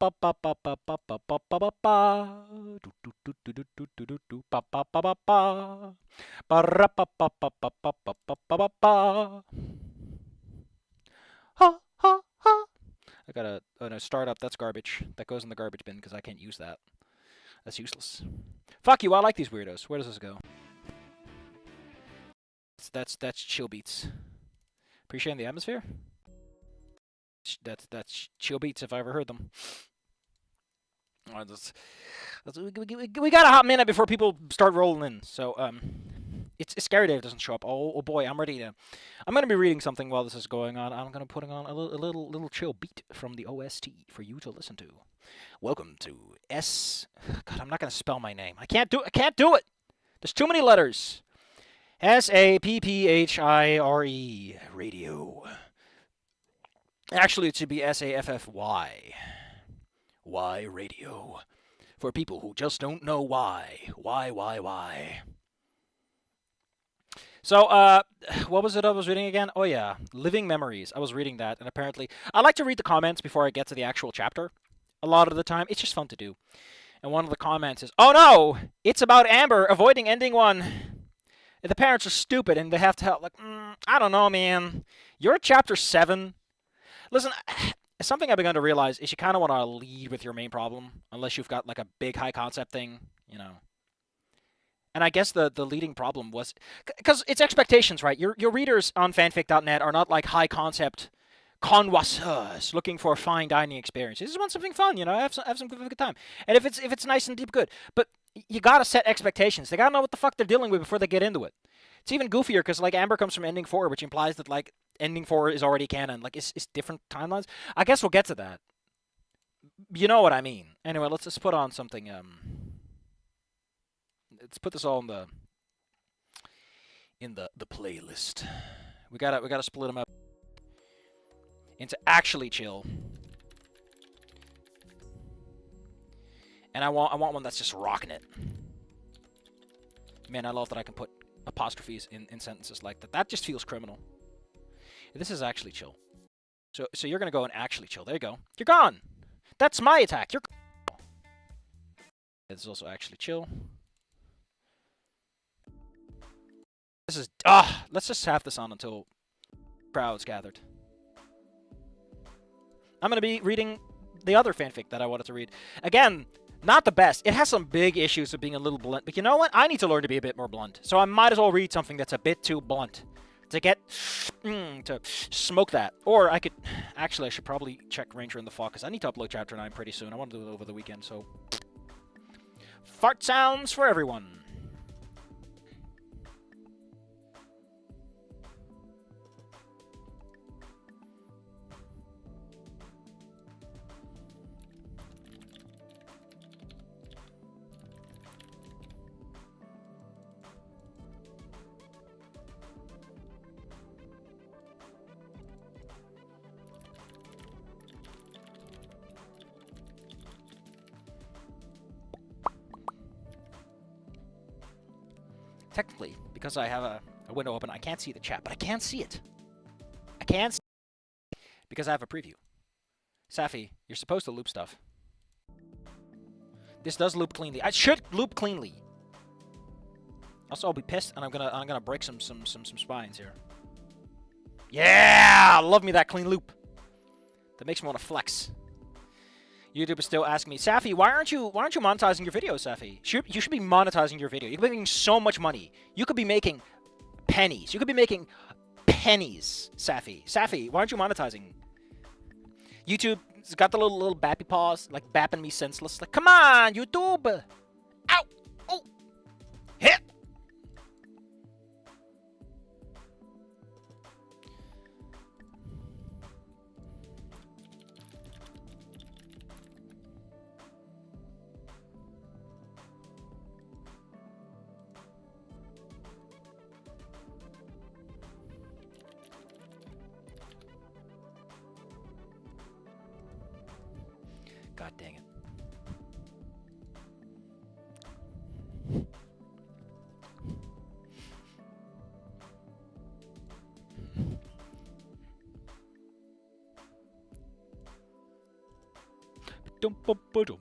I gotta, oh no, startup, that's garbage. That goes in the garbage bin because I can't use that. That's useless. Fuck you, I like these weirdos. Where does this go? That's chill beats. Appreciating the atmosphere? That's chill beats if I ever heard them. We got a hot minute before people start rolling in. So it's scary Dave doesn't show up. Oh boy, I'm ready to. I'm gonna be reading something while this is going on. I'm gonna putting on a little chill beat from the OST for you to listen to. Welcome to S. God, I'm not gonna spell my name. I can't do it. There's too many letters. SAPPHIRE radio. Actually, it should be SAFFY. Y radio. For people who just don't know why. Why? So, what was it I was reading again? Oh yeah, Living Memories. I was reading that, and apparently, I like to read the comments before I get to the actual chapter. A lot of the time, it's just fun to do. And one of the comments is, "Oh no, it's about Amber avoiding ending one. The parents are stupid, and they have to help." Like, I don't know, man. You're at chapter 7. Listen, something I've begun to realize is you kind of want to lead with your main problem, unless you've got like a big high concept thing, you know. And I guess the leading problem was because it's expectations, right? Your readers on fanfic.net are not like high concept connoisseurs looking for a fine dining experience. They just want something fun, you know, have some good time. And if it's nice and deep, good. But you gotta set expectations. They gotta know what the fuck they're dealing with before they get into it. It's even goofier because like Amber comes from ending 4, which implies that like ending 4 is already canon. Like it's different timelines. I guess we'll get to that. You know what I mean. Anyway, let's just put on something. Let's put this all in the playlist. We gotta split them up into actually chill. And I want one that's just rocking it. Man, I love that I can put apostrophes in sentences like that. That just feels criminal. This is actually chill. So you're gonna go and actually chill. There you go. You're gone. That's my attack. You're. This is also actually chill. This is let's just have this on until crowds gathered. I'm gonna be reading the other fanfic that I wanted to read. Again, not the best. It has some big issues of being a little blunt, but you know what? I need to learn to be a bit more blunt. So I might as well read something that's a bit too blunt to get to smoke that. Or I could actually I should probably check Ranger in the Fog because I need to upload chapter 9 pretty soon. I want to do it over the weekend, so fart sounds for everyone. Technically, because I have a window open, I can't see the chat, but I can see it. I can see it because I have a preview. Safi, you're supposed to loop stuff. This does loop cleanly. I should loop cleanly. Also, I'll be pissed, and I'm gonna break some spines here. Yeah, love me that clean loop. That makes me want to flex. YouTube is still asking me, Safi, why aren't you monetizing your videos, Safi? You should be monetizing your video. You could be making so much money. You could be making pennies. You could be making pennies, Safi. Safi, why aren't you monetizing? YouTube's got the little bappy paws, like bapping me senseless. Like, come on, YouTube! Ow! Oh! Hit! God dang it. Ba-dum-ba-ba-dum.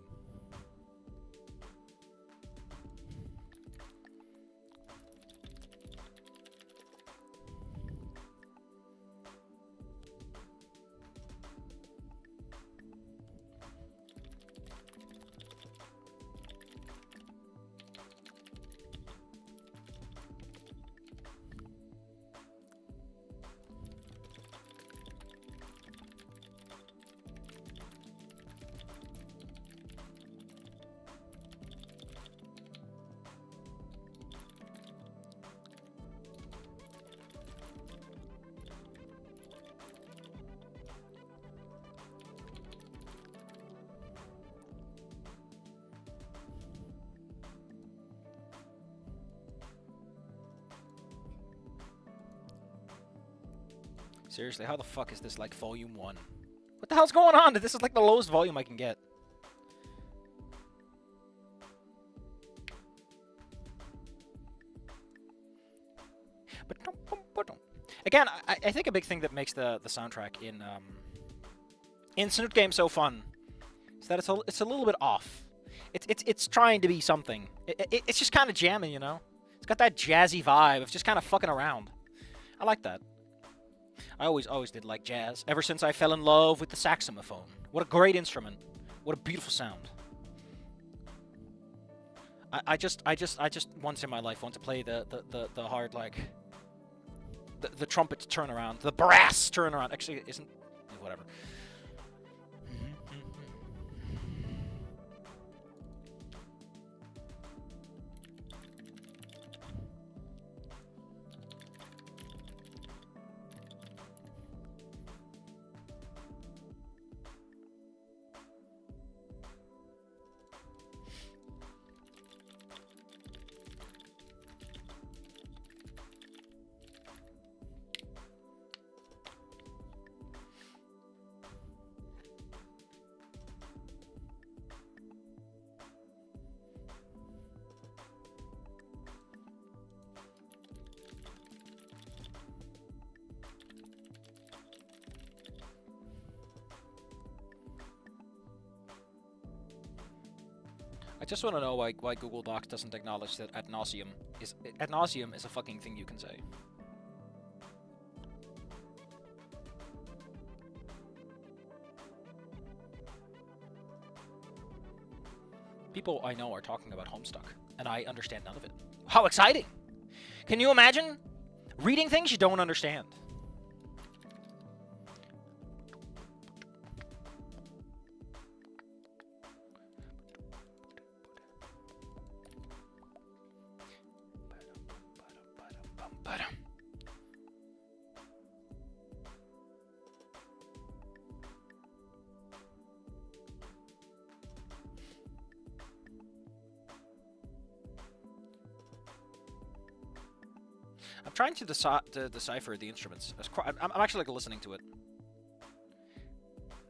Seriously, how the fuck is this like volume 1? What the hell's going on? This is like the lowest volume I can get. Again, I think a big thing that makes the soundtrack in Snoot games so fun is that it's a little bit off. It's trying to be something. It's just kind of jamming, you know. It's got that jazzy vibe of just kind of fucking around. I like that. I always did like jazz, ever since I fell in love with the saxophone. What a great instrument. What a beautiful sound. I just once in my life want to play the hard, like, the trumpet turnaround, the brass turnaround. Actually, it isn't, whatever. I just want to know why Google Docs doesn't acknowledge that ad nauseum is a fucking thing you can say. People I know are talking about Homestuck, and I understand none of it. How exciting! Can you imagine reading things you don't understand? I'm trying to decipher the instruments. I'm actually like listening to it.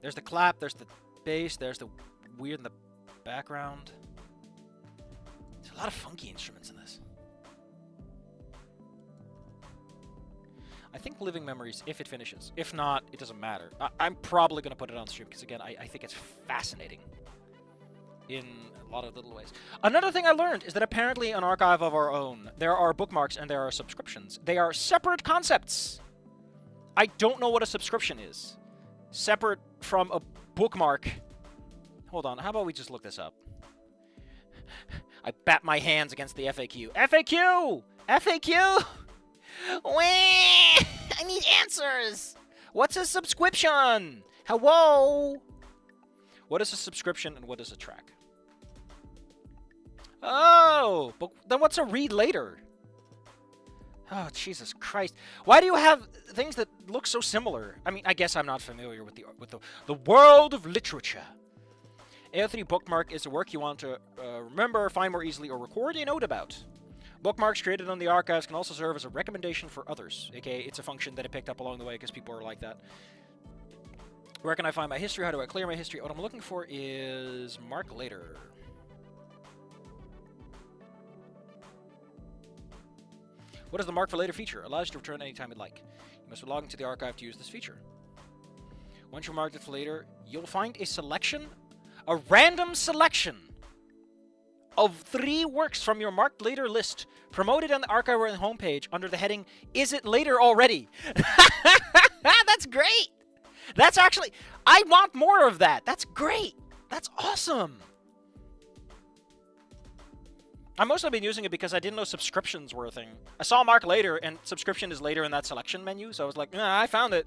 There's the clap, there's the bass, there's the weird in the background. There's a lot of funky instruments in this. I think Living Memories, if it finishes. If not, it doesn't matter. I'm probably going to put it on stream because, again, I think it's fascinating in a lot of little ways. Another thing I learned is that apparently an archive of our own, there are bookmarks and there are subscriptions. They are separate concepts. I don't know what a subscription is. Separate from a bookmark. Hold on, how about we just look this up? I bat my hands against the FAQ. FAQ! FAQ! Wait! I need answers! What's a subscription? Hello? What is a subscription and what is a track? Oh, but then what's a read later? Oh, Jesus Christ. Why do you have things that look so similar? I mean, I guess I'm not familiar with the world of literature. A3 bookmark is a work you want to remember, find more easily, or record a note about. Bookmarks created on the archives can also serve as a recommendation for others, aka it's a function that I picked up along the way because people are like that. Where can I find my history? How do I clear my history? What I'm looking for is mark later. What is the mark for later feature? Allows you to return anytime you'd like. You must log into the archive to use this feature. Once you mark it for later, you'll find a selection A random selection of 3 works from your marked later list, promoted on the archive or the homepage under the heading, Is It Later Already? That's great! That's actually... I want more of that! That's great! That's awesome! I've mostly been using it because I didn't know subscriptions were a thing. I saw mark later, and subscription is later in that selection menu, so I was like, I found it.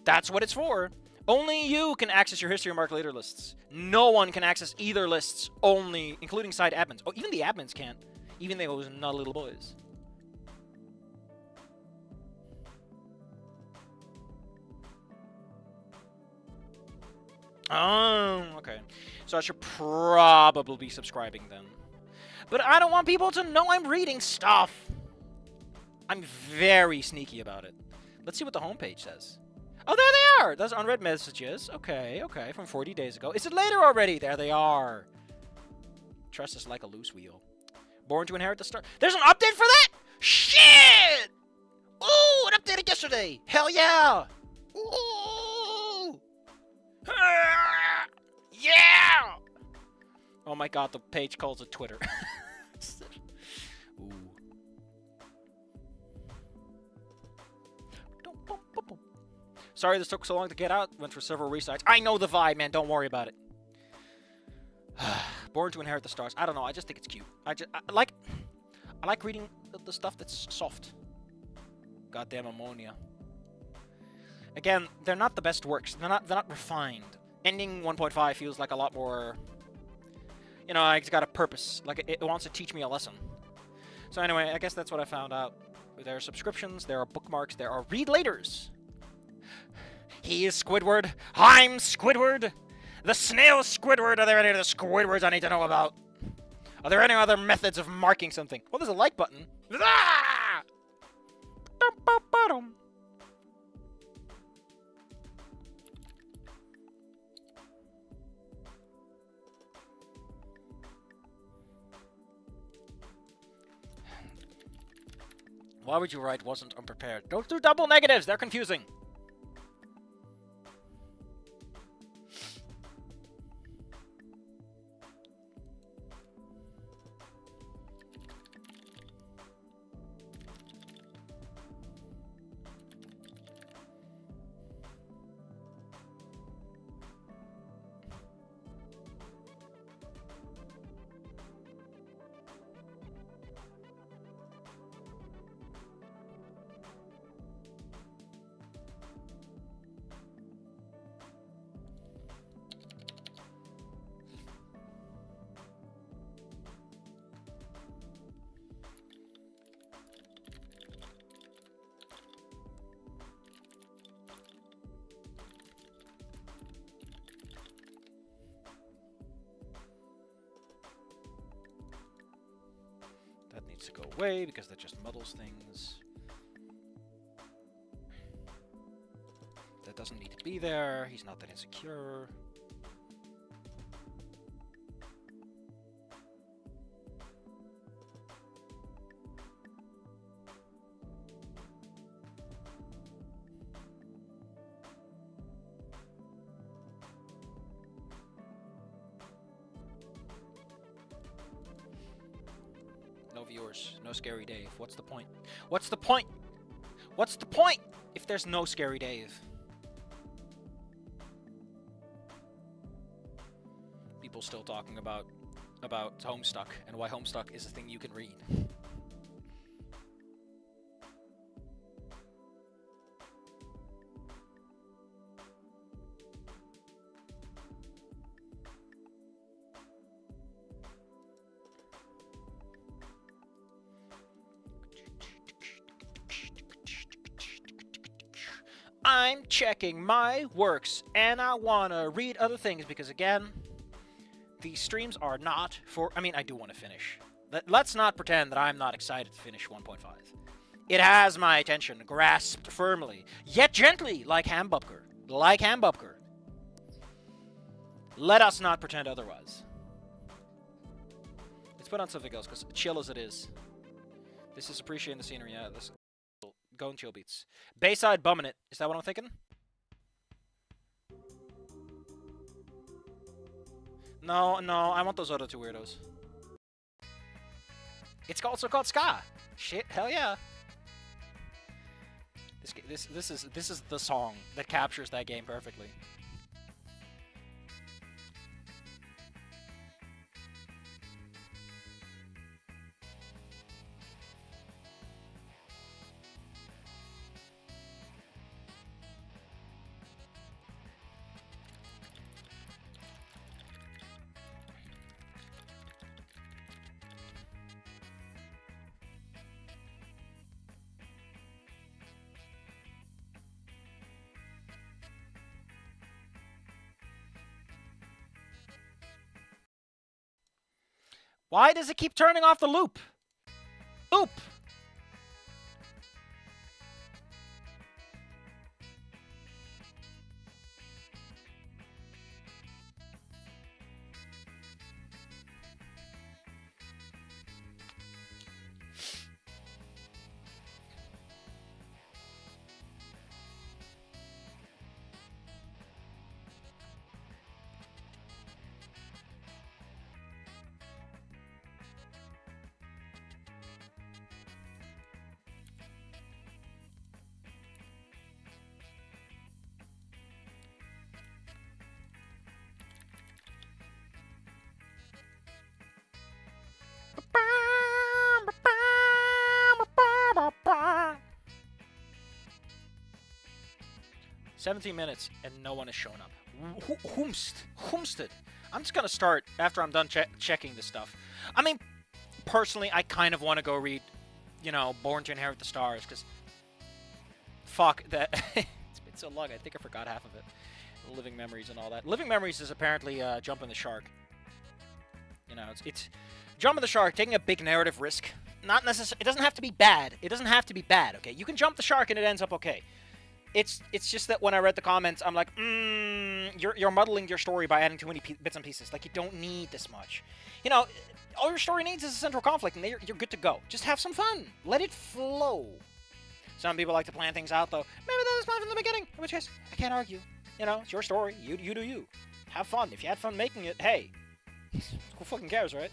That's what it's for. Only you can access your history of mark later lists. No one can access either lists, only, including site admins. Oh, even the admins can't, even those not little boys. Oh, okay. So I should probably be subscribing then. But I don't want people to know I'm reading stuff. I'm very sneaky about it. Let's see what the homepage says. Oh, there they are! Those unread messages. Okay, okay, from 40 days ago. Is it later already? There they are. Trust is like a loose wheel. Born to inherit the star. There's an update for that? Shit! Ooh, it updated yesterday. Hell yeah! Ooh! Yeah! Oh my god, the page calls it Twitter. Ooh. Sorry this took so long to get out. Went through several resites. I know the vibe, man. Don't worry about it. Born to inherit the stars. I don't know. I just think it's cute. I like reading the stuff that's soft. Goddamn ammonia. Again, they're not the best works. They're not refined. Ending 1.5 feels like a lot more. You know, it's got a purpose. Like it wants to teach me a lesson. So anyway, I guess that's what I found out. There are subscriptions. There are bookmarks. There are read laters. He is Squidward. I'm Squidward. The snail Squidward. Are there any other Squidwards I need to know about? Are there any other methods of marking something? Well, there's a like button. Ah! Why would you write wasn't unprepared? Don't do double negatives. They're confusing. To go away because that just muddles things. That doesn't need to be there. He's not that insecure. No viewers, no Scary Dave. What's the point? What's the point? What's the point if there's no Scary Dave? People still talking about Homestuck and why Homestuck is a thing you can read. I'm checking my works, and I want to read other things because, again, these streams are not for... I mean, I do want to finish. Let's not pretend that I'm not excited to finish 1.5. It has my attention, grasped firmly, yet gently, like Hambupker. Like Hambupker. Let us not pretend otherwise. Let's put on something else, because chill as it is. This is appreciating the scenery, yeah, this... Go and chill beats. Bayside bumming it. Is that what I'm thinking? No, no, I want those other two weirdos. It's also called ska. Shit, hell yeah. This is the song that captures that game perfectly. Why does it keep turning off the loop? Loop! $17 and no one has shown up. Whomsted. I'm just gonna start after I'm done checking this stuff. I mean, personally, I kind of want to go read, you know, Born to Inherit the Stars, because fuck that. It's been so long. I think I forgot half of it. Living Memories and all that. Living Memories is apparently Jumping the Shark. You know, it's Jumping the Shark, taking a big narrative risk. Not necessarily. It doesn't have to be bad. It doesn't have to be bad. Okay, you can jump the shark and it ends up okay. It's just that when I read the comments, I'm like, you're muddling your story by adding too many bits and pieces. Like, you don't need this much. You know, all your story needs is a central conflict, and you're good to go. Just have some fun. Let it flow. Some people like to plan things out, though. Maybe that was planned from the beginning, in which case, I can't argue. You know, it's your story. You do you. Have fun. If you had fun making it, hey, who fucking cares, right?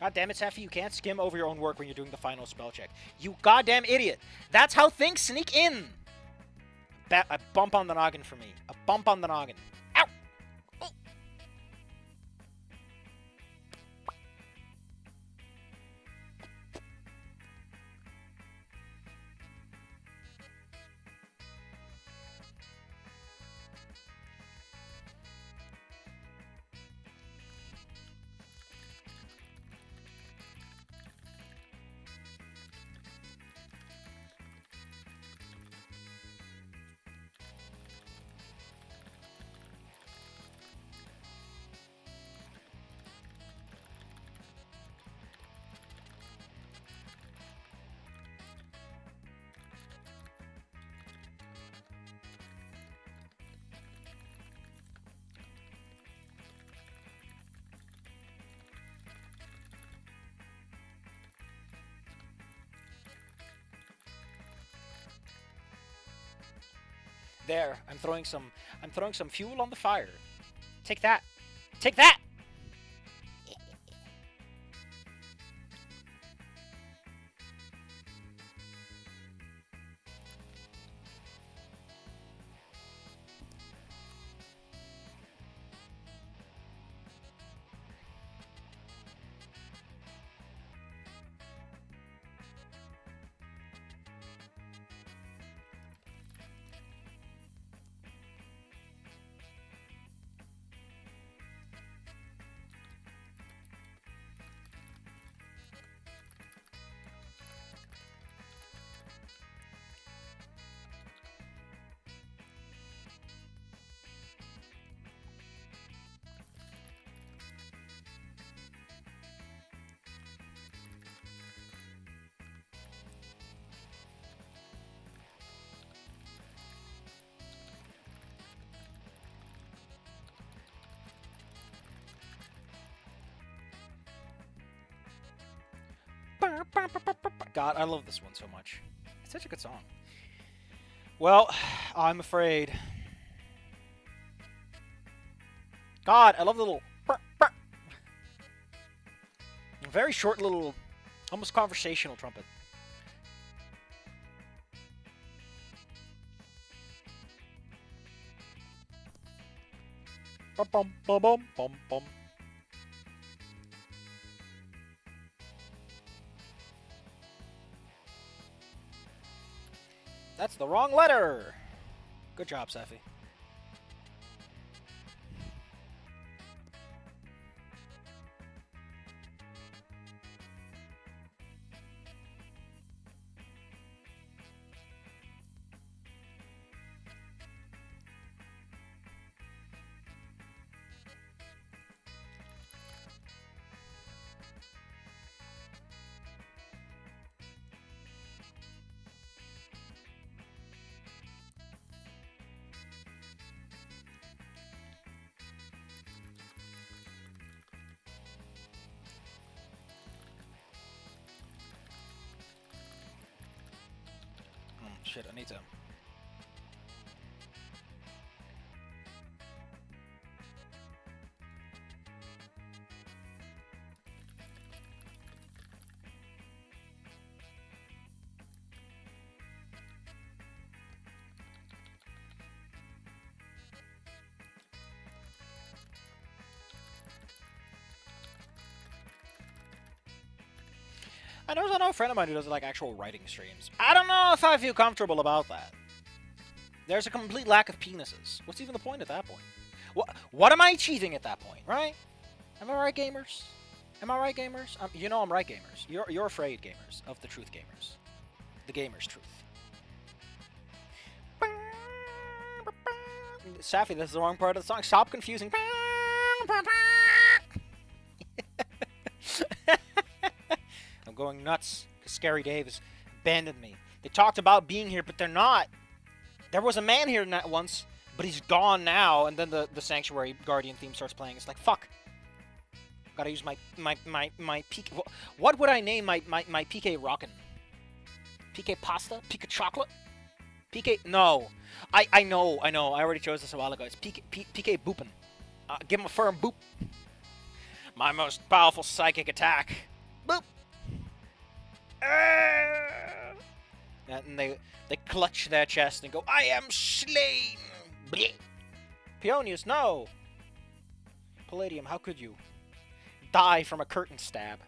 God damn it, Safi, you can't skim over your own work when you're doing the final spell check. You goddamn idiot. That's how things sneak in. A bump on the noggin for me. A bump on the noggin. Ow! Oh. There, I'm throwing some fuel on the fire. Take that. Take that. God, I love this one so much. It's such a good song. Well, I'm afraid. God, I love the little... Very short little, almost conversational trumpet. Bum, bum, bum, bum, bum, bum. That's the wrong letter. Good job, Safi. Shit, I need to. I know a friend of mine who does like actual writing streams. I don't know if I feel comfortable about that. There's a complete lack of penises. What's even the point at that point? What am I achieving at that point, right? Am I right, gamers? Am I right, gamers? You know I'm right, gamers. You're afraid, gamers, of the truth, gamers. The gamers' truth. Safi, this is the wrong part of the song. Stop confusing. I'm going nuts because Scary Dave has abandoned me. They talked about being here, but they're not. There was a man here once, but he's gone now. And then the Sanctuary Guardian theme starts playing. It's like, fuck. Gotta use my PK. What would I name my PK Rockin'? PK Pasta? PK Chocolate? PK... No. I know. I already chose this a while ago. It's PK Boopin'. Give him a firm boop. My most powerful psychic attack. Boop. And they clutch their chest and go, I am slain. Blech. Peonius, no. Palladium, how could you die from a curtain stab?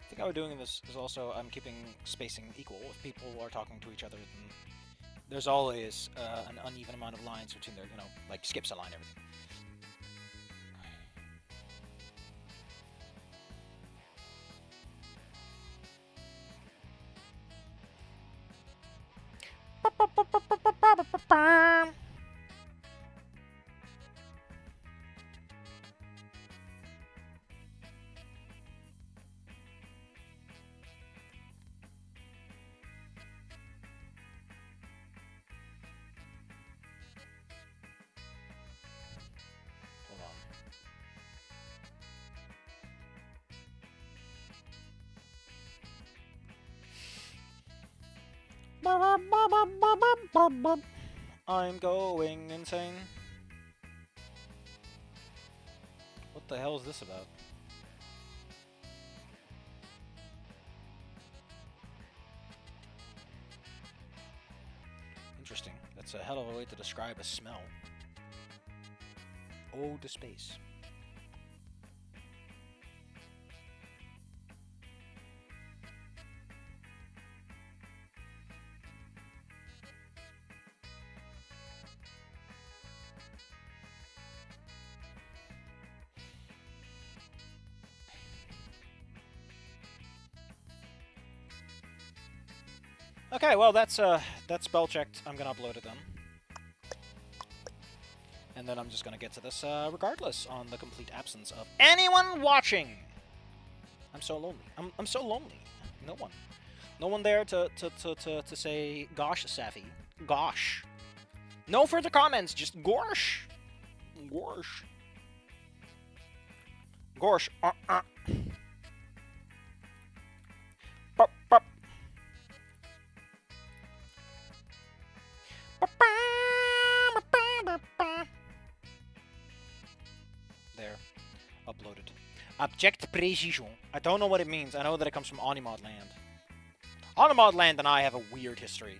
I think how we're doing this is also I'm keeping spacing equal. If people are talking to each other, then there's always an uneven amount of lines between their, like skips a line, everything. I'm going insane. What the hell is this about? Interesting. That's a hell of a way to describe a smell. ode to space. Okay, well that's spell checked. I'm gonna upload it then. And then I'm just gonna get to this regardless, on the complete absence of anyone watching. I'm so lonely. I'm so lonely. No one. No one there to say gosh, Safi. Gosh. No further comments, just gorsh. Gorsh. Gorsh. Pop, pop. There. Uploaded. Abject Précision. I don't know what it means. I know that it comes from Onimod Land. Onimod Land and I have a weird history.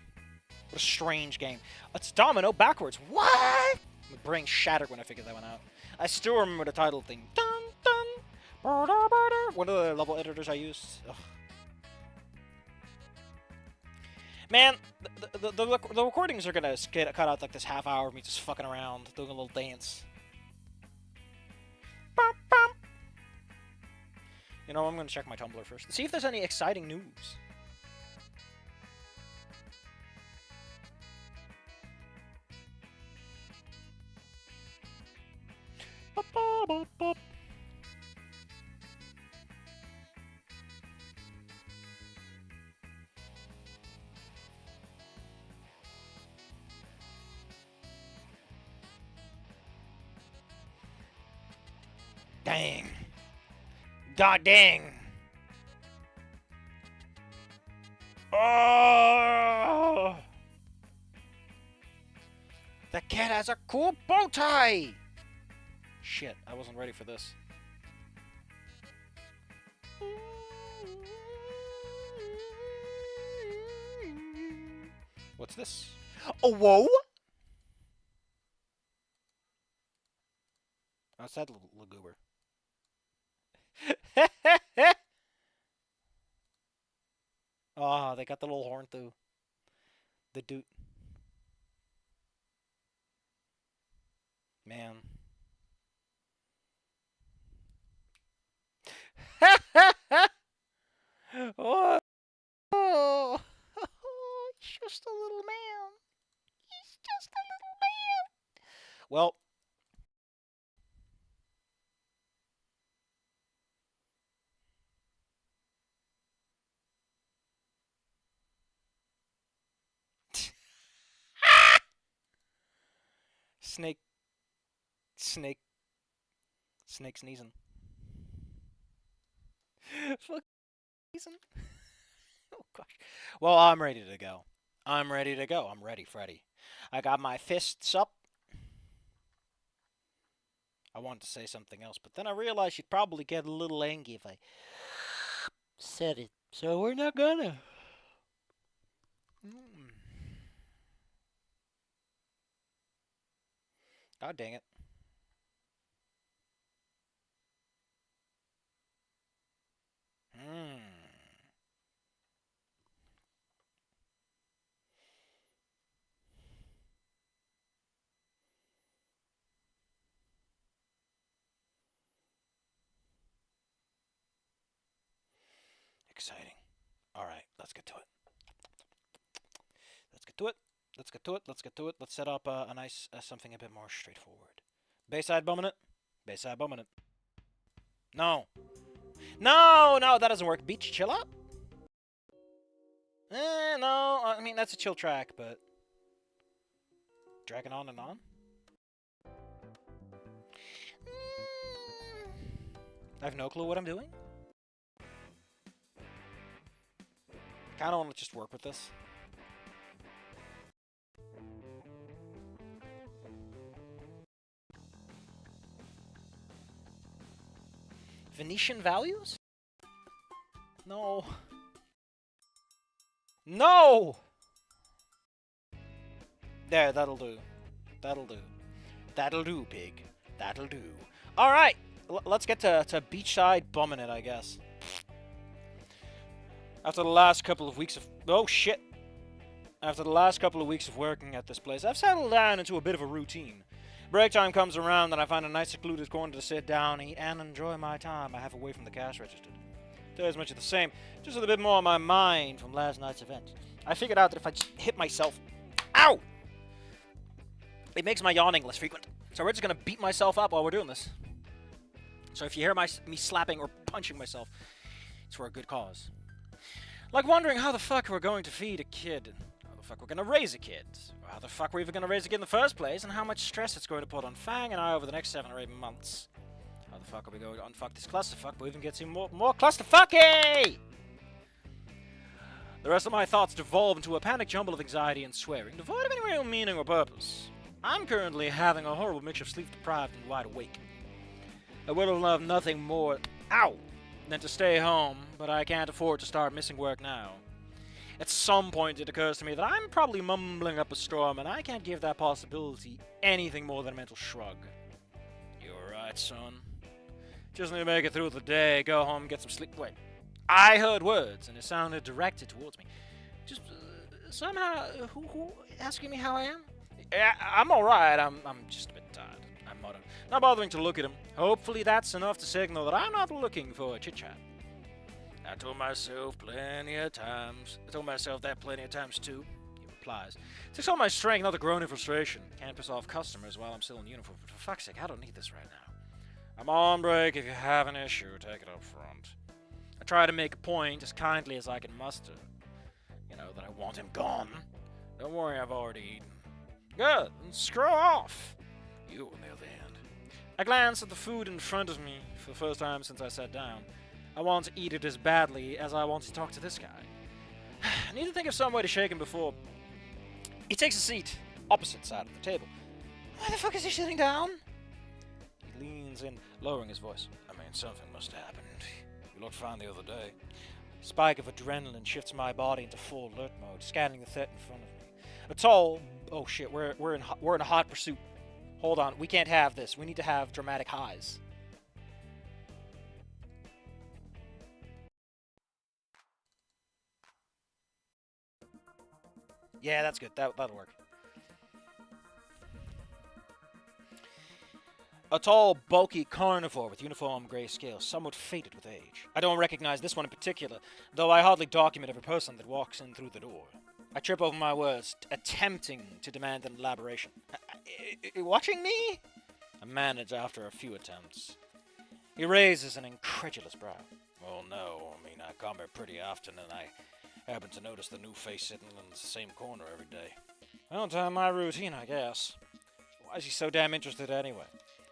What a strange game. It's Domino backwards. What? My brain shattered when I figured that one out. I still remember the title thing. Dun, dun, one of the level editors I used. Ugh. Man, the recordings are gonna cut out like this half hour of me just fucking around, doing a little dance. You know, I'm gonna check my Tumblr first. See if there's any exciting news. Dang. God dang. Oh! The cat has a cool bow tie! Shit, I wasn't ready for this. What's this? Oh, whoa! Outside Lagoober. Oh, they got the little horn too. The dude. Man. Oh. Oh. He's just a little man. He's just a little man. Well. Snake sneezing. Fuck sneezing. Oh gosh. Well, I'm ready to go. I'm ready to go. I'm ready, Freddy. I got my fists up. I wanted to say something else, but then I realized you'd probably get a little angry if I said it. So we're not gonna. God dang it. Exciting. Alright, let's get to it. Let's get to it. Let's get to it. Let's get to it. Let's set up a nice, something a bit more straightforward. Bayside bumming it. Bayside bumming it. No. No, no, that doesn't work. Beach chill out? No. I mean, that's a chill track, but... Dragging on and on? I have no clue what I'm doing. Kinda wanna just work with this. Venetian values? No. No! There, that'll do. That'll do. That'll do, pig. That'll do. Alright, let's get to beachside bumming it, I guess. After the last couple of weeks of... Oh, shit. After the last couple of weeks of working at this place, I've settled down into a bit of a routine. Break time comes around and I find a nice secluded corner to sit down, eat, and enjoy my time I have away from the cash register. Today's much of the same, just with a bit more on my mind from last night's event. I figured out that if I just hit myself... Ow! It makes my yawning less frequent. So we're just going to beat myself up while we're doing this. So if you hear me slapping or punching myself, it's for a good cause. Like wondering how the fuck we're going to feed a kid. How the fuck we're going to raise a kid. Or how the fuck we're even going to raise a kid in the first place. And how much stress it's going to put on Fang and I over the next 7 or 8 months. How the fuck are we going to unfuck this clusterfuck? We'll even get some more clusterfucky! The rest of my thoughts devolve into a panic jumble of anxiety and swearing, devoid of any real meaning or purpose. I'm currently having a horrible mixture of sleep-deprived and wide awake. I would have loved nothing more, than to stay home, but I can't afford to start missing work now. At some point it occurs to me that I'm probably mumbling up a storm, and I can't give that possibility anything more than a mental shrug. You're right, son. Just need to make it through the day, go home, get some sleep. Wait. I heard words, and it sounded directed towards me. Just, somehow, who asking me how I am? Yeah, I'm alright, I'm just a bit tired. I'm not bothering to look at him. Hopefully that's enough to signal that I'm not looking for a chit-chat. I told myself that plenty of times too, he replies. It takes all my strength not to groan in frustration. Can't piss off customers while I'm still in uniform, but for fuck's sake, I don't need this right now. I'm on break. If you have an issue, take it up front. I try to make a point as kindly as I can muster. You know, that I want him gone. Don't worry, I've already eaten. Good, and screw off. You, on the other hand. I glance at the food in front of me for the first time since I sat down. I want to eat it as badly as I want to talk to this guy. I need to think of some way to shake him before... He takes a seat, opposite side of the table. Why the fuck is he sitting down? He leans in, lowering his voice. I mean, something must have happened. You looked fine the other day. A spike of adrenaline shifts my body into full alert mode, scanning the threat in front of me. A tall... Oh shit, we're in a hot pursuit. Hold on, we can't have this. We need to have dramatic highs. Yeah, that's good. That'll work. A tall, bulky carnivore with uniform grey scales, somewhat faded with age. I don't recognize this one in particular, though I hardly document every person that walks in through the door. I trip over my words, attempting to demand an elaboration. Watching me? I manage after a few attempts. He raises an incredulous brow. Well, no, I mean, I come here pretty often, and I happen to notice the new face sitting in the same corner every day. Well, my routine, I guess. Why is he so damn interested anyway?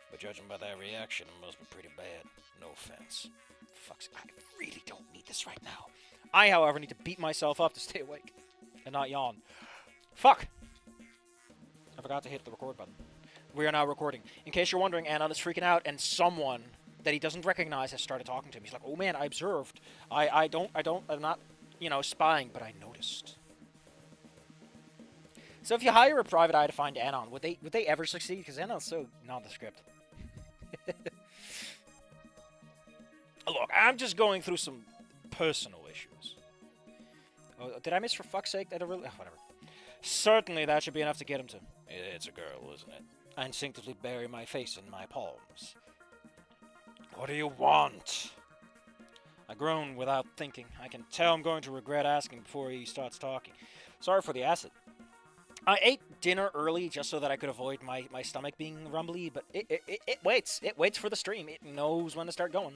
But judging by that reaction, it must be pretty bad. No offense. Fuck's, I really don't need this right now. I, however, need to beat myself up to stay awake. And not yawn. Fuck! I forgot to hit the record button. We are now recording. In case you're wondering, Anon is freaking out, and someone that he doesn't recognize has started talking to him. He's like, oh man, I observed. I'm not, spying, but I noticed. So if you hire a private eye to find Anon, would they ever succeed? Because Anon's so nondescript. Look, I'm just going through some personal issues. Oh, did I miss for fuck's sake? I don't really... whatever. Certainly that should be enough to get him to... It's a girl, isn't it? I instinctively bury my face in my palms. What do you want? I groan without thinking. I can tell I'm going to regret asking before he starts talking. Sorry for the acid. I ate dinner early just so that I could avoid my stomach being rumbly, but it waits. It waits for the stream. It knows when to start going.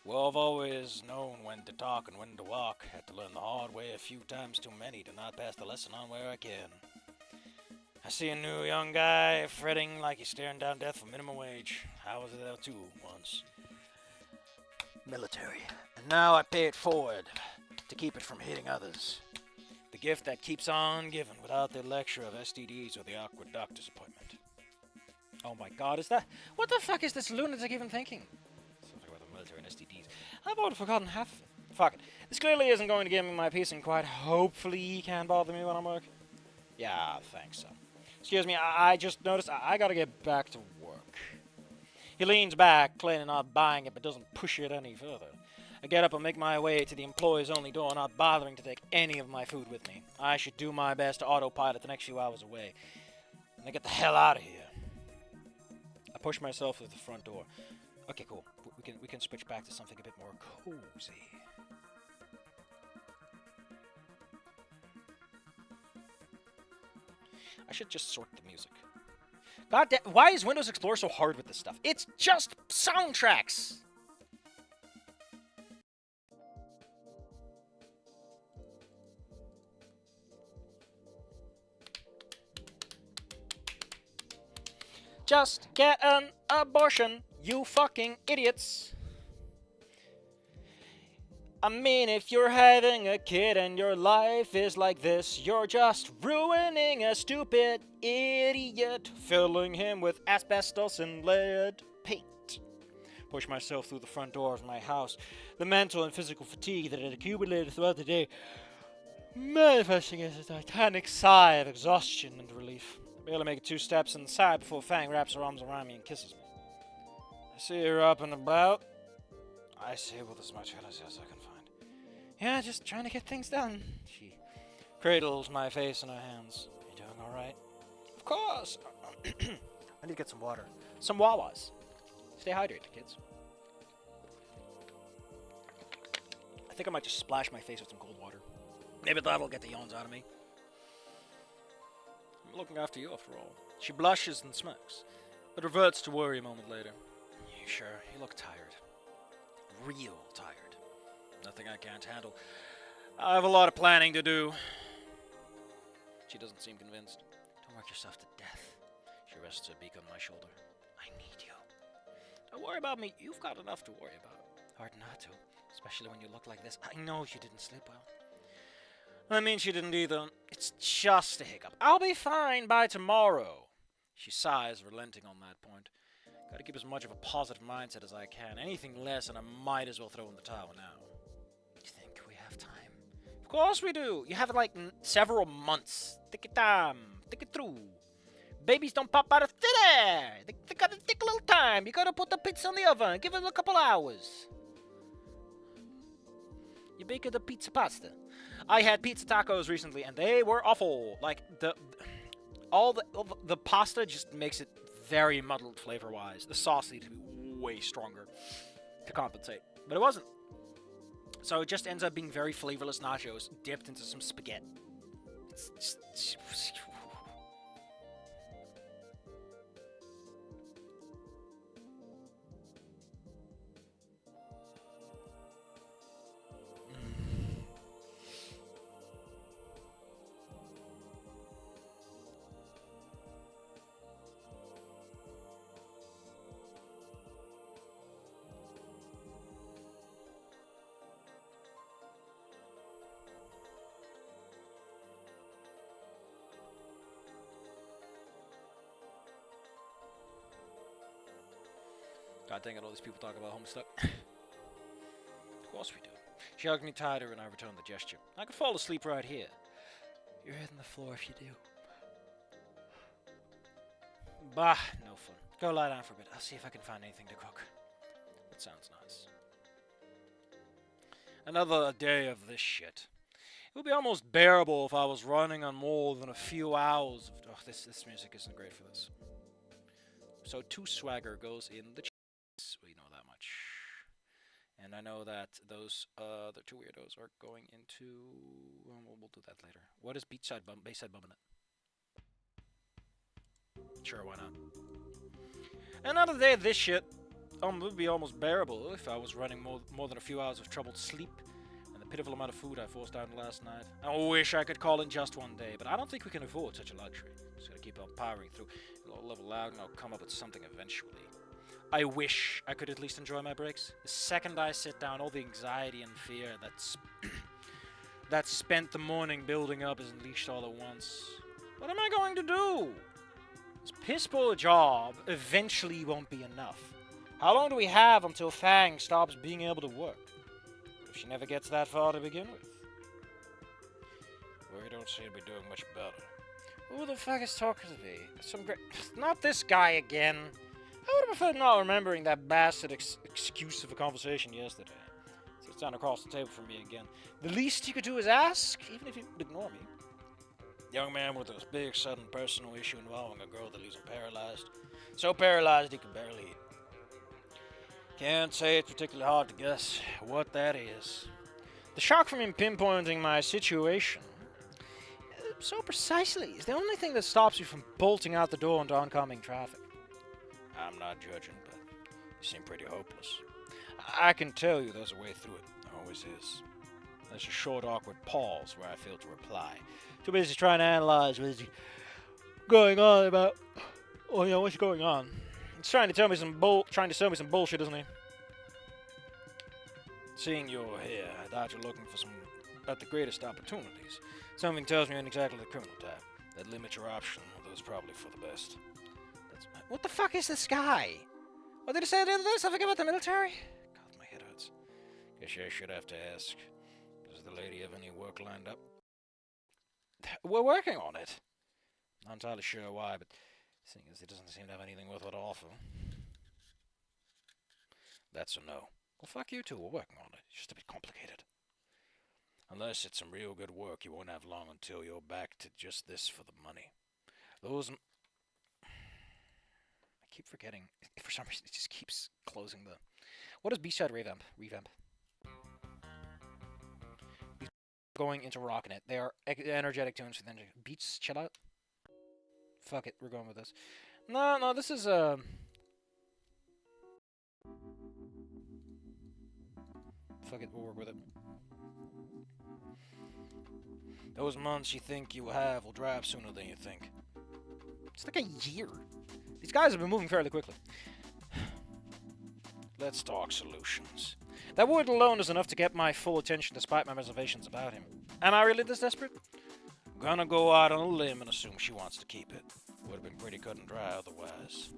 Well, I've always known when to talk and when to walk. Had to learn the hard way a few times too many to not pass the lesson on where I can. I see a new young guy fretting like he's staring down death for minimum wage. I was there too once. Military. And now I pay it forward to keep it from hitting others. The gift that keeps on giving without the lecture of STDs or the awkward doctor's appointment. Oh my god, is that... What the fuck is this lunatic even thinking? Something about the military and STDs. I've already forgotten half of it. Fuck it. This clearly isn't going to give me my peace and quiet. Hopefully he can't bother me when I'm working. Yeah, thanks, son. Excuse me, I just noticed I gotta get back to work. He leans back, clearly not buying it, but doesn't push it any further. I get up and make my way to the employees only door, not bothering to take any of my food with me. I should do my best to autopilot the next few hours away. And then get the hell out of here. I push myself through the front door. Okay, cool. We can switch back to something a bit more cozy. I should just sort the music. God damn, why is Windows Explorer so hard with this stuff? It's just soundtracks! Just get an abortion, you fucking idiots. I mean, if you're having a kid and your life is like this, you're just ruining a stupid idiot, filling him with asbestos and lead paint. Push myself through the front door of my house. The mental and physical fatigue that had accumulated throughout the day, manifesting as a titanic sigh of exhaustion and relief. I barely make 2 steps inside before Fang wraps her arms around me and kisses me. I see her up and about. I say with as much energy as I can find. Yeah, just trying to get things done. She cradles my face in her hands. You doing alright? Of course! I need to get some water. Some Wawas. Stay hydrated, kids. I think I might just splash my face with some cold water. Maybe that'll get the yawns out of me. I'm looking after you after all. She blushes and smirks, but reverts to worry a moment later. You sure? You look tired. Real tired. Nothing I can't handle. I have a lot of planning to do. She doesn't seem convinced. Don't work yourself to death. She rests her beak on my shoulder. I need you. Don't worry about me. You've got enough to worry about. Hard not to, especially when you look like this. I know you didn't sleep well. I mean, she didn't either. It's just a hiccup. I'll be fine by tomorrow. She sighs, relenting on that point. Gotta keep as much of a positive mindset as I can. Anything less, and I might as well throw in the towel now. You think we have time? Of course we do. You have like several months. Take your time. Think it through. Babies don't pop out of thin air. They gotta take a little time. You gotta put the pizza in the oven. Give it a couple hours. You bake the pizza pasta. I had pizza tacos recently, and they were awful. Like all the pasta just makes it very muddled flavor-wise. The sauce needs to be way stronger to compensate, but it wasn't. So it just ends up being very flavorless nachos dipped into some spaghetti. It's just... God dang it, all these people talk about Homestuck. Of course we do. She hugged me tighter and I returned the gesture. I could fall asleep right here. You're hitting the floor if you do. Bah, no fun. Go lie down for a bit. I'll see if I can find anything to cook. That sounds nice. Another day of this shit. It would be almost bearable if I was running on more than a few hours of... Oh, this music isn't great for this. So 2 swagger goes in the... We know that much. And I know that those other 2 weirdos are going into... We'll do that later. What is Bayside bumping it? Sure, why not? Another day of this shit would be almost bearable if I was running more than a few hours of troubled sleep and the pitiful amount of food I forced down last night. I wish I could call in just one day, but I don't think we can afford such a luxury. Just gotta keep on powering through. It'll level out and I'll come up with something eventually. I wish I could at least enjoy my breaks. The second I sit down, all the anxiety and fear that spent the morning building up is unleashed all at once. What am I going to do? This piss-poor job eventually won't be enough. How long do we have until Fang stops being able to work? What if she never gets that far to begin with? We don't seem to be doing much better. Who the fuck is talking to me? Some great... Not this guy again. I would have preferred not remembering that bastard excuse of a conversation yesterday. Sits down across the table from me again. The least you could do is ask, even if you ignore me. Young man with a big sudden personal issue involving a girl that leaves him paralyzed. So paralyzed he can barely eat. Can't say it's particularly hard to guess what that is. The shock from him pinpointing my situation so precisely is the only thing that stops you from bolting out the door into oncoming traffic. I'm not judging, but you seem pretty hopeless. I can tell you there's a way through it. There always is. There's a short, awkward pause where I fail to reply. Too busy trying to analyze what's going on about... Oh, yeah, what's going on? He's trying to tell me some sell me some bullshit, isn't he? Seeing you're here, I thought you're looking for at the greatest opportunities. Something tells me you're in exactly the criminal type. That limits your option, although it's probably for the best. What the fuck is this guy? What did he say the other day? Something about the military? God, my head hurts. Guess I should have to ask. Does the lady have any work lined up? We're working on it. Not entirely sure why, but seeing as it doesn't seem to have anything worthwhile to offer. That's a no. Well, fuck you too. We're working on it. It's just a bit complicated. Unless it's some real good work, you won't have long until you're back to just this for the money. I keep forgetting. For some reason, it just keeps closing the... What is B-side revamp? These going into rocking it. They are energetic tunes for the beats. Chill out. Fuck it, we're going with this. No, this is Fuck it, we'll work with it. Those months you think you will have will drive sooner than you think. It's like a year. These guys have been moving fairly quickly. Let's talk solutions. That word alone is enough to get my full attention despite my reservations about him. Am I really this desperate? I'm gonna go out on a limb and assume she wants to keep it. Would have been pretty cut and dry otherwise.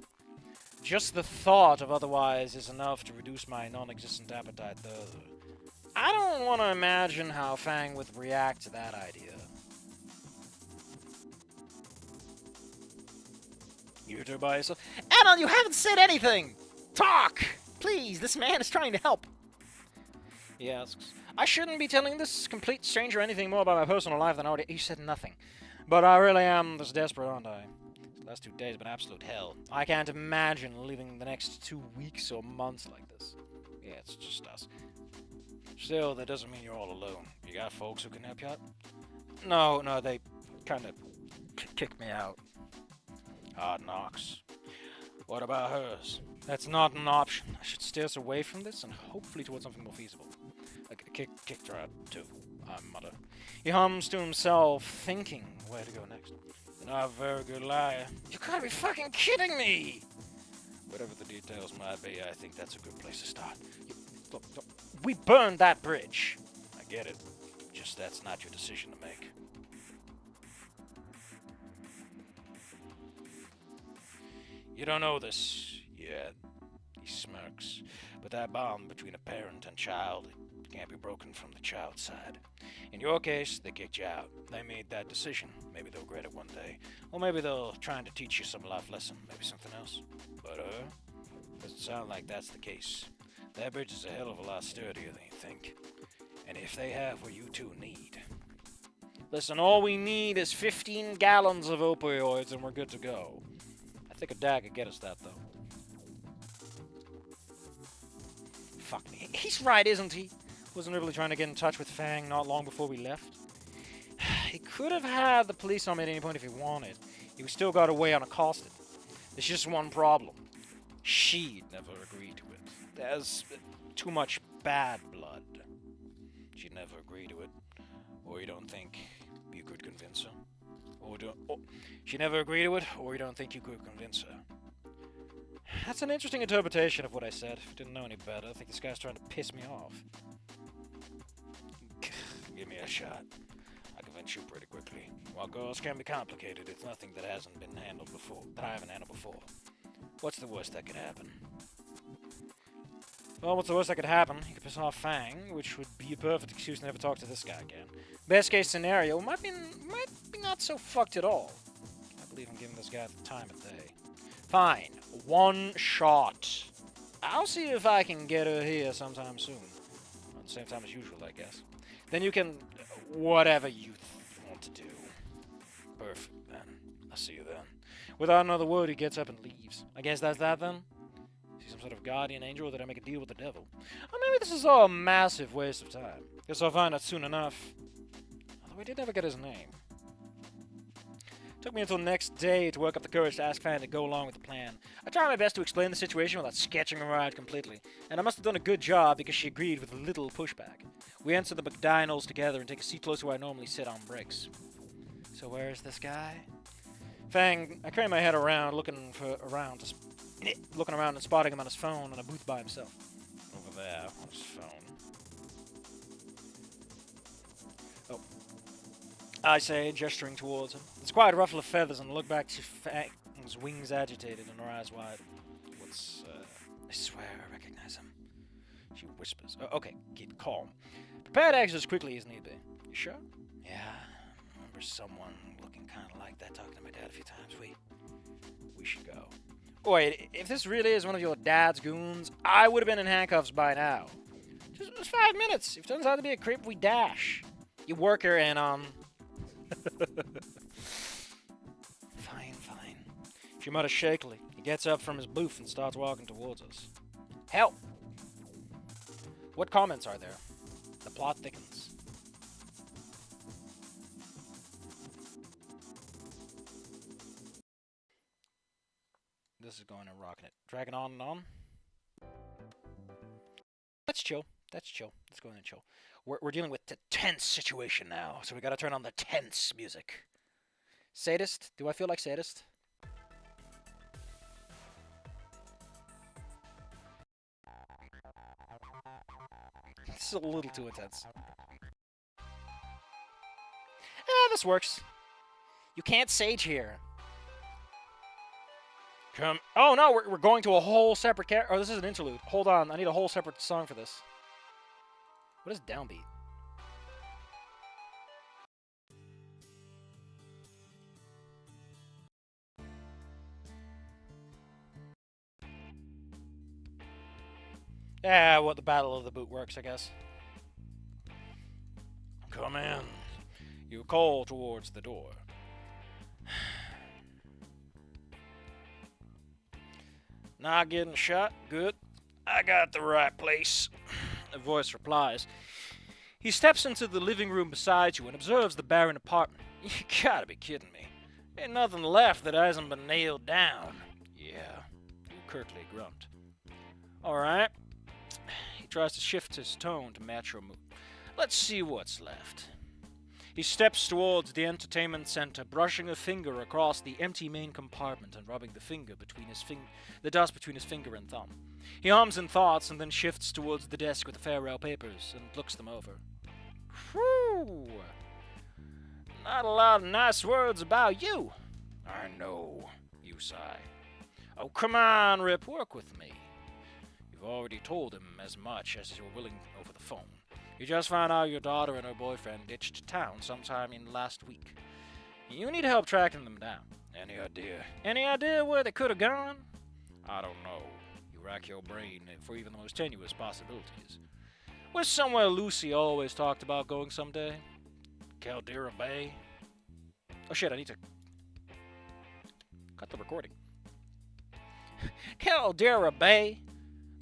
Just the thought of otherwise is enough to reduce my non-existent appetite further. I don't want to imagine how Fang would react to that idea. You two by yourself? Anon, you haven't said anything! Talk! Please, this man is trying to help. He asks. I shouldn't be telling this complete stranger anything more about my personal life than already... You said nothing. But I really am this desperate, aren't I? The last 2 days have been absolute hell. I can't imagine living the next 2 weeks or months like this. Yeah, it's just us. Still, that doesn't mean you're all alone. You got folks who can help you out? No, they kind of kicked me out. Hard knocks. What about hers? That's not an option. I should steer us away from this and hopefully towards something more feasible. Like a kicked her out, too. I mutter. He hums to himself, thinking where to go next. You're not a very good liar. You gotta be fucking kidding me! Whatever the details might be, I think that's a good place to start. Look, we burned that bridge. I get it. Just that's not your decision to make. You don't know this yet. He smirks. But that bond between a parent and child can't be broken from the child's side. In your case, they kicked you out. They made that decision. Maybe they'll regret it one day. Or maybe they'll try to teach you some life lesson. Maybe something else. But doesn't sound like that's the case. That bridge is a hell of a lot sturdier than you think. And if they have what you two need... Listen, all we need is 15 gallons of opioids and we're good to go. I think a dad could get us that, though. Fuck me. He's right, isn't he? Wasn't really trying to get in touch with Fang not long before we left. He could have had the police on me at any point if he wanted. He still got away unaccosted. There's just one problem. She'd never agreed to it. There's too much bad blood. She'd never agree to it. Or you don't think you could convince her? She never agreed to it, or you don't think you could convince her? That's an interesting interpretation of what I said. If you didn't know any better, I think this guy's trying to piss me off. Give me a shot. I convince you pretty quickly. While girls can be complicated, it's nothing that hasn't been handled before, that I haven't handled before. What's the worst that could happen? Well, what's the worst that could happen? You could piss off Fang, which would be a perfect excuse to never talk to this guy again. Best case scenario might be not so fucked at all. believe I'm giving this guy the time of day. Fine. One shot. I'll see if I can get her here sometime soon. At the same time as usual, I guess. Then you can... whatever you want to do. Perfect, then. I'll see you then. Without another word, he gets up and leaves. I guess that's that, then? Is he some sort of guardian angel, or did I make a deal with the devil? Or maybe this is all a massive waste of time. Guess I'll find out soon enough. Although we did never get his name. Took me until next day to work up the courage to ask Fan to go along with the plan. I tried my best to explain the situation without sketching her out completely, and I must have done a good job because she agreed with little pushback. We enter the McDinals together and take a seat close to where I normally sit on bricks. So where is this guy? Fang, I crane my head around, looking around and spotting him on his phone on a booth by himself. Over there on his phone. Oh. I say, gesturing towards him. It's quite a ruffle of feathers, and look back to Fang's wings agitated and her eyes wide. I swear I recognize him. She whispers. Oh, okay, keep calm. Prepare to exit as quickly as need be. You sure? Yeah, I remember someone looking kind of like that talking to my dad a few times. We should go. Wait, if this really is one of your dad's goons, I would have been in handcuffs by now. Just 5 minutes. If it turns out to be a creep, we dash. You work her in, Fine. She mutters shakily. He gets up from his booth and starts walking towards us. Help! What comments are there? The plot thickens. This is going and rocking it. Dragging on and on. Let's chill. Let's go in and chill. We're dealing with the tense situation now, so we gotta turn on the tense music. Sadist? Do I feel like sadist? It's a little too intense. This works. You can't sage here. Oh no, we're going to a whole separate character. Oh, this is an interlude. Hold on, I need a whole separate song for this. What is downbeat? Yeah, what the Battle of the Boot works, I guess. Come in. You call towards the door. Not getting shot? Good. I got the right place. A voice replies. He steps into the living room beside you and observes the barren apartment. You gotta be kidding me. Ain't nothing left that hasn't been nailed down. Yeah, you curtly grunt. Alright. He tries to shift his tone to match your mood. Let's see what's left. He steps towards the entertainment center, brushing a finger across the empty main compartment and rubbing the dust between his finger and thumb. He hums in thoughts and then shifts towards the desk with the farewell papers and looks them over. Whew! Not a lot of nice words about you. I know, you sigh. Oh, come on, Rip, work with me. You've already told him as much as you're willing over the phone. You just found out your daughter and her boyfriend ditched town sometime in last week. You need help tracking them down. Any idea? Any idea where they could have gone? I don't know. You rack your brain for even the most tenuous possibilities. Where's somewhere Lucy always talked about going someday? Caldera Bay? Oh shit, I need to cut the recording. Caldera Bay?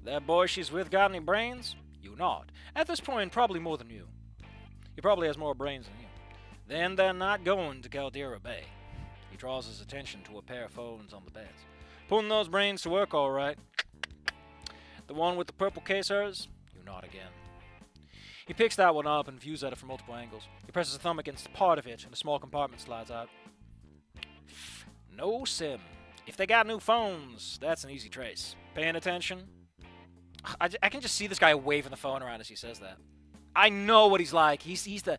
That boy she's with got any brains? You nod. At this point, probably more than you. He probably has more brains than you. Then they're not going to Caldera Bay. He draws his attention to a pair of phones on the beds. Putting those brains to work all right. The one with the purple case hers? You nod again. He picks that one up and views at it from multiple angles. He presses a thumb against part of it, and a small compartment slides out. No SIM. If they got new phones, that's an easy trace. Paying attention? I can just see this guy waving the phone around as he says that. I know what he's like. He's the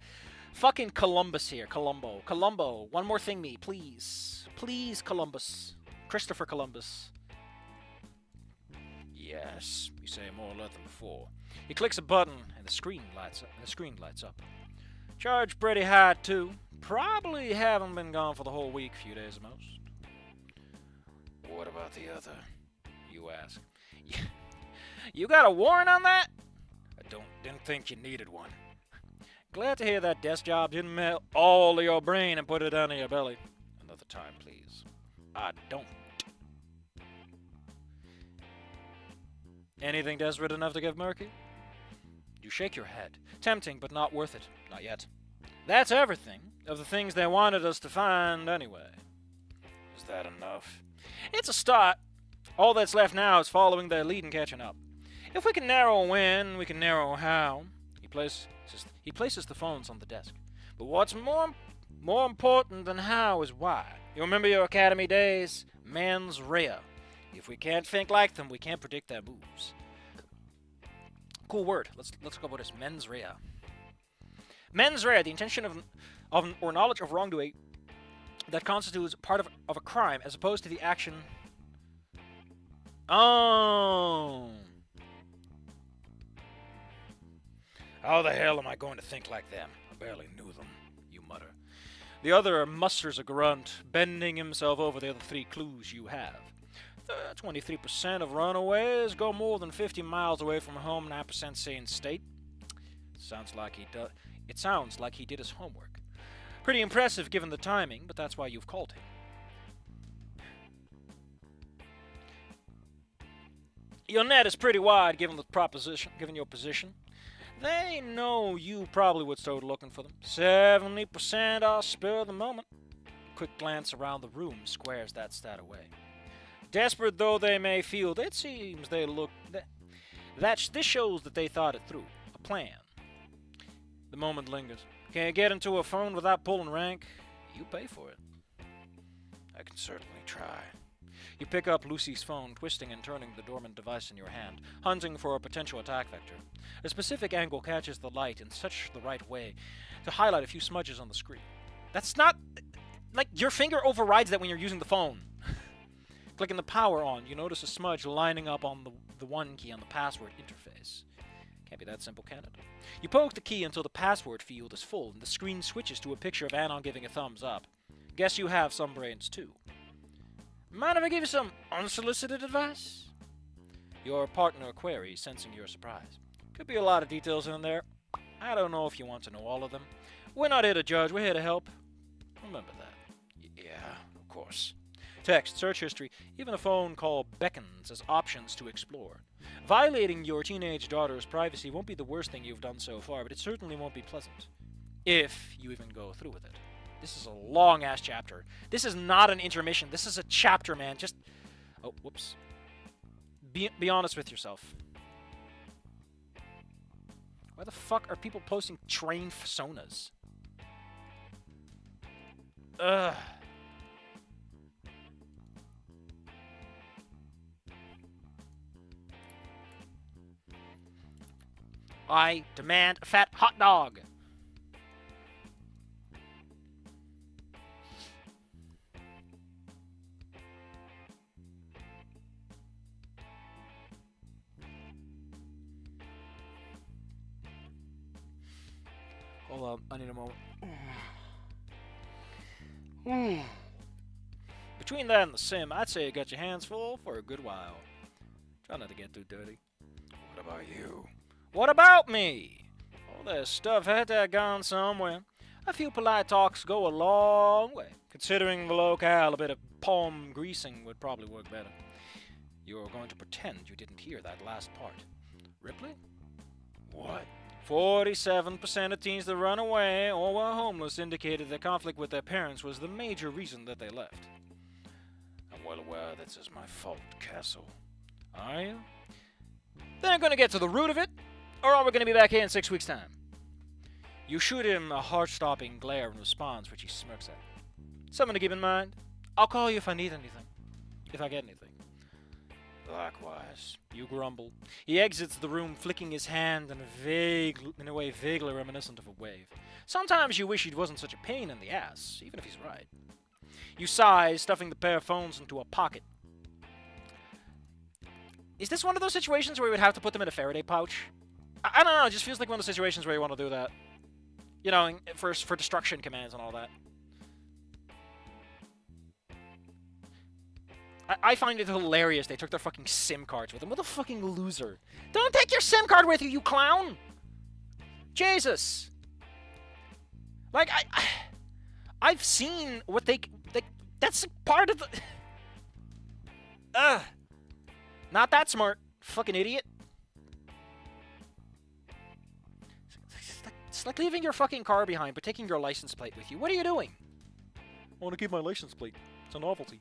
fucking Columbus here. Columbo. One more thing, me, please. Please, Columbus. Christopher Columbus. Yes, you say more alert than before. He clicks a button, and the screen lights up. Charge pretty high, too. Probably haven't been gone for the whole week, few days at most. What about the other? You ask. You got a warrant on that? I didn't think you needed one. Glad to hear that desk job didn't melt all of your brain and put it down in your belly. Another time, please. I don't. Anything desperate enough to give Murky? You shake your head. Tempting, but not worth it. Not yet. That's everything of the things they wanted us to find anyway. Is that enough? It's a start. All that's left now is following their lead and catching up. If we can narrow when, we can narrow how. He places the phones on the desk. But what's more important than how is why. You remember your academy days? Mens rea. If we can't think like them, we can't predict their moves. Cool word. Let's go about this. Mens rea. Mens rea, the intention of or knowledge of wrongdoing that constitutes part of a crime as opposed to the action. Oh. How the hell am I going to think like them? I barely knew them, you mutter. The other musters a grunt, bending himself over the other three clues you have. 23% of runaways go more than 50 miles away from home, 9% say in state. It sounds like he did his homework. Pretty impressive given the timing, but that's why you've called him. Your net is pretty wide given your position. They know you probably would start looking for them. 70% are spur of the moment. Quick glance around the room squares that stat away. Desperate though they may feel, it seems they look. This shows that they thought it through. A plan. The moment lingers. Can you get into a phone without pulling rank? You pay for it. I can certainly try. You pick up Lucy's phone, twisting and turning the dormant device in your hand, hunting for a potential attack vector. A specific angle catches the light in such the right way to highlight a few smudges on the screen. That's not... like, your finger overrides that when you're using the phone. Clicking the power on, you notice a smudge lining up on the one key on the password interface. Can't be that simple, can it? You poke the key until the password field is full, and the screen switches to a picture of Anon giving a thumbs up. Guess you have some brains, too. Mind if I give you some unsolicited advice? Your partner queries, sensing your surprise. Could be a lot of details in there. I don't know if you want to know all of them. We're not here to judge, we're here to help. Remember that. Yeah, of course. Text, search history, even a phone call beckons as options to explore. Violating your teenage daughter's privacy won't be the worst thing you've done so far, but it certainly won't be pleasant. If you even go through with it. This is a long-ass chapter. This is not an intermission. This is a chapter, man. Just... oh, whoops. Be honest with yourself. Why the fuck are people posting train personas? Ugh. I demand a fat hot dog. Hold on, I need a moment. Between that and the sim, I'd say you got your hands full for a good while. Try not to get too dirty. What about you? What about me? All that stuff had to have gone somewhere. A few polite talks go a long way. Considering the locale, a bit of palm greasing would probably work better. You're going to pretend you didn't hear that last part. Ripley? What? 47% of teens that run away or were homeless indicated that conflict with their parents was the major reason that they left. I'm well aware this is my fault, Castle. Are you? Then I'm going to get to the root of it, or are we going to be back here in 6 weeks' time? You shoot him a heart-stopping glare in response, which he smirks at. Something to keep in mind. I'll call you if I need anything. If I get anything. Likewise, you grumble. He exits the room, flicking his hand in a way vaguely reminiscent of a wave. Sometimes you wish he wasn't such a pain in the ass, even if he's right. You sigh, stuffing the pair of phones into a pocket. Is this one of those situations where you would have to put them in a Faraday pouch? I don't know, it just feels like one of those situations where you want to do that. You know, for destruction commands and all that. I find it hilarious they took their fucking SIM cards with them. What a fucking loser. Don't take your SIM card with you, you clown! Jesus! Like, I've seen what they that's part of the... Not that smart, fucking idiot. It's like leaving your fucking car behind, but taking your license plate with you. What are you doing? I want to keep my license plate. It's a novelty.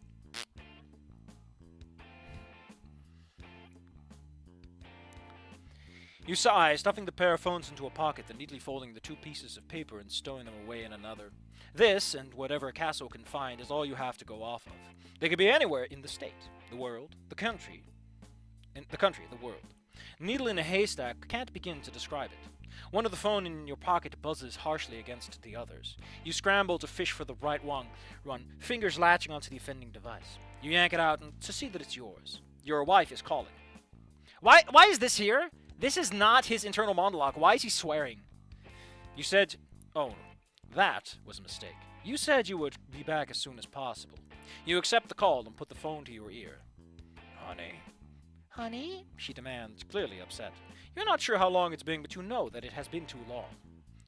You sigh, stuffing the pair of phones into a pocket, then neatly folding the two pieces of paper and stowing them away in another. This, and whatever Casso can find, is all you have to go off of. They could be anywhere in the state, the world, the country, the world. Needle in a haystack can't begin to describe it. One of the phone in your pocket buzzes harshly against the others. You scramble to fish for the right one, fingers latching onto the offending device. You yank it out to see that it's yours. Your wife is calling. Why is this here? This is not his internal monologue. Why is he swearing? You said... Oh, that was a mistake. You said you would be back as soon as possible. You accept the call and put the phone to your ear. Honey? Honey? She demands, clearly upset. You're not sure how long it's been, but you know that it has been too long.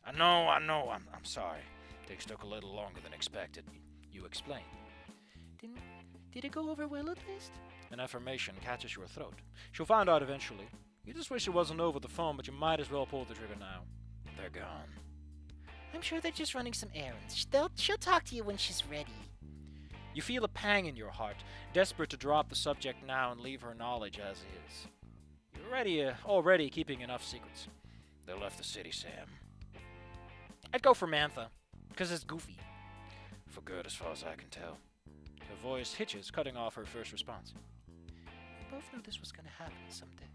I know. I'm sorry. Things took a little longer than expected. You explain. Did it go over well at least? An affirmation catches your throat. She'll find out eventually. You just wish it wasn't over the phone, but you might as well pull the trigger now. They're gone. I'm sure they're just running some errands. She'll talk to you when she's ready. You feel a pang in your heart, desperate to drop the subject now and leave her knowledge as is. You're already keeping enough secrets. They left the city, Sam. I'd go for Mantha, because it's goofy. For good, as far as I can tell. Her voice hitches, cutting off her first response. We both knew this was going to happen someday.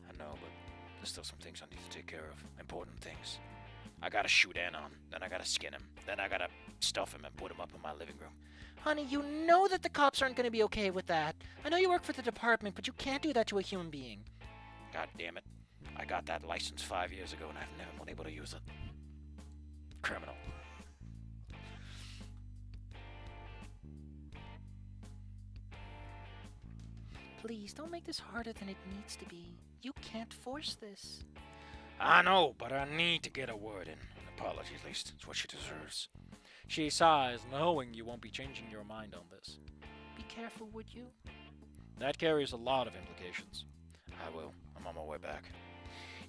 I know, but there's still some things I need to take care of. Important things. I gotta shoot Anon, then I gotta skin him, then I gotta stuff him and put him up in my living room. Honey, you know that the cops aren't gonna be okay with that. I know you work for the department, but you can't do that to a human being. God damn it. I got that license 5 years ago and I've never been able to use it. Criminal. Please, don't make this harder than it needs to be. You can't force this. I know, but I need to get a word in. An apology, at least. It's what she deserves. She sighs, knowing you won't be changing your mind on this. Be careful, would you? That carries a lot of implications. I will. I'm on my way back.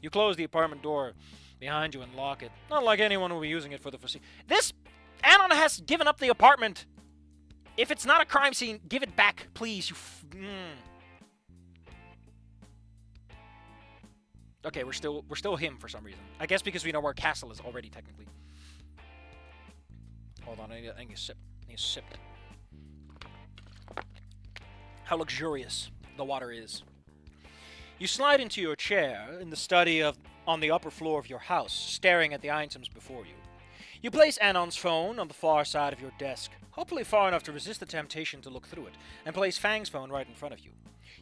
You close the apartment door behind you and lock it. Not like anyone will be using it for the foreseeable. This... Anon has given up the apartment! If it's not a crime scene, give it back, please, you Okay, we're still him for some reason. I guess because we know where Castle is already, technically. Hold on, I need a sip. I need a sip. How luxurious the water is. You slide into your chair in the study on the upper floor of your house, staring at the items before you. You place Anon's phone on the far side of your desk, hopefully far enough to resist the temptation to look through it, and place Fang's phone right in front of you.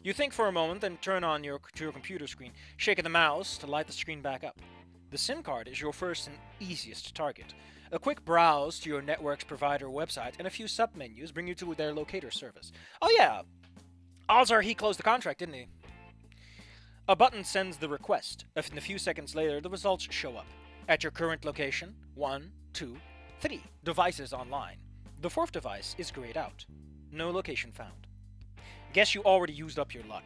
You think for a moment, then turn on your computer screen, shaking the mouse to light the screen back up. The SIM card is your first and easiest target. A quick browse to your network's provider website and a few submenus bring you to their locator service. Oh yeah, odds are he closed the contract, didn't he? A button sends the request. And a few seconds later, the results show up. At your current location, 1, 2, 3 devices online. The fourth device is grayed out. No location found. Guess you already used up your luck.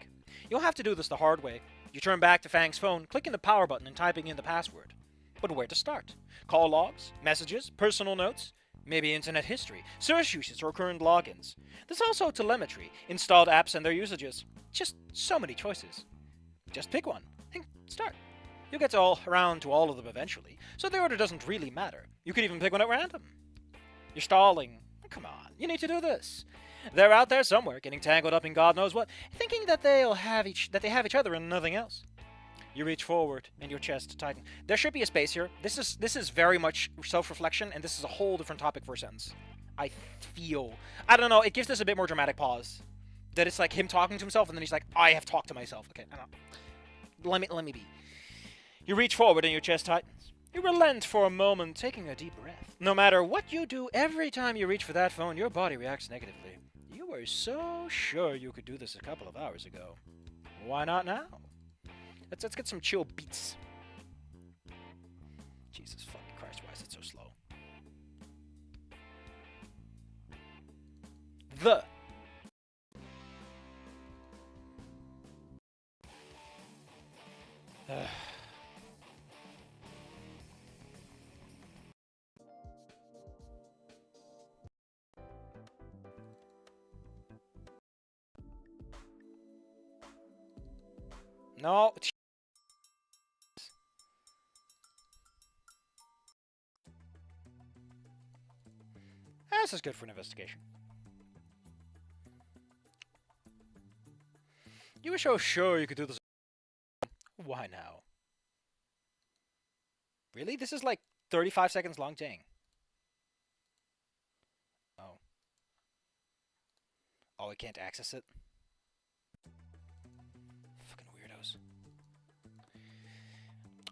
You'll have to do this the hard way. You turn back to Fang's phone, clicking the power button and typing in the password. But where to start? Call logs, messages, personal notes, maybe internet history, search uses or current logins. There's also telemetry, installed apps and their usages. Just so many choices. Just pick one and start. You'll get around to all of them eventually, so the order doesn't really matter. You could even pick one at random. You're stalling. Come on, you need to do this. They're out there somewhere, getting tangled up in God knows what, thinking that they have each other and nothing else. You reach forward, and your chest tightens. There should be a space here. This is very much self-reflection, and this is a whole different topic for a sentence. I don't know, it gives this a bit more dramatic pause. That it's like him talking to himself, and then he's like, I have talked to myself. Okay, I don't know. Let me be. You reach forward, and your chest tightens. You relent for a moment, taking a deep breath. No matter what you do, every time you reach for that phone, your body reacts negatively. You You were so sure you could do this a couple of hours ago. Why not now? Let's get some chill beats. Jesus fucking Christ, why is it so slow? The No. This is good for an investigation. You were so sure you could do this. Why now? Really? This is like 35 seconds long, dang. Oh. Oh, I can't access it? Fucking weirdos.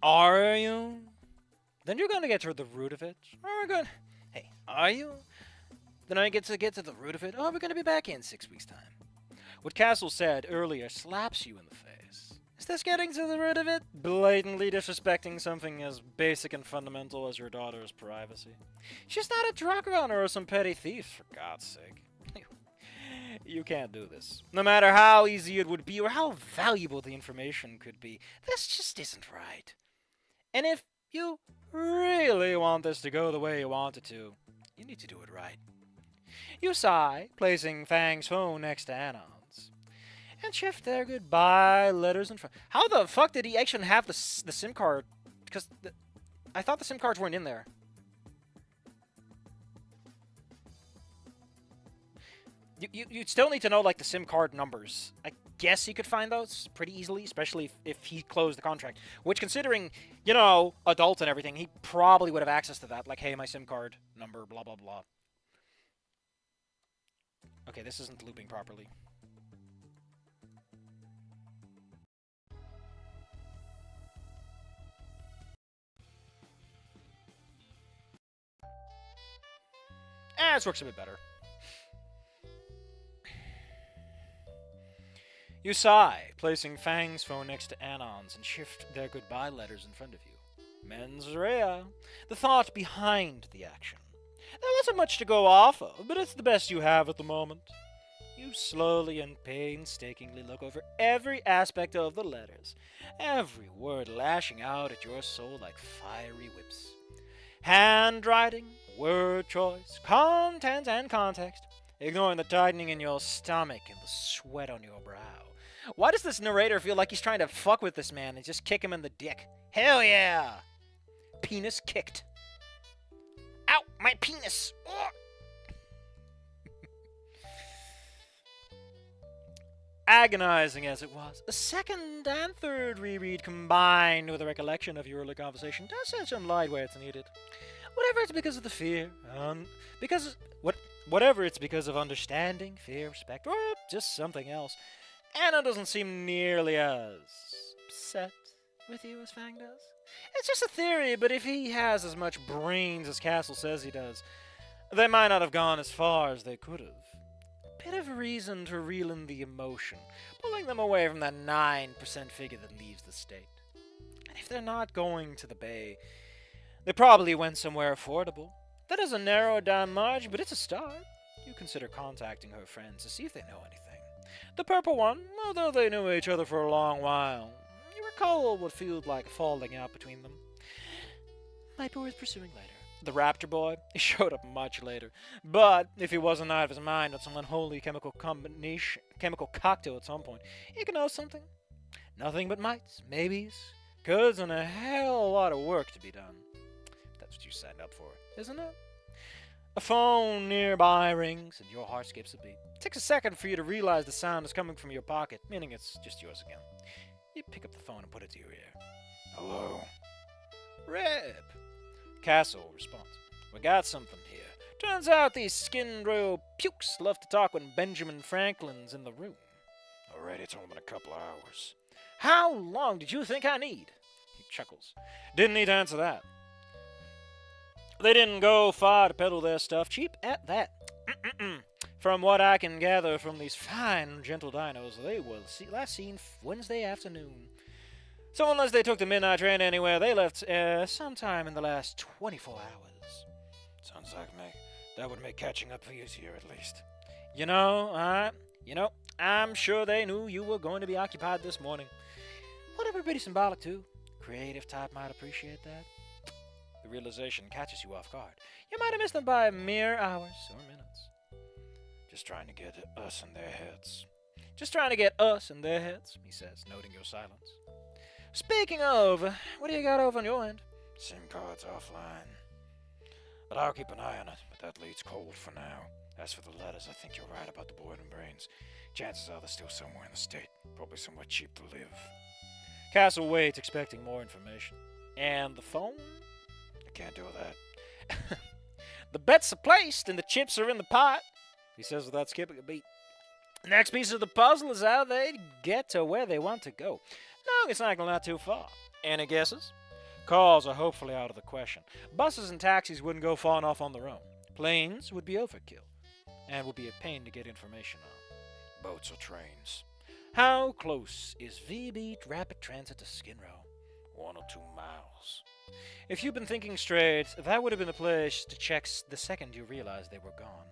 Are you? Then you're gonna get to the root of it. Or we're gonna... Hey, are you? Then I get to the root of it. Oh, we're gonna be back in 6 weeks' time. What Castle said earlier slaps you in the face. Is this getting to the root of it? Blatantly disrespecting something as basic and fundamental as your daughter's privacy. She's not a drug runner or some petty thief, for God's sake. You can't do this. No matter how easy it would be or how valuable the information could be, this just isn't right. And if you really want this to go the way you want it to, you need to do it right. You sigh, placing Fang's phone next to Anon's, and shift their goodbye letters in front. How the fuck did he actually have the SIM card? Because I thought the SIM cards weren't in there. You'd still need to know, like, the SIM card numbers. I guess he could find those pretty easily, especially if he closed the contract. Which, considering, you know, adult and everything, he probably would have access to that. Like, hey, my SIM card number, blah, blah, blah. Okay, this isn't looping properly. This works a bit better. You sigh, placing Fang's phone next to Anon's and shift their goodbye letters in front of you. Mens rea, the thought behind the action. There wasn't much to go off of, but it's the best you have at the moment. You slowly and painstakingly look over every aspect of the letters, every word lashing out at your soul like fiery whips. Handwriting, word choice, content and context, ignoring the tightening in your stomach and the sweat on your brow. Why does this narrator feel like he's trying to fuck with this man and just kick him in the dick? Hell yeah! Penis kicked. Ow! My penis! Agonizing as it was, a second and third reread combined with a recollection of your early conversation does shed some light where it's needed. Whatever it's because of the fear, whatever it's because of understanding, fear, respect, or just something else, Anna doesn't seem nearly as upset with you as Fang does. It's just a theory, but if he has as much brains as Castle says he does, they might not have gone as far as they could have. A bit of a reason to reel in the emotion, pulling them away from that 9% figure that leaves the state. And if they're not going to the Bay, they probably went somewhere affordable. That doesn't narrow it down much, but it's a start. You consider contacting her friends to see if they know anything. The purple one, although they knew each other for a long while, you recall what feels like a falling out between them. Might be worth pursuing later. The raptor boy, he showed up much later. But if he wasn't out of his mind on some unholy chemical cocktail at some point, he could know something. Nothing but mights, maybes, coulds, and a hell of a lot of work to be done. That's what you signed up for, isn't it? A phone nearby rings, and your heart skips a beat. It takes a second for you to realize the sound is coming from your pocket, meaning it's just yours again. You pick up the phone and put it to your ear. Hello? Rip! Castle responds. We got something here. Turns out these skin-row pukes love to talk when Benjamin Franklin's in the room. Already, it's only been a couple of hours. How long did you think I need? He chuckles. Didn't need to answer that. They didn't go far to peddle their stuff cheap at that. From what I can gather from these fine, gentle dinos, they were last seen Wednesday afternoon. So unless they took the midnight train anywhere, they left sometime in the last 24 hours. Sounds like that would make catching up easier, at least. You know, I'm sure they knew you were going to be occupied this morning. Whatever, pretty symbolic too. Creative type might appreciate that. The realization catches you off guard. You might have missed them by mere hours or minutes. Just trying to get us in their heads. Just trying to get us in their heads, he says, noting your silence. Speaking of, what do you got over on your end? SIM card's offline. But I'll keep an eye on it, but that leads cold for now. As for the letters, I think you're right about the boredom brains. Chances are they're still somewhere in the state, probably somewhere cheap to live. Castle waits, expecting more information. And the phone? I can't do that. The bets are placed and the chips are in the pot, he says without skipping a beat. The next piece of the puzzle is how they get to where they want to go. No, it's not too far. Any guesses? Cars are hopefully out of the question. Buses and taxis wouldn't go far enough on their own. Planes would be overkill, and would be a pain to get information on. Boats or trains? How close is VB Rapid Transit to Skid Row? 1 or 2 miles. If you've been thinking straight, that would have been the place to check the second you realized they were gone.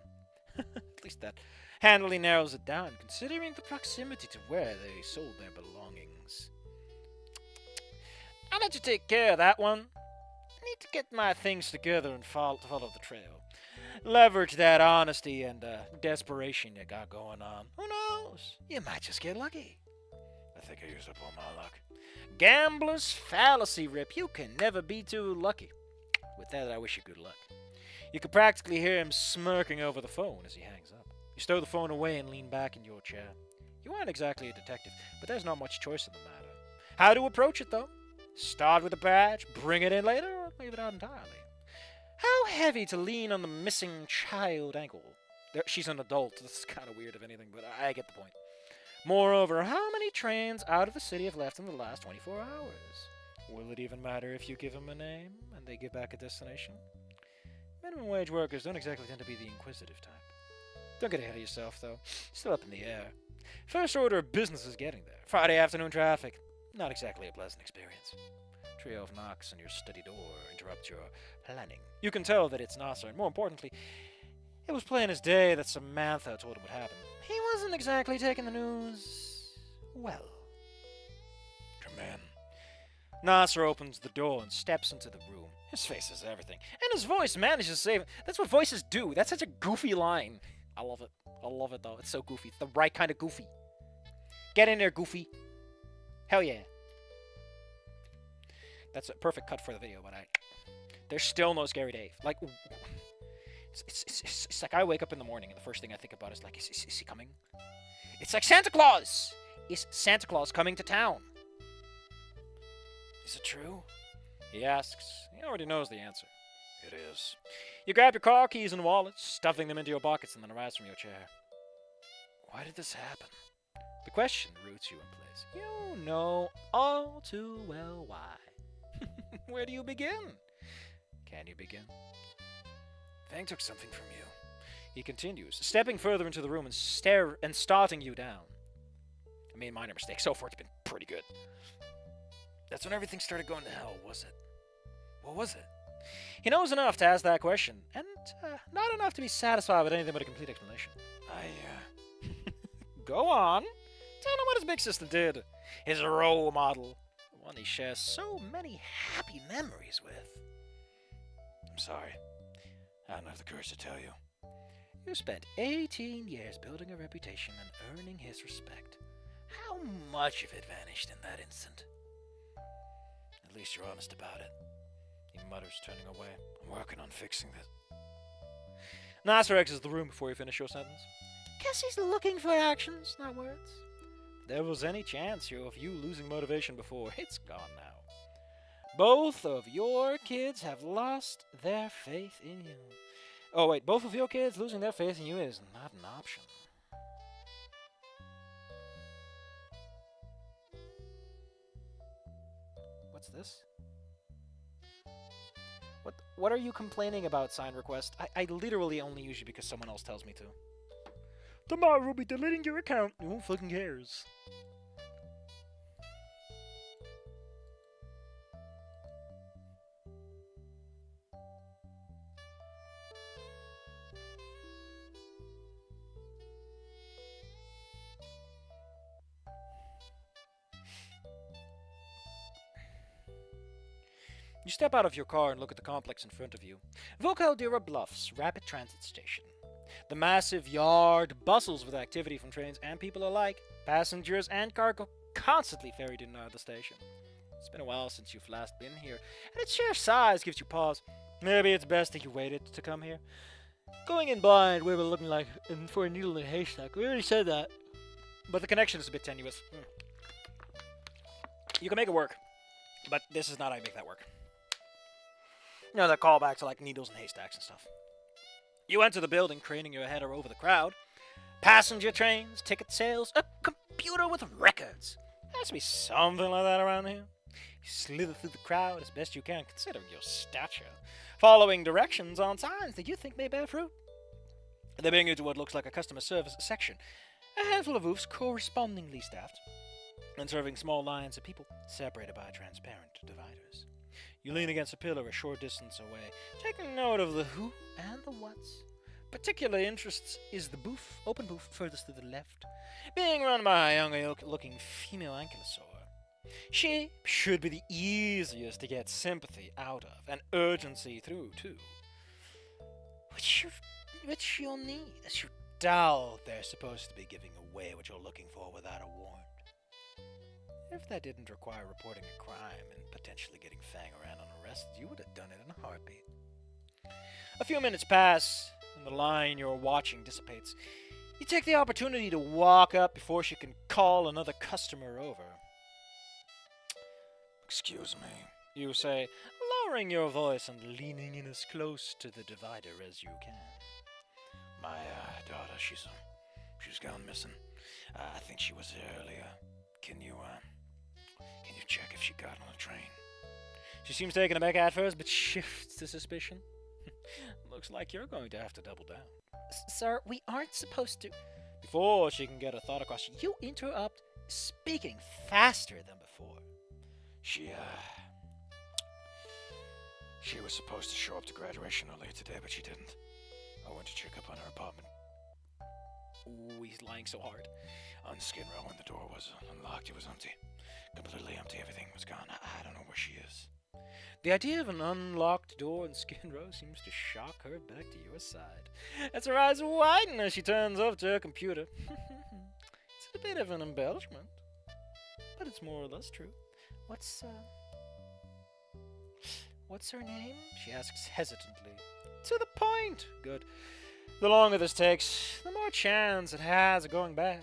At least that handily narrows it down, considering the proximity to where they sold their belongings. I'll let you take care of that one. I need to get my things together and follow the trail. Leverage that honesty and desperation you got going on. Who knows? You might just get lucky. I think I used up all my luck. Gambler's fallacy, Rip. You can never be too lucky. With that, I wish you good luck. You could practically hear him smirking over the phone as he hangs up. You stow the phone away and lean back in your chair. You aren't exactly a detective, but there's not much choice in the matter. How to approach it, though? Start with a badge, bring it in later, or leave it out entirely? How heavy to lean on the missing child angle? She's an adult. This is kind of weird, if anything, but I get the point. Moreover, how many trains out of the city have left in the last 24 hours? Will it even matter if you give them a name and they give back a destination? Minimum wage workers don't exactly tend to be the inquisitive type. Don't get ahead of yourself, though. Still up in the air. First order of business is getting there. Friday afternoon traffic. Not exactly a pleasant experience. Trio of knocks on your study door interrupt your planning. You can tell that it's Nasser, and more importantly, it was plain as day that Samantha told him what happened. He wasn't exactly taking the news well. Come in. Nasser opens the door and steps into the room. His face is everything, and his voice manages to save him. That's what voices do. That's such a goofy line. I love it. I love it, though. It's so goofy. It's the right kind of goofy. Get in there, Goofy. Hell yeah. That's a perfect cut for the video, but there's still no Scary Dave. Like, it's like I wake up in the morning and the first thing I think about is like, is he coming? It's like Santa Claus! Is Santa Claus coming to town? Is it true? He asks. He already knows the answer. It is. You grab your car keys and wallet, stuffing them into your pockets, and then arise from your chair. Why did this happen? The question roots you in place. You know all too well why. Where do you begin? Can you begin? Fang took something from you. He continues, stepping further into the room and starting you down. I mean, minor mistake. So far, it's been pretty good. That's when everything started going to hell, was it? What was it? He knows enough to ask that question, and not enough to be satisfied with anything but a complete explanation. Go on. Tell him what his big sister did. His role model. The one he shares so many happy memories with. I'm sorry. I don't have the courage to tell you. You spent 18 years building a reputation and earning his respect. How much of it vanished in that instant? At least you're honest about it. He mutters, turning away. I'm working on fixing this. Nasser exits the room before you finish your sentence. Guess he's looking for actions, not words. If there was any chance of you losing motivation before, it's gone now. Both of your kids have lost their faith in you. Oh wait, both of your kids losing their faith in you is not an option. What's this? What are you complaining about, sign request? I literally only use you because someone else tells me to. Tomorrow we'll be deleting your account. Who fucking cares? You step out of your car and look at the complex in front of you. Vocaldera Bluffs Rapid Transit Station. The massive yard bustles with activity from trains and people alike. Passengers and cargo constantly ferried in and out of the station. It's been a while since you've last been here, and its sheer size gives you pause. Maybe it's best that you waited to come here. Going in blind, we were looking like for a needle in a haystack. We already said that. But the connection is a bit tenuous. You can make it work, but this is not how you make that work. You know, that callback to like needles and haystacks and stuff. You enter the building, craning your head over the crowd. Passenger trains, ticket sales, a computer with records. There has to be something like that around here. You slither through the crowd as best you can, considering your stature, following directions on signs that you think may bear fruit. They bring you to what looks like a customer service section. A handful of booths correspondingly staffed, and serving small lines of people separated by transparent dividers. You lean against a pillar a short distance away, taking note of the who and the what's. Particular interest is the booth, open booth furthest to the left, being run by a younger-looking female ankylosaur. She should be the easiest to get sympathy out of, and urgency through, too. Which you'll need, as you doubt they're supposed to be giving away what you're looking for without a warrant. If that didn't require reporting a crime and potentially getting Fang around unarrested, you would have done it in a heartbeat. A few minutes pass, and the line you're watching dissipates. You take the opportunity to walk up before she can call another customer over. Excuse me. You say, lowering your voice and leaning in as close to the divider as you can. My daughter, she's gone missing. I think she was here earlier. Can you check if she got on the train? She seems taken aback at first, but shifts to suspicion. Looks like you're going to have to double down. Sir, we aren't supposed to. Before she can get a thought across, you interrupt, speaking faster than before. She was supposed to show up to graduation earlier today, but she didn't. I went to check up on her apartment. Ooh, he's lying so hard. On Skid Row, when the door was unlocked, it was empty. Completely empty, everything was gone. I don't know where she is. The idea of an unlocked door in Skid Row seems to shock her back to your side. As her eyes widen as she turns over to her computer. It's a bit of an embellishment, but it's more or less true. What's her name? She asks hesitantly. To the point. Good. The longer this takes, the more chance it has of going bad.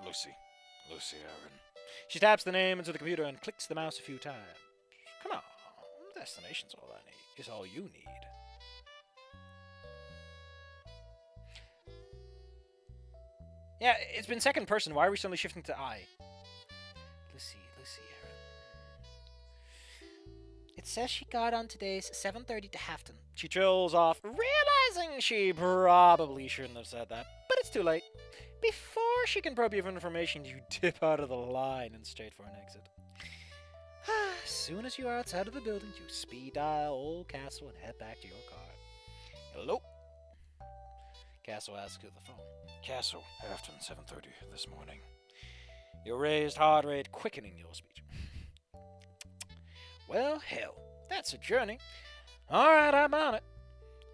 Lucy Aaron. She taps the name into the computer and clicks the mouse a few times. Come on, destination's all I need. Is all you need. Yeah, it's been second person. Why are we suddenly shifting to I? Lucy Aaron. It says she got on today's 7:30 to Hafton. She trills off, realizing she probably shouldn't have said that, but it's too late. Before she can probe you for information, you dip out of the line and straight for an exit. As soon as you are outside of the building, you speed dial Old Castle and head back to your car. Hello? Castle asks you the phone. Castle, Afton, 7:30 this morning. Your raised heart rate quickening your speech. Well, hell, that's a journey. Alright, I'm on it.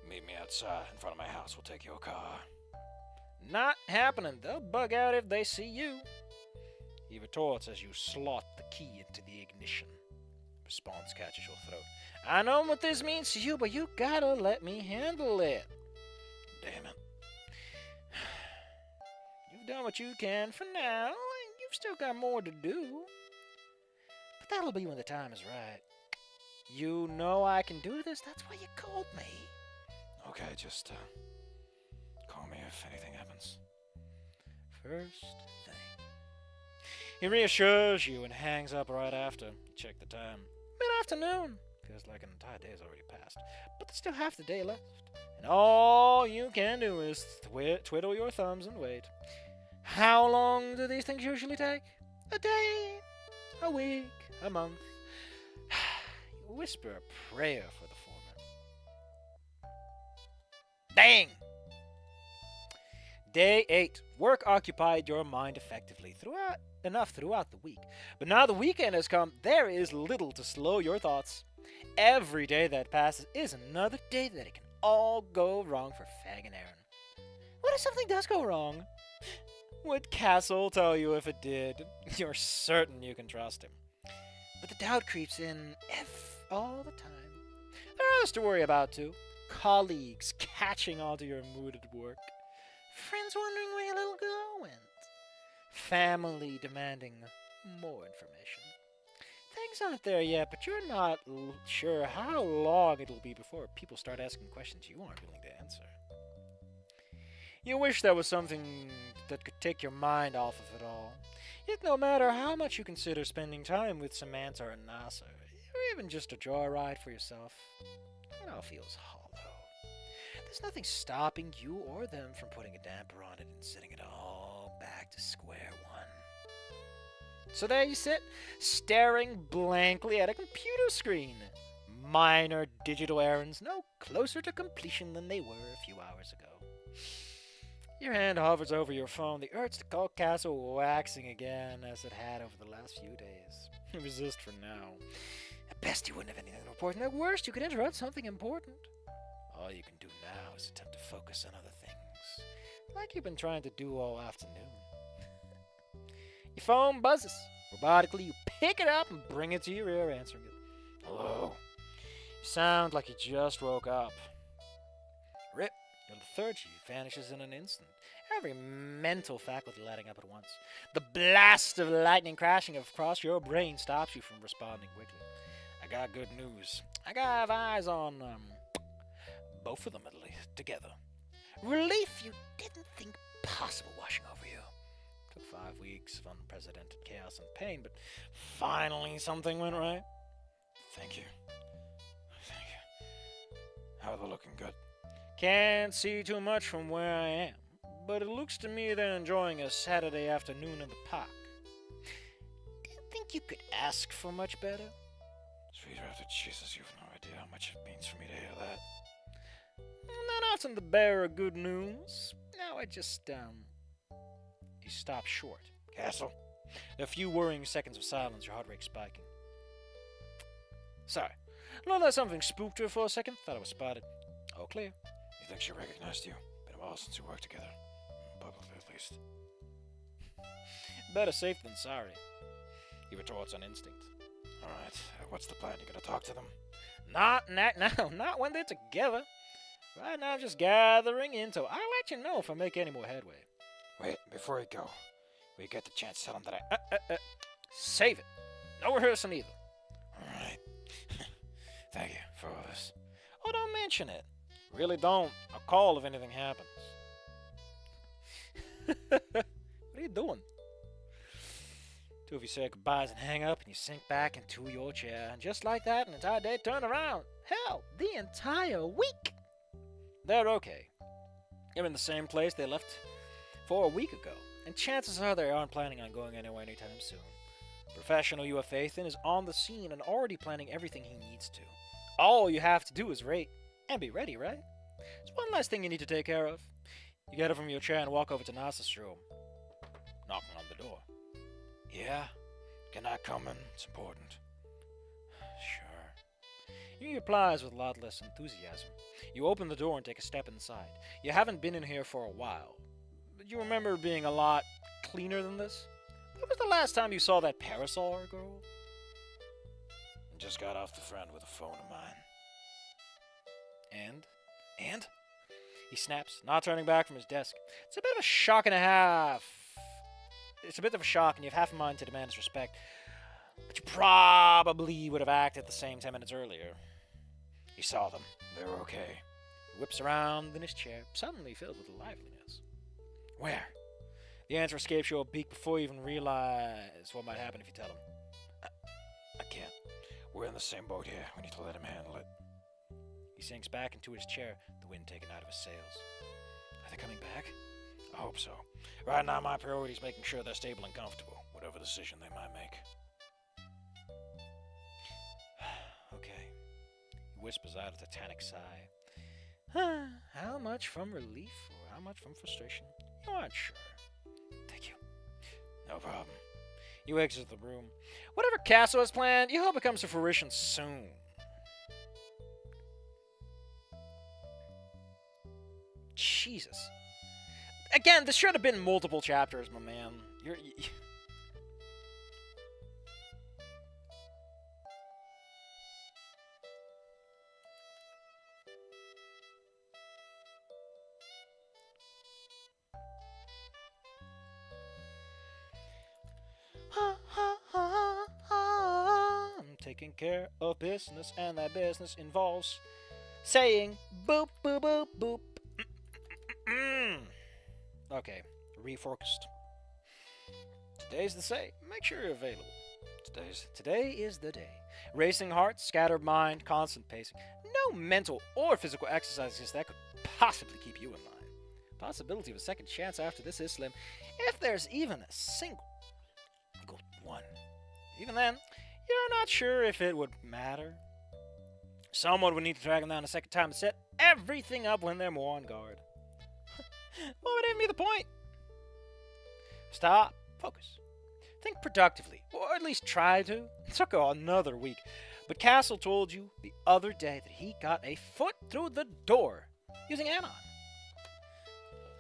Meet me outside in front of my house. We'll take your car. Not happening. They'll bug out if they see you. He retorts as you slot the key into the ignition. Response catches your throat. I know what this means to you, but you gotta let me handle it. Damn it. You've done what you can for now, and you've still got more to do. But that'll be when the time is right. You know I can do this. That's why you called me. Okay, just call me if anything happens. First thing. He reassures you and hangs up right after. You check the time. Mid-afternoon. Feels like an entire day has already passed, but there's still half the day left. And all you can do is twiddle your thumbs and wait. How long do these things usually take? A day, a week, a month. You whisper a prayer for the foreman. Dang! Day 8. Work occupied your mind effectively throughout the week. But now the weekend has come, there is little to slow your thoughts. Every day that passes is another day that it can all go wrong for Fag and Aaron. What if something does go wrong? Would Castle tell you if it did? You're certain you can trust him. But the doubt creeps in all the time. There are others to worry about too. Colleagues catching onto your mood at work. Friends wondering where your little girl went. Family demanding more information. Things aren't there yet, but you're not sure how long it'll be before people start asking questions you aren't willing to answer. You wish there was something that could take your mind off of it all. Yet no matter how much you consider spending time with Samantha or Nasser, or even just a joyride for yourself, it all feels hollow. There's nothing stopping you or them from putting a damper on it and sending it all back to square one. So there you sit, staring blankly at a computer screen. Minor digital errands no closer to completion than they were a few hours ago. Your hand hovers over your phone, the urge to call Castle waxing again as it had over the last few days. Resist for now. At best you wouldn't have anything to report, and at worst you could interrupt something important. All you can do now is attempt to focus on other things, like you've been trying to do all afternoon. Your phone buzzes. Robotically, you pick it up and bring it to your ear, answering it. Hello. You sound like you just woke up. Rip. Your lethargy vanishes in an instant. Every mental faculty lighting up at once. The blast of lightning crashing across your brain stops you from responding quickly. I got good news. I got eyes on, both of them at least, together. Relief you didn't think possible washing over you. Took 5 weeks of unprecedented chaos and pain, but finally something went right. Thank you. Thank you. How are they looking? Good? Can't see too much from where I am, but it looks to me they're enjoying a Saturday afternoon in the park. Didn't think you could ask for much better. Sweetheart, Jesus, you've no idea how much it means for me to hear that. Not often the bearer of good news. Now I just, You stop short. Castle? A few worrying seconds of silence, your heart rate spiking. Sorry. Know that something spooked her for a second? Thought I was spotted. All clear. You think she recognized you? Been a while since we worked together. Publicly, at least. Better safe than sorry. He retorts on instinct. Alright, what's the plan? You gonna talk to them? Not now, not when they're together. Right now, I'm just gathering intel. I'll let you know if I make any more headway. Wait, before you go, will you get the chance, tell them that Save it. No rehearsing either. Alright. Thank you for all this. Oh, don't mention it. Really don't. I'll call if anything happens. What are you doing? Two of you say goodbyes and hang up, and you sink back into your chair. And just like that, an entire day turned around. Hell, the entire week. They're okay. They're in the same place they left for a week ago, and chances are they aren't planning on going anywhere anytime soon. The professional you have faith in is on the scene and already planning everything he needs to. All you have to do is rate and be ready, right? There's one last thing you need to take care of. You get up from your chair and walk over to Nas's room, knocking on the door. Yeah? Can I come in? It's important. Sure. He replies with a lot less enthusiasm. You open the door and take a step inside. You haven't been in here for a while, but you remember being a lot cleaner than this? When was the last time you saw that parasol girl? Just got off the phone with a phone of mine. And? He snaps, not turning back from his desk. It's a bit of a shock and a half. It's a bit of a shock, and you have half a mind to demand his respect. But you probably would have acted the same 10 minutes earlier. You saw them. They were okay. He whips around in his chair, suddenly filled with liveliness. Where? The answer escapes your beak before you even realize what might happen if you tell him. I can't. We're in the same boat here. We need to let him handle it. He sinks back into his chair, the wind taken out of his sails. Are they coming back? I hope so. Right now, my priority is making sure they're stable and comfortable, whatever decision they might make. Okay. He whispers out a titanic sigh. How much from relief or how much from frustration? You aren't sure. Thank you. No problem. You exit the room. Whatever Castle has planned, you hope it comes to fruition soon. Jesus. Again, this should have been multiple chapters, my man. You're... I'm taking care of business, and that business involves saying boop, boop, boop, boop. Okay, refocused. Today's the say. Make sure you're available. Today is the day. Racing heart, scattered mind, constant pacing. No mental or physical exercises that could possibly keep you in line. Possibility of a second chance after this is slim, if there's even a single one. Even then, you're not sure if it would matter. Someone would need to track them down a second time to set everything up when they're more on guard. What would even be the point? Stop. Focus. Think productively, or at least try to. It took another week. But Castle told you the other day that he got a foot through the door using Anon.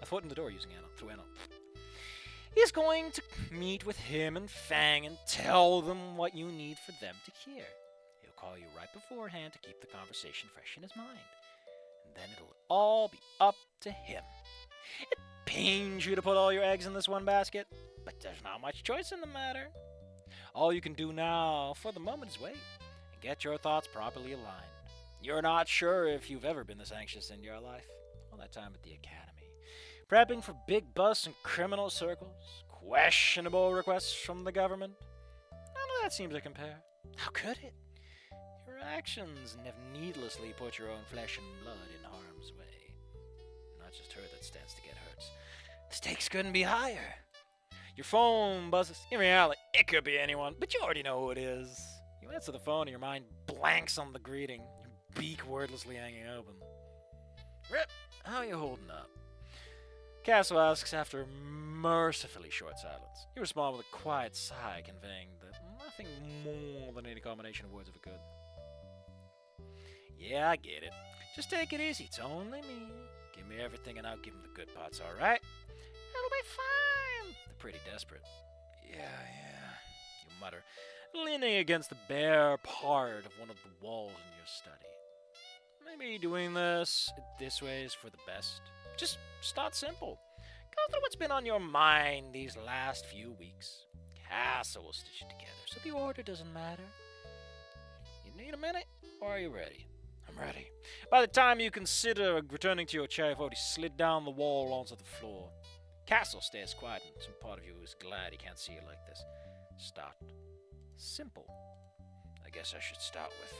A foot in the door using Anon, through Anon. He's going to meet with him and Fang and tell them what you need for them to hear. He'll call you right beforehand to keep the conversation fresh in his mind. And then it'll all be up to him. It pains you to put all your eggs in this one basket, but there's not much choice in the matter. All you can do now, for the moment, is wait and get your thoughts properly aligned. You're not sure if you've ever been this anxious in your life. All that time at the academy, prepping for big busts in criminal circles, questionable requests from the government. None of that seems to compare. How could it? Your actions have needlessly put your own flesh and blood in harm's way. Not just her that stands to get hurt. The stakes couldn't be higher. Your phone buzzes. In reality, it could be anyone, but you already know who it is. You answer the phone and your mind blanks on the greeting, your beak wordlessly hanging open. Rip, how are you holding up? Castle asks after a mercifully short silence. You respond with a quiet sigh, conveying that nothing more than any combination of words ever could. Yeah, I get it. Just take it easy. It's only me. Give me everything and I'll give them the good parts, alright? It'll be fine. They're pretty desperate. Yeah, you mutter, leaning against the bare part of one of the walls in your study. Maybe doing this way is for the best. Just start simple. Go through what's been on your mind these last few weeks. Castle will stitch it together, so the order doesn't matter. You need a minute, or are you ready? I'm ready. By the time you consider returning to your chair, you've already slid down the wall onto the floor. Castle stays quiet, and some part of you is glad he can't see you like this. Start simple. I guess I should start with,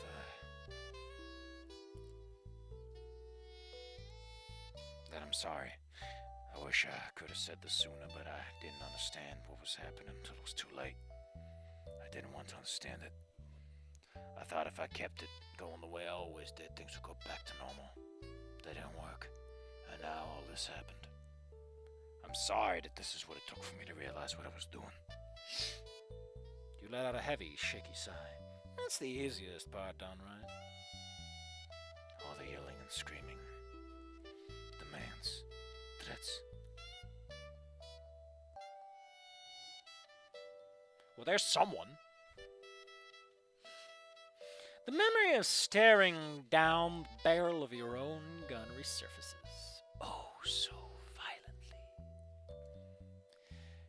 that I'm sorry. I wish I could have said this sooner, but I didn't understand what was happening until it was too late. I didn't want to understand it. I thought if I kept it going the way I always did, things would go back to normal. They didn't work, and now all this happened. I'm sorry that this is what it took for me to realize what I was doing. You let out a heavy, shaky sigh. That's the easiest part done, right? All the yelling and screaming. Demands. Threats. Well, there's someone. The memory of staring down the barrel of your own gun resurfaces. Oh, so violently.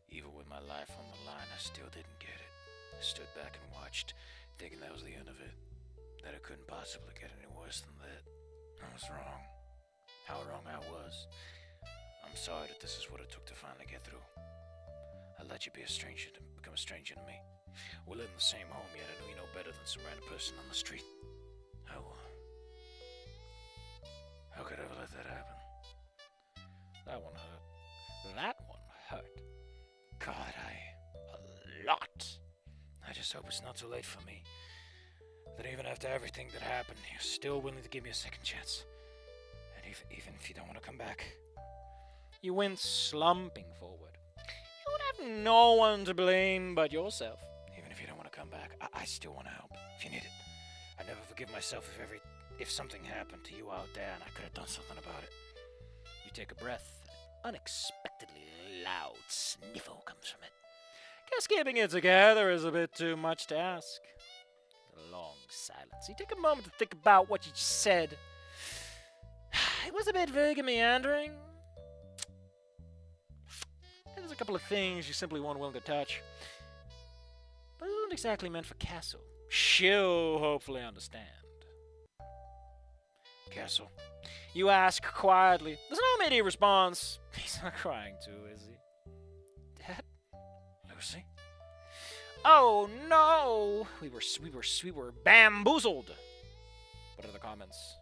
Even with my life on the line, I still didn't get it. I stood back and watched, thinking that was the end of it. That it couldn't possibly get any worse than that. I was wrong. How wrong I was. I'm sorry that this is what it took to finally get through. I let you become a stranger to me. We live in the same home, yet I know you know better than some random person on the street. How could I ever let that happen? That one hurt. That one hurt. God, a lot. I just hope it's not too late for me. That even after everything that happened, you're still willing to give me a second chance. And even if you don't want to come back. You went slumping forward. You would have no one to blame but yourself. Even if you don't want to come back, I still want to help, if you need it. I never forgive myself if something happened to you out there and I could have done something about it. You take a breath. Unexpectedly loud sniffle comes from it. Guess keeping it together is a bit too much to ask. A long silence. You take a moment to think about what you just said. It was a bit vague and meandering. There's a couple of things you simply weren't willing to touch. But it wasn't exactly meant for Castle. She'll hopefully understand. Castle? You ask quietly. There's no immediate response. He's not crying too, is he? Dad? Lucy? Oh no! We were bamboozled. What are the comments?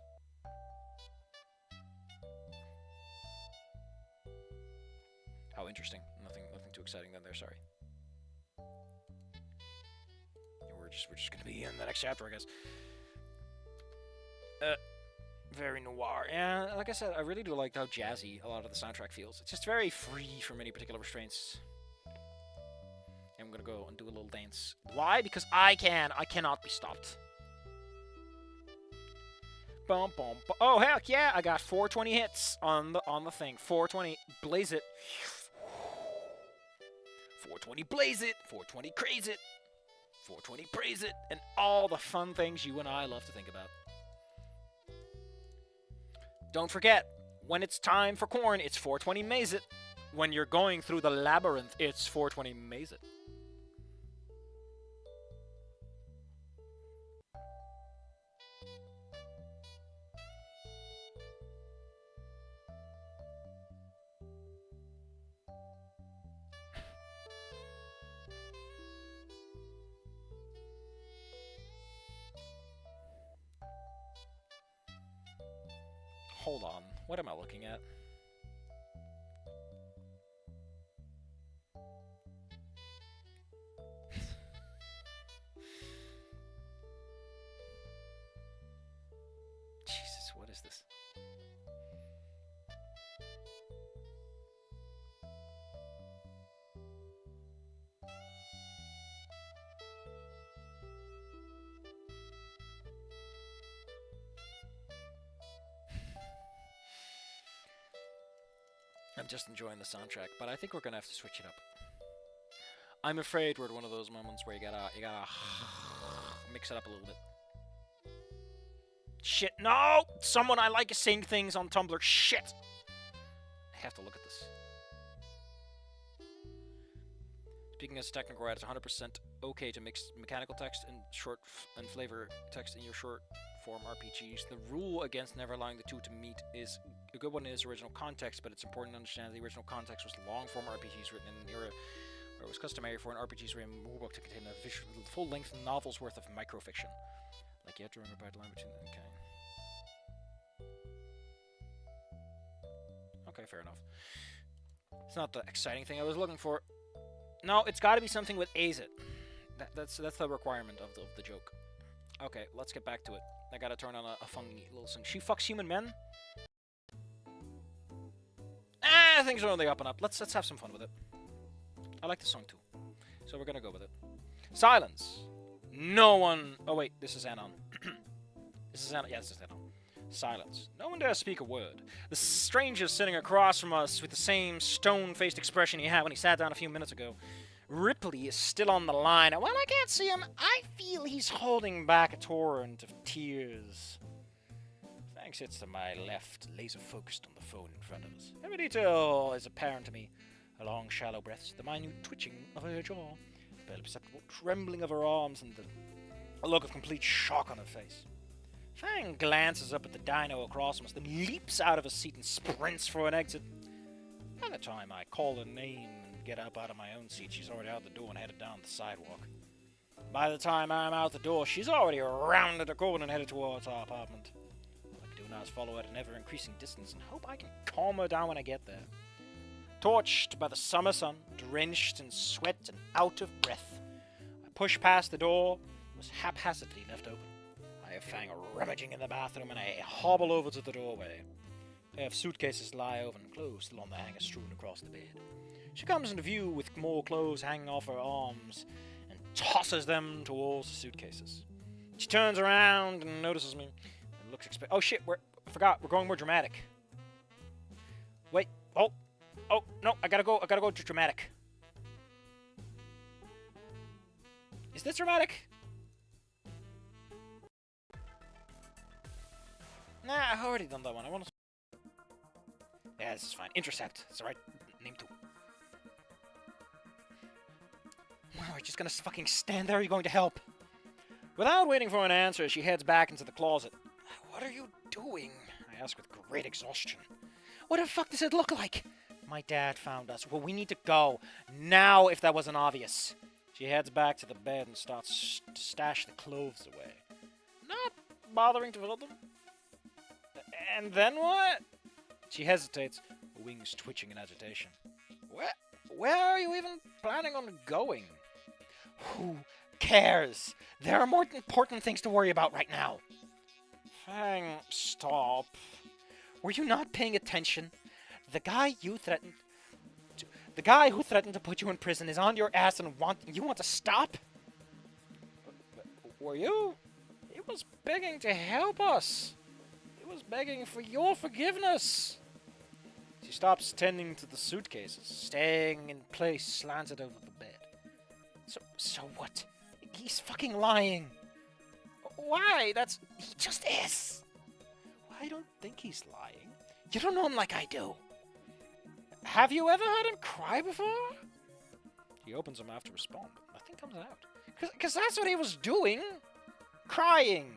How interesting. Nothing too exciting then there, sorry. We're just gonna be in the next chapter, I guess. Very noir. Yeah, like I said, I really do like how jazzy a lot of the soundtrack feels. It's just very free from any particular restraints. And I'm gonna go and do a little dance. Why? Because I can. I cannot be stopped. Boom, boom, boom. Oh heck yeah! I got 420 hits on the thing. 420. Blaze it. 420 blaze it. 420 craze it. 420 praise it. And all the fun things you and I love to think about. Don't forget, when it's time for corn, it's 420 maze it. When you're going through the labyrinth, it's 420 maze it. Hold on, what am I looking at? Jesus, what is this? I'm just enjoying the soundtrack, but I think we're gonna have to switch it up. I'm afraid we're at one of those moments where you gotta mix it up a little bit. Shit, no! Someone I like is saying things on Tumblr. Shit! I have to look at this. Speaking as a technical writer, it's 100% okay to mix mechanical text and short and flavor text in your short form RPGs. The rule against never allowing the two to meet is a good one is original context, but it's important to understand that the original context was long form RPGs written in an era where it was customary for an RPG's written rulebook to contain a full length novel's worth of microfiction. Like you have to remember the line between the Okay, fair enough. It's not the exciting thing I was looking for. No, it's got to be something with AZIT. That's the requirement of the joke. Okay, let's get back to it. I gotta turn on a funny little song. She fucks human men? Things are on the up and up. Let's have some fun with it. I like the song too. So we're gonna go with it. Silence. No one... Oh wait, this is Anon. This is Anon. Yeah, this is Anon. Silence. No one dare speak a word. The stranger sitting across from us with the same stone-faced expression he had when he sat down a few minutes ago. Ripley is still on the line, and while I can't see him, I feel he's holding back a torrent of tears. Frank sits to my left, laser-focused on the phone in front of us. Every detail is apparent to me. Her long, shallow breaths, the minute twitching of her jaw, the barely perceptible trembling of her arms, and a look of complete shock on her face. Fang glances up at the dino across from us, then leaps out of his seat and sprints for an exit. By the time I call her name and get up out of my own seat, she's already out the door and headed down the sidewalk. By the time I'm out the door, she's already rounded the corner and headed towards our apartment. All I can do now is follow at an ever-increasing distance and hope I can calm her down when I get there. Torched by the summer sun, drenched in sweat and out of breath, I push past the door, was haphazardly left open. I have Fang rummaging in the bathroom and I hobble over to the doorway. I have suitcases lie over and clothes still on the hanger strewn across the bed. She comes into view with more clothes hanging off her arms and tosses them towards the suitcases. She turns around and notices me and looks oh shit, I forgot, we're going more dramatic. Wait, oh, no, I gotta go to dramatic. Is this dramatic? Nah, I've already done that one. I want to... Yeah, this is fine. Intercept. It's the right name too. Wow, are you just gonna fucking stand there? Or are you going to help? Without waiting for an answer, she heads back into the closet. What are you doing? I ask with great exhaustion. What the fuck does it look like? My dad found us. Well, we need to go. Now, if that wasn't obvious. She heads back to the bed and starts to stash the clothes away. Not bothering to fold them. And then what? She hesitates, her wings twitching in agitation. Where are you even planning on going? Who cares? There are more important things to worry about right now. Fang, stop. Were you not paying attention? The guy who threatened to put you in prison is on your ass and you want to stop? Were you? He was begging to help us. He was begging for your forgiveness. She stops tending to the suitcases, staying in place, slanted over the bed. So what? He's fucking lying. Why? He just is. Well, I don't think he's lying. You don't know him like I do. Have you ever heard him cry before? He opens her mouth to respond, but nothing comes out. Because that's what he was doing. Crying.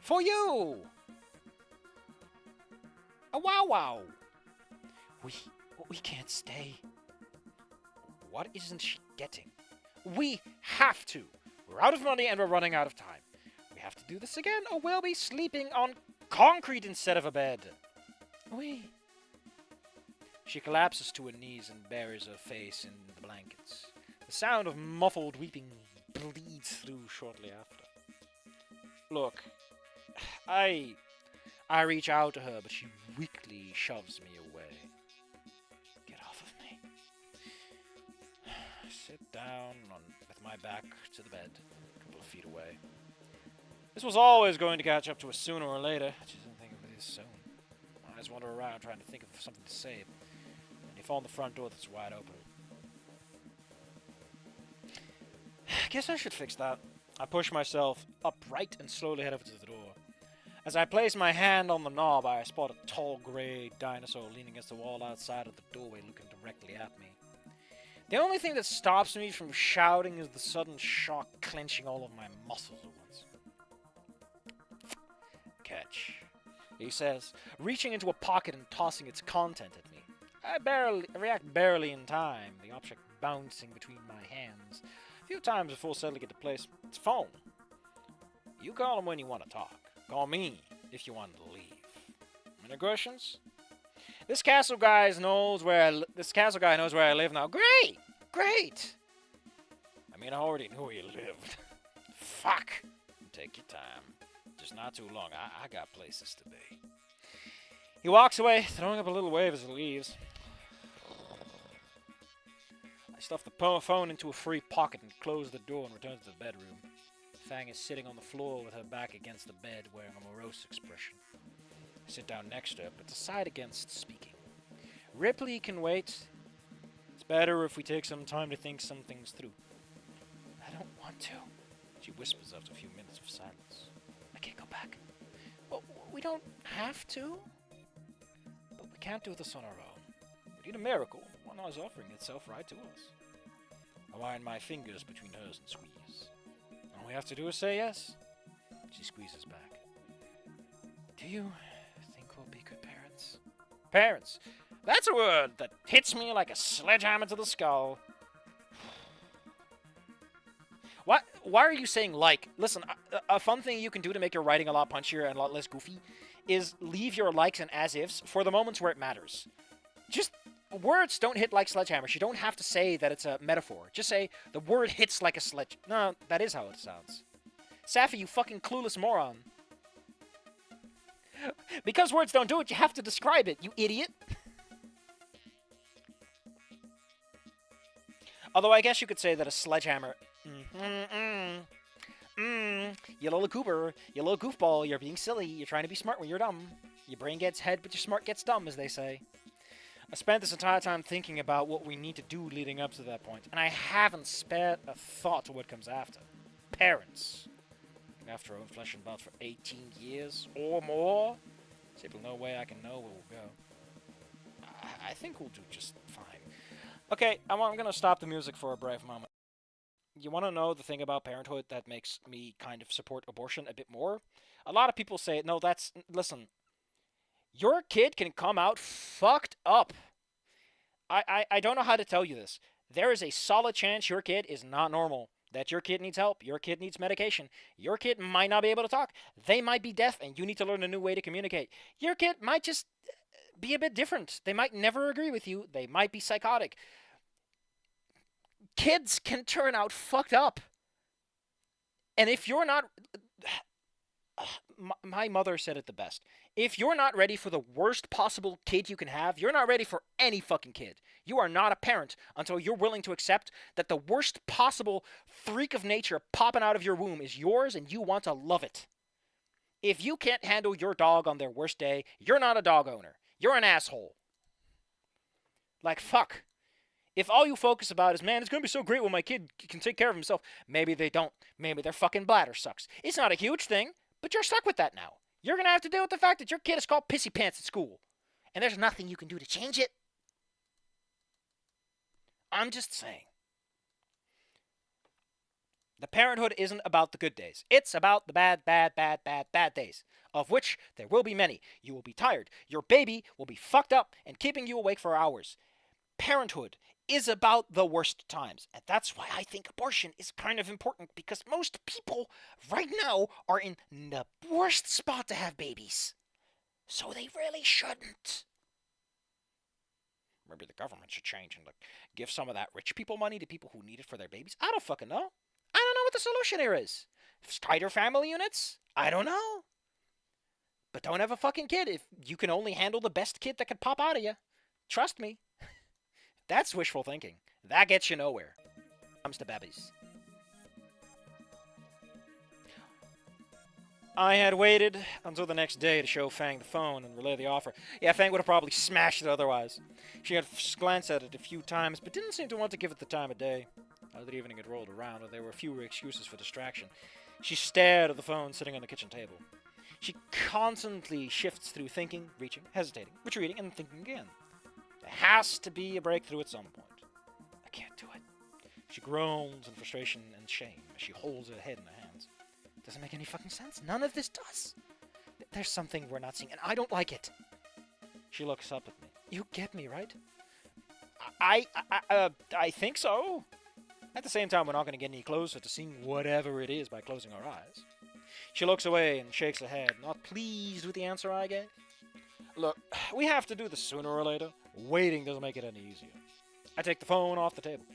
For you. A wow. We can't stay. What isn't she getting? We have to. We're out of money and we're running out of time. We have to do this again or we'll be sleeping on concrete instead of a bed. She collapses to her knees and buries her face in the blankets. The sound of muffled weeping bleeds through shortly after. Look, I reach out to her, but she weakly shoves me away. Get off of me. I sit down with my back to the bed, a couple of feet away. This was always going to catch up to us sooner or later. I just didn't think of it this soon. My eyes wander around trying to think of something to say. And you found the front door that's wide open. Guess I should fix that. I push myself upright and slowly head over to the door. As I place my hand on the knob, I spot a tall grey dinosaur leaning against the wall outside of the doorway looking directly at me. The only thing that stops me from shouting is the sudden shock clenching all of my muscles at once. Catch, he says, reaching into a pocket and tossing its content at me. I react barely in time, the object bouncing between my hands. A few times before settling into place. It's phone. You call him when you want to talk. Call me if you want to leave. Any questions? This castle guy knows where I live now. Great. I mean, I already knew where you lived. Fuck. Take your time. Just not too long. I got places to be. He walks away, throwing up a little wave as he leaves. I stuff the phone into a free pocket and close the door and return to the bedroom. Fang is sitting on the floor with her back against the bed, wearing a morose expression. I sit down next to her, but decide against speaking. Ripley can wait. It's better if we take some time to think some things through. I don't want to, she whispers after a few minutes of silence. I can't go back. Well, we don't have to. But we can't do this on our own. We need a miracle. One is offering itself right to us. I wind my fingers between hers and squeeze. All we have to do is say yes. She squeezes back. Do you think we'll be good parents? Parents? That's a word that hits me like a sledgehammer to the skull. Why are you saying like? Listen, a fun thing you can do to make your writing a lot punchier and a lot less goofy is leave your likes and as-ifs for the moments where it matters. Just words don't hit like sledgehammers. You don't have to say that it's a metaphor. Just say the word hits like a sledge. No, that is how it sounds. Safi, you fucking clueless moron. Because words don't do it, you have to describe it, you idiot. Although I guess you could say that a sledgehammer... You little Cooper, you little goofball, you're being silly, you're trying to be smart when you're dumb. Your brain gets head, but your smart gets dumb, as they say. I spent this entire time thinking about what we need to do leading up to that point, and I haven't spared a thought to what comes after. Parents. After our own flesh and blood for 18 years or more, there's no way I can know where we'll go. I think we'll do just fine. Okay, I'm going to stop the music for a brief moment. You want to know the thing about parenthood that makes me kind of support abortion a bit more? A lot of people say, no, listen, your kid can come out fucked up. I don't know how to tell you this. There is a solid chance your kid is not normal. That your kid needs help, your kid needs medication, your kid might not be able to talk, they might be deaf, and you need to learn a new way to communicate. Your kid might just be a bit different. They might never agree with you. They might be psychotic. Kids can turn out fucked up. And if you're not... My mother said it the best. If you're not ready for the worst possible kid you can have, you're not ready for any fucking kid. You are not a parent until you're willing to accept that the worst possible freak of nature popping out of your womb is yours and you want to love it. If you can't handle your dog on their worst day, you're not a dog owner. You're an asshole. Like, fuck. If all you focus about is, man, it's going to be so great when my kid can take care of himself. Maybe they don't. Maybe their fucking bladder sucks. It's not a huge thing, but you're stuck with that now. You're going to have to deal with the fact that your kid is called pissy pants at school. And there's nothing you can do to change it. I'm just saying. The parenthood isn't about the good days. It's about the bad days, of which there will be many. You will be tired. Your baby will be fucked up and keeping you awake for hours. Parenthood is about the worst times. And that's why I think abortion is kind of important, because most people right now are in the worst spot to have babies. So they really shouldn't. Maybe the government should change and give some of that rich people money to people who need it for their babies. I don't fucking know. I don't know what the solution here is. Tighter family units? I don't know. But don't have a fucking kid if you can only handle the best kid that could pop out of you. Trust me. That's wishful thinking. That gets you nowhere. Comes to babies. I had waited until the next day to show Fang the phone and relay the offer. Yeah, Fang would have probably smashed it otherwise. She had glanced at it a few times, but didn't seem to want to give it the time of day. The evening had rolled around, and there were fewer excuses for distraction. She stared at the phone sitting on the kitchen table. She constantly shifts through thinking, reaching, hesitating, retreating, and thinking again. There has to be a breakthrough at some point. I can't do it. She groans in frustration and shame as she holds her head in her hands. Doesn't make any fucking sense. None of this does. There's something we're not seeing, and I don't like it. She looks up at me. You get me, right? I think so. At the same time, we're not going to get any closer to seeing whatever it is by closing our eyes. She looks away and shakes her head, not pleased with the answer I gave. Look, we have to do this sooner or later. Waiting doesn't make it any easier. I take the phone off the table.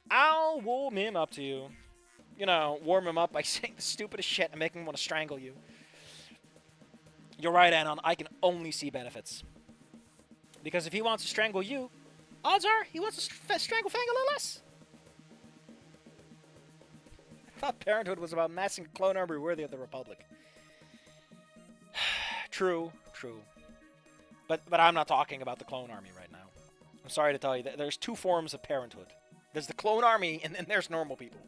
I'll warm him up to you. You know, warm him up by saying the stupidest shit and making him want to strangle you. You're right, Anon. I can only see benefits. Because if he wants to strangle you, odds are he wants to strangle Fang a little less. I thought parenthood was about amassing a clone army worthy of the Republic. True. But I'm not talking about the clone army right now. I'm sorry to tell you that there's two forms of parenthood. There's the clone army, and then there's normal people.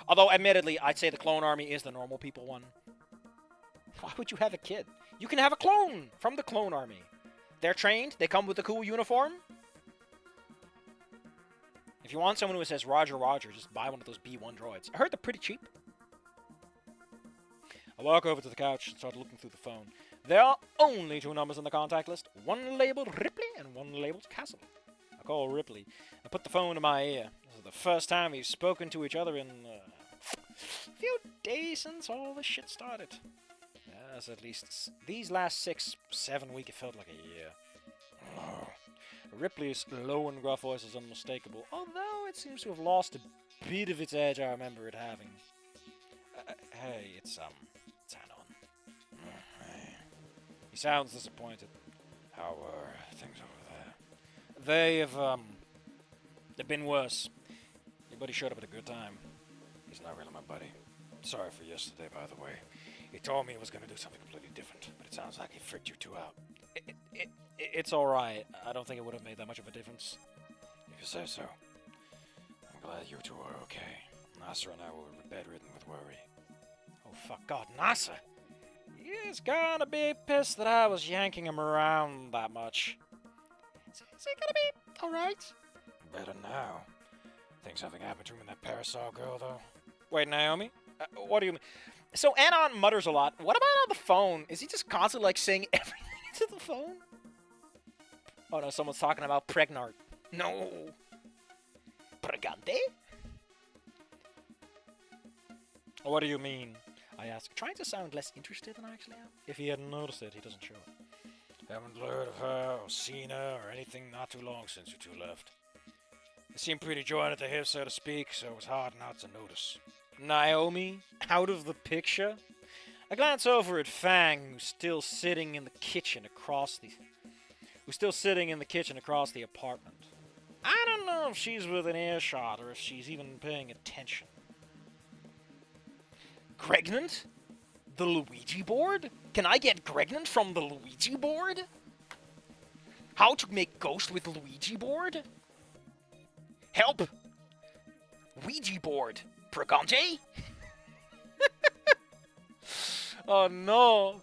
Although, admittedly, I'd say the clone army is the normal people one. Why would you have a kid? You can have a clone from the clone army. They're trained. They come with a cool uniform. If you want someone who says Roger, Roger, just buy one of those B1 droids. I heard they're pretty cheap. I walk over to the couch and start looking through the phone. There are only two numbers on the contact list. One labeled Ripley and one labeled Castle. I call Ripley. I put the phone to my ear. This is the first time we've spoken to each other in Few days since all this shit started. Yes, at least these last 6-7 weeks, it felt like a year. Oh, Ripley's low and gruff voice is unmistakable, although it seems to have lost a bit of its edge I remember it having. Hey, it's Anon. hey. He sounds disappointed. How are things over They've been worse. Your buddy showed up at a good time. there? He's not really my buddy. Sorry for yesterday, by the way. He told me he was going to do something completely different, but it sounds like he freaked you two out. It's alright. I don't think it would have made that much of a difference. If you say so. I'm glad you two are okay. Nasser and I were bedridden with worry. Oh, fuck God, NASA! He's gonna be pissed that I was yanking him around that much. Is he gonna be alright? Better now. Think something happened to him and that parasol girl, though? Wait, Naomi? What do you mean? So Anon mutters a lot. What about on the phone? Is he just constantly, like, saying everything into the phone? Oh no, someone's talking about pregnant. No. Pregante? What do you mean? I ask, trying to sound less interested than I actually am. If he hadn't noticed it, he doesn't show it. Haven't heard of her or seen her or anything not too long since you two left. They seemed pretty joined at the hip, so to speak, so it was hard not to notice. Naomi, out of the picture? I glance over at Fang, who's still sitting in the kitchen across the apartment. I don't know if she's within earshot or if she's even paying attention. Pregnant? The Luigi board? Can I get pregnant from the Luigi board? How to make ghost with Luigi board? Help! Ouija board. Pregante? Oh no.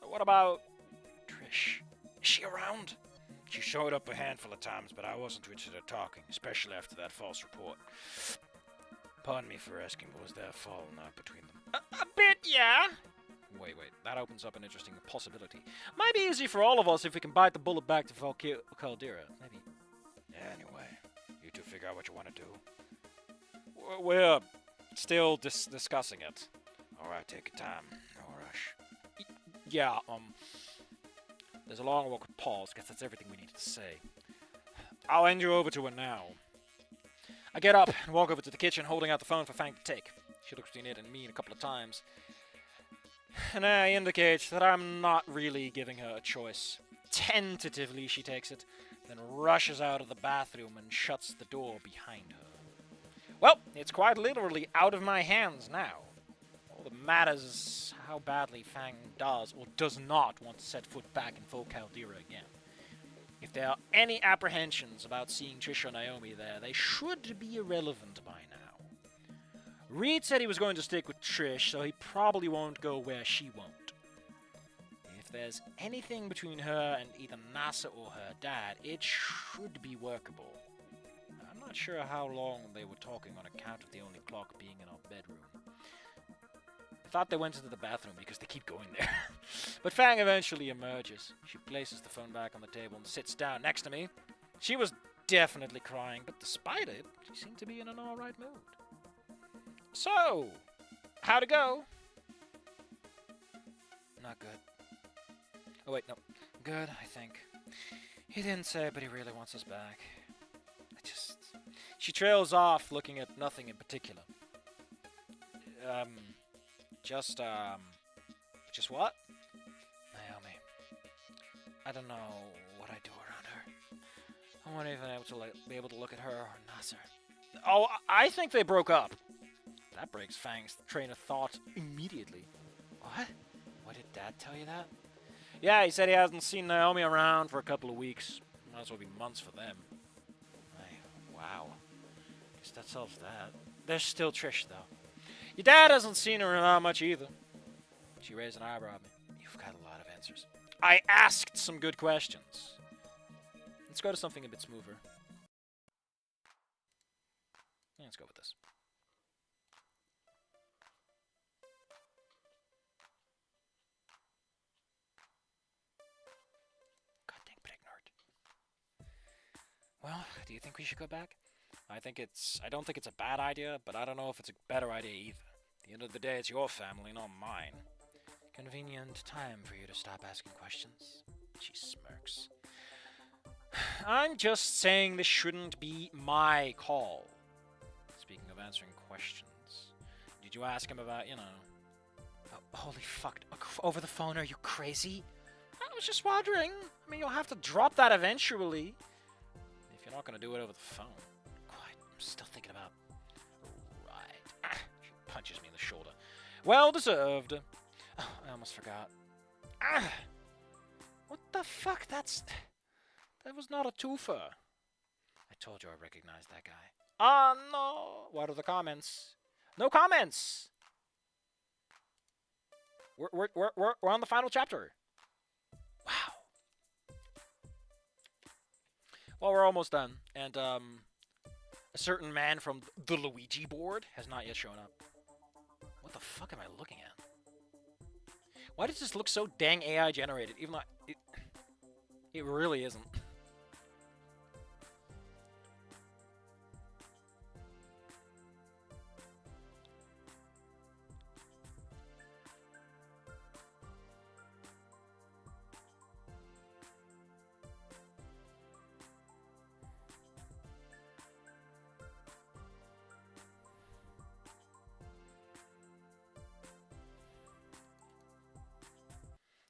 What about Trish? Is she around? She showed up a handful of times, but I wasn't too interested in talking, especially after that false report. Pardon me for asking, but was there a falling out between them? A bit, yeah. Wait, that opens up an interesting possibility. Might be easy for all of us if we can bite the bullet back to Caldera. Maybe. Anyway, you two figure out what you want to do. We're still discussing it. Alright, take your time. No rush. Yeah, there's a long awkward pause. Guess that's everything we needed to say. I'll hand you over to her now. I get up and walk over to the kitchen, holding out the phone for Fang to take. She looks between it and me a couple of times, and I indicate that I'm not really giving her a choice. Tentatively, she takes it, then rushes out of the bathroom and shuts the door behind her. Well, it's quite literally out of my hands now. All that matters is how badly Fang does or does not want to set foot back in full Caldera again. If there are any apprehensions about seeing Trish or Naomi there, they should be irrelevant by now. Reed said he was going to stick with Trish, so he probably won't go where she won't. If there's anything between her and either NASA or her dad, it should be workable. I'm not sure how long they were talking on account of the only clock being in our bedroom. I thought they went into the bathroom because they keep going there. But Fang eventually emerges. She places the phone back on the table and sits down next to me. She was definitely crying, but despite it, she seemed to be in an alright mood. So, how'd it go? Not good. Oh wait, no. Good, I think. He didn't say, but he really wants us back. She trails off, looking at nothing in particular. Just what? Naomi. I don't know what I do around her. I won't even be able to look at her or Nasser. Oh, I think they broke up. That breaks Fang's train of thought immediately. What? What did Dad tell you that? Yeah, he said he hasn't seen Naomi around for a couple of weeks. Might as well be months for them. Wow. Guess that solves that. There's still Trish, though. Your dad hasn't seen her that much either. She raised an eyebrow at me. You've got a lot of answers. I asked some good questions. Let's go to something a bit smoother. Yeah, let's go with this. God dang Brignard. Well, do you think we should go back? I don't think it's a bad idea, but I don't know if it's a better idea either. At the end of the day, it's your family, not mine. Convenient time for you to stop asking questions. She smirks. I'm just saying this shouldn't be my call. Speaking of answering questions, did you ask him about, Oh, holy fuck. Over the phone, are you crazy? I was just wondering. I mean, you'll have to drop that eventually. If you're not going to do it over the phone. Quiet. I'm still thinking about... Right. She punches me in the shoulder. Well deserved. Oh, I almost forgot. What the fuck? That was not a twofer. I told you I recognized that guy. Ah, no. What are the comments? No comments. We're on the final chapter. Wow. Well, we're almost done, and a certain man from the Luigi board has not yet shown up. What the fuck am I looking at? Why does this look so dang AI generated? Even though it really isn't.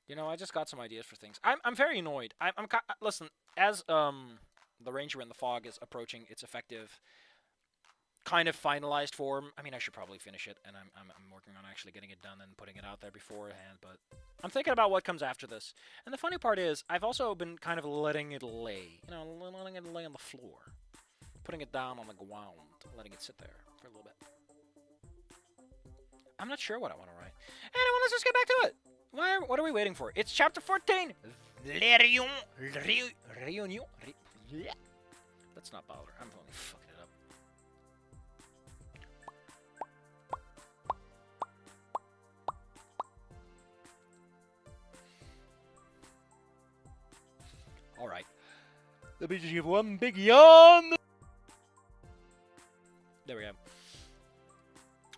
You know, I just got some ideas for things. I'm very annoyed. Listen, as the Ranger in the Fog is approaching its effective, kind of finalized form. I mean, I should probably finish it, and I'm working on actually getting it done and putting it out there beforehand. But I'm thinking about what comes after this. And the funny part is, I've also been kind of letting it lay. You know, letting it lay on the floor, putting it down on the ground, letting it sit there for a little bit. I'm not sure what I want to write. Anyway, let's just get back to it. What are we waiting for? It's chapter 14. Réunion. Let's not bother. I'm only fucking it up. All right. Let me just give one big yawn. There we go.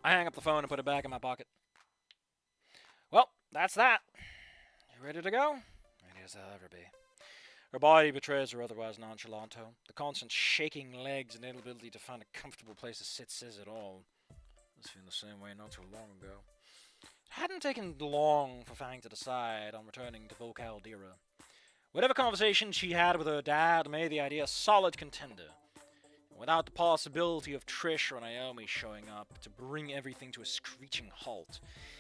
I hang up the phone and put it back in my pocket. Well, that's that. You ready to go? Ready as I'll ever be. Her body betrays her otherwise nonchalant tone. The constant shaking legs and inability to find a comfortable place to sit says it all. I was feeling the same way not too long ago. It hadn't taken long for Fang to decide on returning to Volcaldera. Whatever conversation she had with her dad made the idea a solid contender. Without the possibility of Trish or Naomi showing up to bring everything to a screeching halt,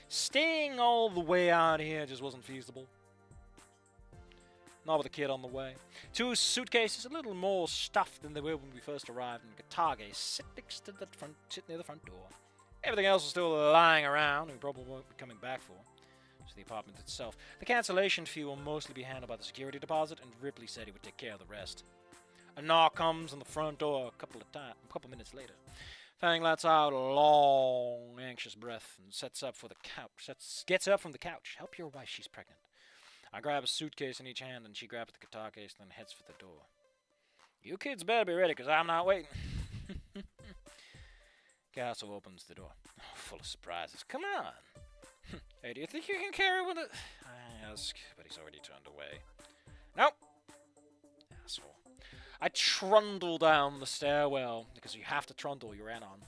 staying all the way out here just wasn't feasible. Not with a kid on the way. 2 suitcases, a little more stuffed than they were when we first arrived, and a guitar case sit near the front door. Everything else was still lying around, and we probably won't be coming back for. So the apartment itself. The cancellation fee will mostly be handled by the security deposit, and Ripley said he would take care of the rest. A knock comes on the front door a couple minutes later. Fang lets out a long, anxious breath and gets up from the couch. Help your wife, she's pregnant. I grab a suitcase in each hand, and she grabs the guitar case and then heads for the door. You kids better be ready, because I'm not waiting. Castle opens the door. Oh, full of surprises. Come on. Hey, do you think you can carry one of... I ask, but he's already turned away. Nope. Asshole. I trundle down the stairwell, because you have to trundle, you're in on,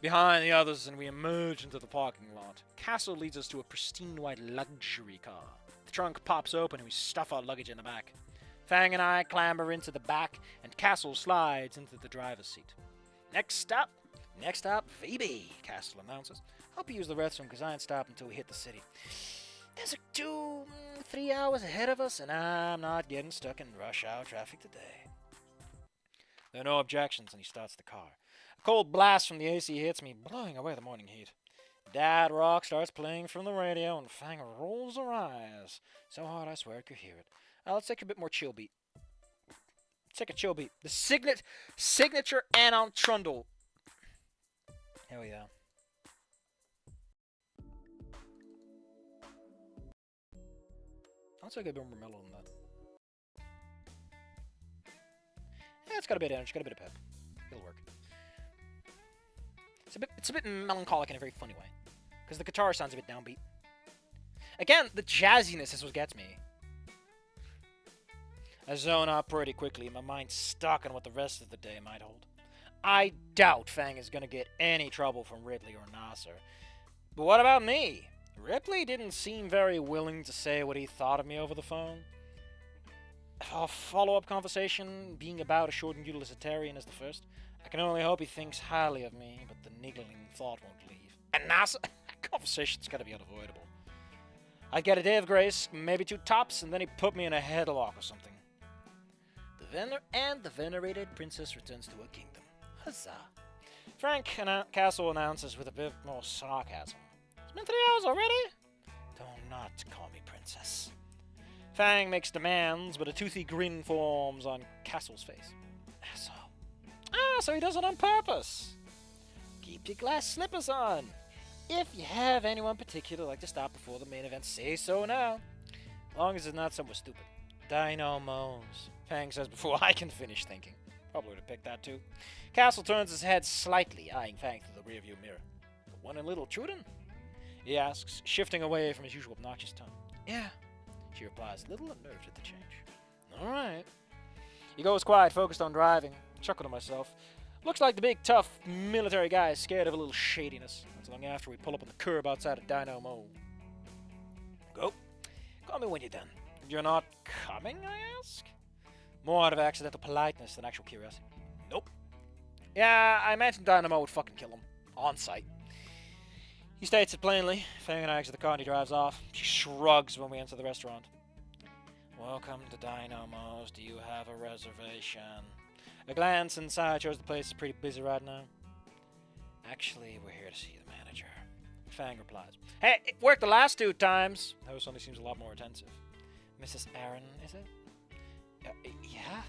behind the others, and we emerge into the parking lot. Castle leads us to a pristine white luxury car. The trunk pops open, and we stuff our luggage in the back. Fang and I clamber into the back, and Castle slides into the driver's seat. Next stop, VB, Castle announces. Hope you use the restroom, because I ain't stopped until we hit the city. There's 2-3 hours ahead of us, and I'm not getting stuck in rush hour traffic today. There are no objections, and he starts the car. A cold blast from the AC hits me, blowing away the morning heat. Dad Rock starts playing from the radio, and Fang rolls her eyes. So hard I swear I could hear it. Let's take a bit more chill beat. Let's take a chill beat. The signature Anon Trundle. Hell yeah. I'll take a bit more mellow than that. Yeah, it's got a bit of energy, got a bit of pep. It'll work. It's a bit melancholic in a very funny way, because the guitar sounds a bit downbeat. Again, the jazziness is what gets me. I zone out pretty quickly, my mind's stuck on what the rest of the day might hold. I doubt Fang is gonna get any trouble from Ripley or Nasser. But what about me? Ripley didn't seem very willing to say what he thought of me over the phone. A follow-up conversation being about a short and utilitarian as the first. I can only hope he thinks highly of me, but the niggling thought won't leave. And Nasser, that conversation's gotta be unavoidable. I'd get a day of grace, maybe 2 tops, and then he'd put me in a headlock or something. The venerated princess returns to her kingdom. Huzzah. Frank Castle announces with a bit more sarcasm. It's been 3 hours already? Don't not call me princess. Fang makes demands, but a toothy grin forms on Castle's face. Asshole. So he does it on purpose. Keep your glass slippers on. If you have anyone particular like to stop before the main event, say so now. As long as it's not somewhere stupid. Dino Moans. Fang says before I can finish thinking. Probably would have picked that too. Castle turns his head slightly, eyeing Fang through the rearview mirror. The one in Little Truden? He asks, shifting away from his usual obnoxious tone. Yeah. She replies, a little unnerved at the change. Alright. He goes quiet, focused on driving. I chuckle to myself. Looks like the big, tough, military guy is scared of a little shadiness. Not long after we pull up on the curb outside of Dino Mo. Go. Call me when you're done. You're not coming, I ask? More out of accidental politeness than actual curiosity. Nope. Yeah, I imagine Dynamo would fucking kill him. On sight. He states it plainly. Fang and I exit the car and he drives off. She shrugs when we enter the restaurant. Welcome to Dynamo's. Do you have a reservation? A glance inside shows the place is pretty busy right now. Actually, we're here to see the manager. Fang replies. Hey, it worked the last 2 times. The host only seems a lot more attentive. Mrs. Aaron, is it? Yeah?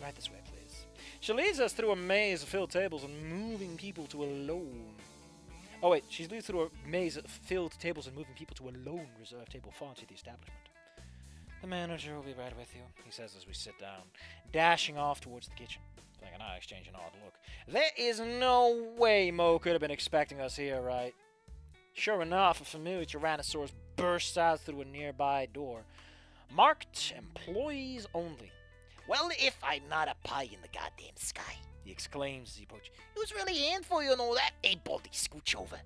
Right this way, please. She leads us through a maze of filled tables and moving people to a lone... Oh wait, she leads through a maze of filled tables and moving people to a lone reserved table far into the establishment. The manager will be right with you, he says as we sit down, dashing off towards the kitchen. Fang and I exchange an odd look. There is no way Mo could have been expecting us here, right? Sure enough, a familiar Tyrannosaurus bursts out through a nearby door, marked Employees Only. Well, if I'm not a pie in the goddamn sky, he exclaims as he approaches. It was really a handful, you know that? Hey, Baldy, scooch over.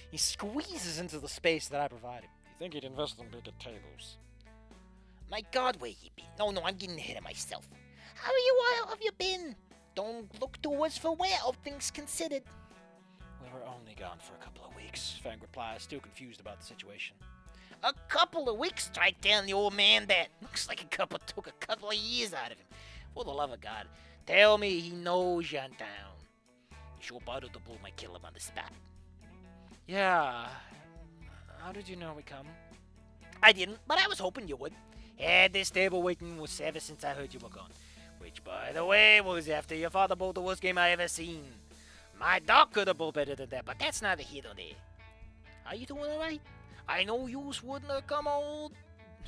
He squeezes into the space that I provided. You think he'd invest in bigger tables? My God, where you been? No, I'm getting ahead of myself. How have you been? Don't look towards for where, all things considered. We were only gone for a couple of weeks, Fang replies, still confused about the situation. A couple of weeks? Try telling the old man that. Looks like took a couple of years out of him. For the love of God, tell me he knows you're in town. Sure Butter the Bull might kill him on the spot. Yeah. How did you know we come? I didn't, but I was hoping you would. Had this table waiting was ever since I heard you were gone. Which, by the way, was after your father bowled the worst game I ever seen. My dog could have bowled better than that, but that's neither here nor there. Are you doing alright? I know you wouldn't have come old.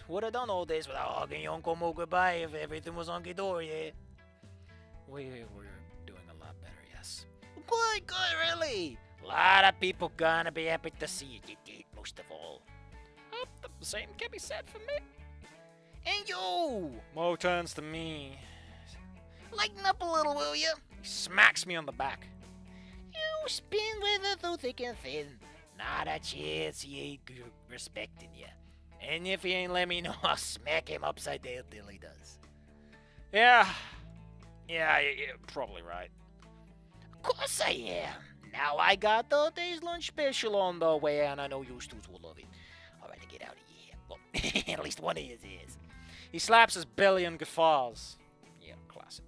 Would have done all this without hugging your Uncle Mo goodbye if everything was hunky-dory, yeah? We were doing a lot better, yes. Good, really. A lot of people gonna be happy to see you did, most of all. The same can be said for me. And you! Mo turns to me. Lighten up a little, will you? He smacks me on the back. You spin with it through thick and thin. Not a chance he ain't respecting you. And if he ain't let me know, I'll smack him upside down till he does. Yeah, you're probably right. Of course I am. Now I got the day's lunch special on the way, and I know you two will love it. Alright, to get out of here. Well, at least one of you is. He slaps his belly and guffaws. Yeah, classic.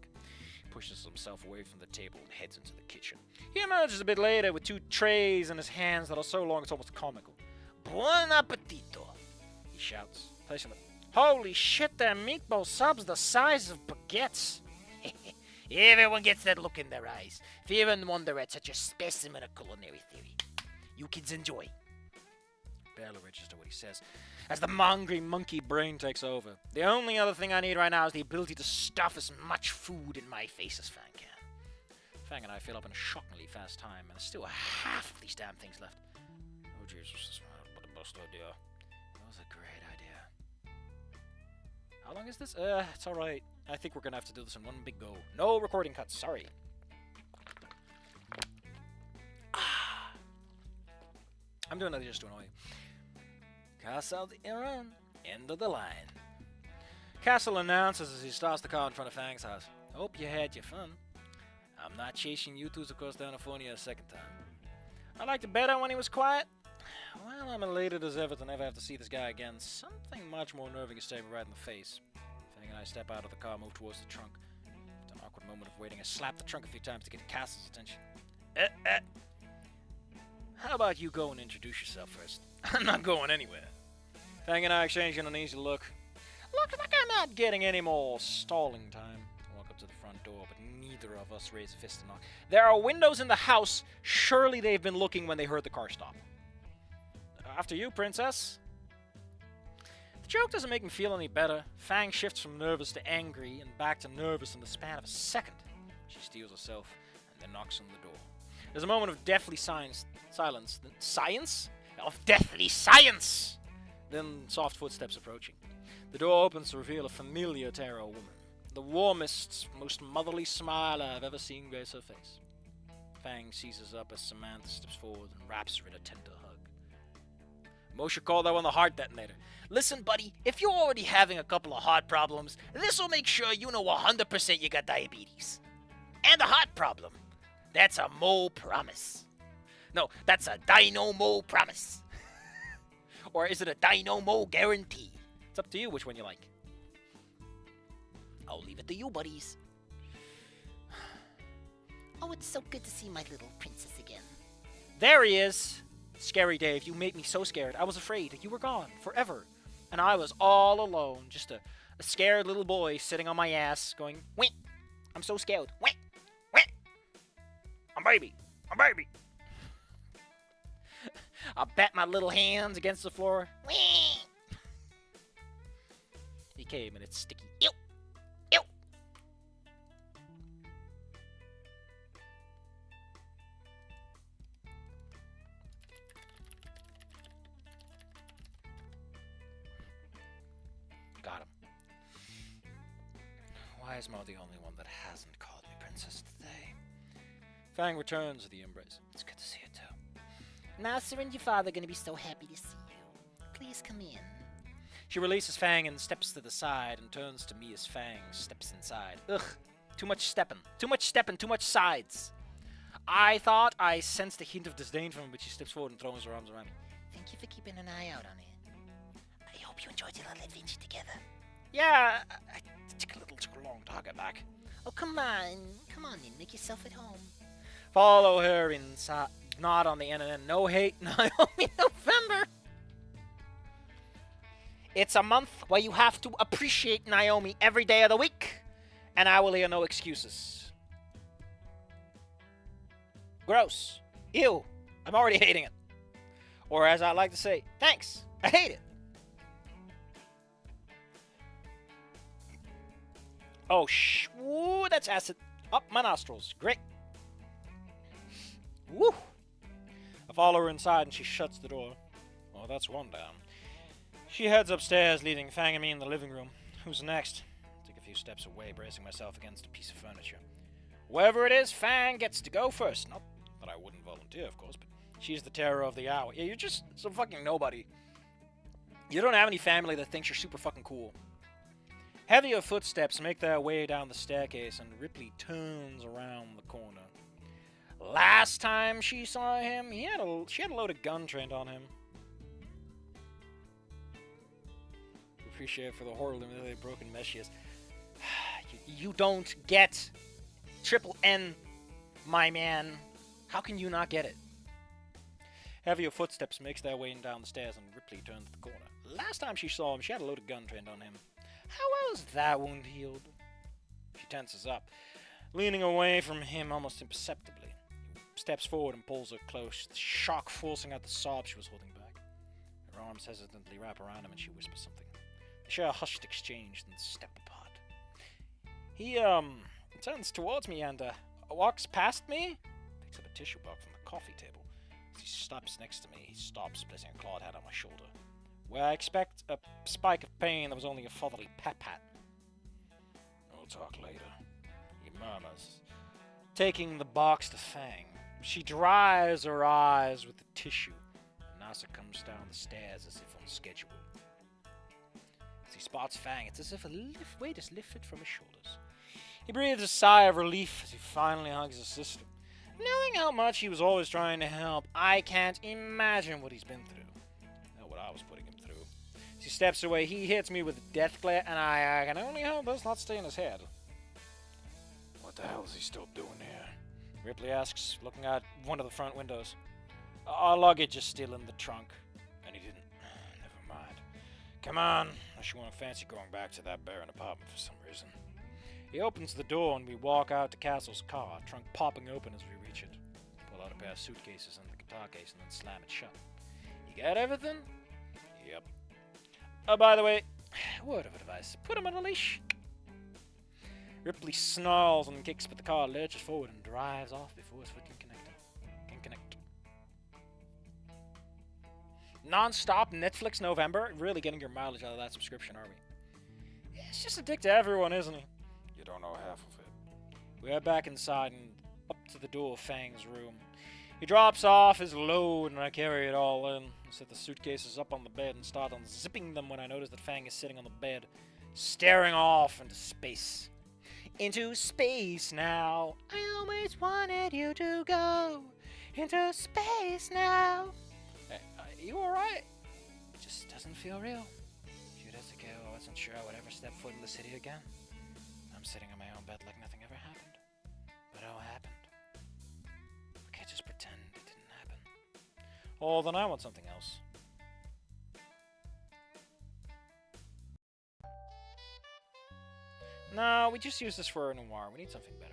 He pushes himself away from the table and heads into the kitchen. He emerges a bit later with 2 trays in his hands that are so long it's almost comical. Buon appetito, he shouts, placing them. Holy shit, they're meatball subs the size of baguettes. Everyone gets that look in their eyes, fear and wonder at such a specimen of culinary theory. You kids enjoy. Barely register what he says, as the mongry monkey brain takes over. The only other thing I need right now is the ability to stuff as much food in my face as Fang can. Fang and I fill up in a shockingly fast time, and there's still half of these damn things left. Oh Jesus, what a bust idea. That was a great idea. How long is this? It's alright. I think we're gonna have to do this in one big go. No recording cuts, sorry. I'm doing that just to annoy you. Castle Iran, end of the line. Castle announces as he starts the car in front of Fang's house. Hope you had your fun. I'm not chasing you twos across California a second time. I liked it better when he was quiet. Well, I'm elated as ever to never have to see this guy again. Something much more nerving is staring me right in the face. Fang and I step out of the car, move towards the trunk. After an awkward moment of waiting, I slap the trunk a few times to get Castle's attention. How about you go and introduce yourself first? I'm not going anywhere. Fang and I exchange an uneasy look. Looks like I'm not getting any more stalling time. I walk up to the front door, but neither of us raise a fist to knock. There are windows in the house. Surely they've been looking when they heard the car stop. After you, princess. The joke doesn't make me feel any better. Fang shifts from nervous to angry and back to nervous in the span of a second. She steels herself and then knocks on the door. There's a moment of deathly silence. Science? Of deathly science! Then soft footsteps approaching. The door opens to reveal a familiar tarot woman. The warmest, most motherly smile I've ever seen grace her face. Fang seizes up as Samantha steps forward and wraps her in a tender hug. Moshe called that one the heart detonator. Listen, buddy, if you're already having a couple of heart problems, this will make sure you know 100% you got diabetes. And a heart problem. That's a Mo promise. No, that's a Dynamo promise. Or is it a Dynamo guarantee? It's up to you which one you like. I'll leave it to you, buddies. Oh, it's so good to see my little princess again. There he is. Scary Dave, you made me so scared. I was afraid. You were gone. Forever. And I was all alone. Just a scared little boy sitting on my ass going, wait, I'm so scared. Wait, wait. I'm baby. I'm baby. I bat my little hands against the floor. Whee! He came and it's sticky. Ew! Ew! Got him. Why is Mo the only one that hasn't called me princess today? Fang returns to the embrace. It's good to see you too. Now, sir and your father are going to be so happy to see you. Please come in. She releases Fang and steps to the side and turns to me as Fang steps inside. Ugh, too much stepping. Too much stepping, too much sides. I thought I sensed a hint of disdain from him, but she steps forward and throws her arms around me. Thank you for keeping an eye out on it. I hope you enjoyed your little adventure together. Yeah, it took a long to get back. Oh, come on. Come on in. Make yourself at home. Follow her inside. Not on the internet. No hate. Naomi November. It's a month where you have to appreciate Naomi every day of the week. And I will hear no excuses. Gross. Ew. I'm already hating it. Or as I like to say, thanks. I hate it. Oh, woo, that's acid. Up my nostrils. Great. Woo. I follow her inside and she shuts the door. Well, that's one down. She heads upstairs, leaving Fang and me in the living room. Who's next? I take a few steps away, bracing myself against a piece of furniture. Whoever it is, Fang gets to go first. Not that I wouldn't volunteer, of course, but she's the terror of the hour. Yeah, you're just some fucking nobody. You don't have any family that thinks you're super fucking cool. Heavier footsteps make their way down the staircase, and Ripley turns around the corner. Last time she saw him, she had a load of gun trained on him. Appreciate for the horribly broken mess she is. You don't get triple N, my man. How can you not get it? Heavier footsteps makes their way down the stairs, and Ripley turns the corner. Last time she saw him, she had a load of gun trained on him. How well is that wound healed? She tenses up, leaning away from him almost imperceptibly. He steps forward and pulls her close, the shock forcing out the sob she was holding back. Her arms hesitantly wrap around him and she whispers something. They share a hushed exchange, then step apart. He turns towards me and, walks past me, picks up a tissue box from the coffee table. As he stops next to me, he stops, placing a clawed hand on my shoulder. Where I expect a spike of pain, there was only a fatherly pat-pat. We'll talk later, he murmurs, Taking the box to Fang, she dries her eyes with the tissue. Nasa comes down the stairs as if on schedule. As he spots Fang, it's as if a weight is lifted from his shoulders. He breathes a sigh of relief as he finally hugs his sister. Knowing how much he was always trying to help, I can't imagine what he's been through. Not what I was putting him through. As he steps away, he hits me with a death glare, and I can only hope does not stay in his head. what the hell is he still doing here? Ripley asks, looking out one of the front windows. Our luggage is still in the trunk. And he didn't. Never mind. Come on, unless you want to fancy going back to that barren apartment for some reason. He opens the door and we walk out to Castle's car, trunk popping open as we reach it. Pull out a pair of suitcases and the guitar case and then slam it shut. You got everything? Yep. Oh, by the way, word of advice, put him on a leash. Ripley snarls and kicks, but the car lurches forward and drives off before his foot can connect. Non-stop Netflix November? Really getting your mileage out of that subscription, are we? It's just a dick to everyone, isn't he? You don't know half of it. We head back inside and up to the door of Fang's room. He drops off his load and I carry it all in. I set the suitcases up on the bed and start unzipping them when I notice that Fang is sitting on the bed, staring off into space. Into space now. I always wanted you to go into space now. Hey, you alright? It just doesn't feel real. A few days ago, I wasn't sure I would ever step foot in the city again. I'm sitting on my own bed like nothing ever happened. But it all happened. I can't just pretend it didn't happen. Oh, then I want something else. No, we just use this for a noir. We need something better.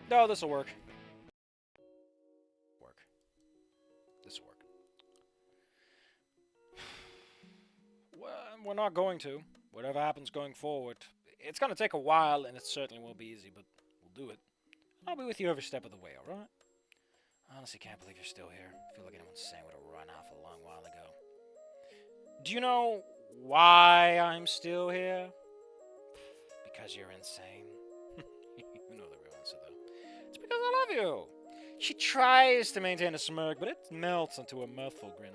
No, this'll work. This'll work. Well, we're not going to. Whatever happens going forward, it's gonna take a while, and it certainly won't be easy, but we'll do it. I'll be with you every step of the way, alright? I honestly can't believe you're still here. I feel like anyone sane would have run off a long while ago. Do you know why I'm still here? Because you're insane. You know the real answer, though. It's because I love you. She tries to maintain a smirk, but it melts into a mirthful grin.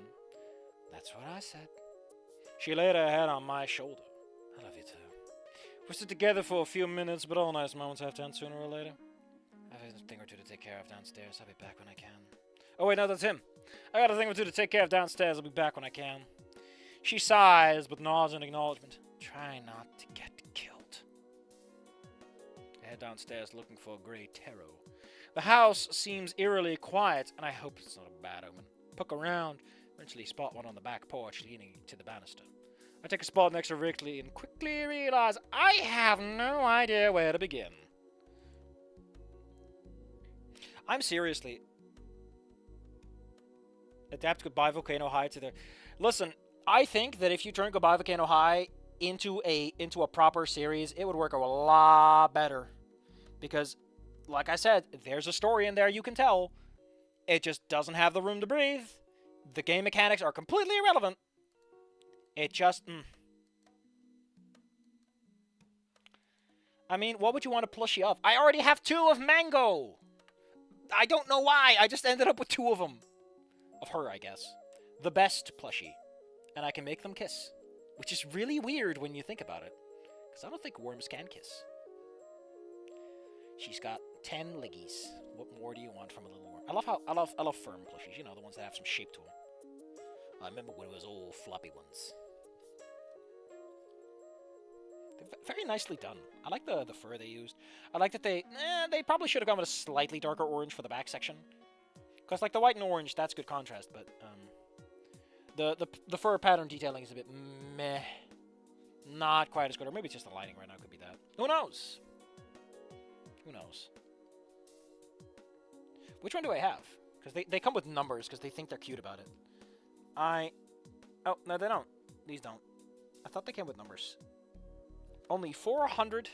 That's what I said. She laid her head on my shoulder. I love you too. We stood together for a few minutes, but all nice moments have to end sooner or later. I have a thing or two to take care of downstairs. I'll be back when I can. Oh wait, no, that's him. I got a thing or two to take care of downstairs. I'll be back when I can. She sighs, but nods in acknowledgement. Try not to get killed. I head downstairs looking for a grey tarot. The house seems eerily quiet, and I hope it's not a bad omen. Poke around, eventually spot one on the back porch leaning to the banister. I take a spot next to Ripley and quickly realize I have no idea where to begin. I'm seriously... Adapt Goodbye Volcano High to their... Listen, I think that if you turn Goodbye Volcano High into a proper series, it would work a lot better. Because, like I said, there's a story in there you can tell. It just doesn't have the room to breathe. The game mechanics are completely irrelevant. It just... I mean, what would you want a plushie of? I already have 2 of Mango! I don't know why, I just ended up with 2 of them. Of her, I guess. The best plushie. And I can make them kiss. Which is really weird when you think about it. Because I don't think worms can kiss. She's got 10 leggies. What more do you want from a little worm? I love firm plushies, you know, the ones that have some shape to them. I remember when it was all floppy ones. They're very nicely done. I like the fur they used. I like that they probably should have gone with a slightly darker orange for the back section. Because, like, the white and orange, that's good contrast, but, The fur pattern detailing is a bit meh. Not quite as good. Or maybe it's just the lighting right now. Could be that. Who knows? Who knows? Which one do I have? Because they come with numbers because they think they're cute about it. Oh, no, they don't. These don't. I thought they came with numbers. Only 400.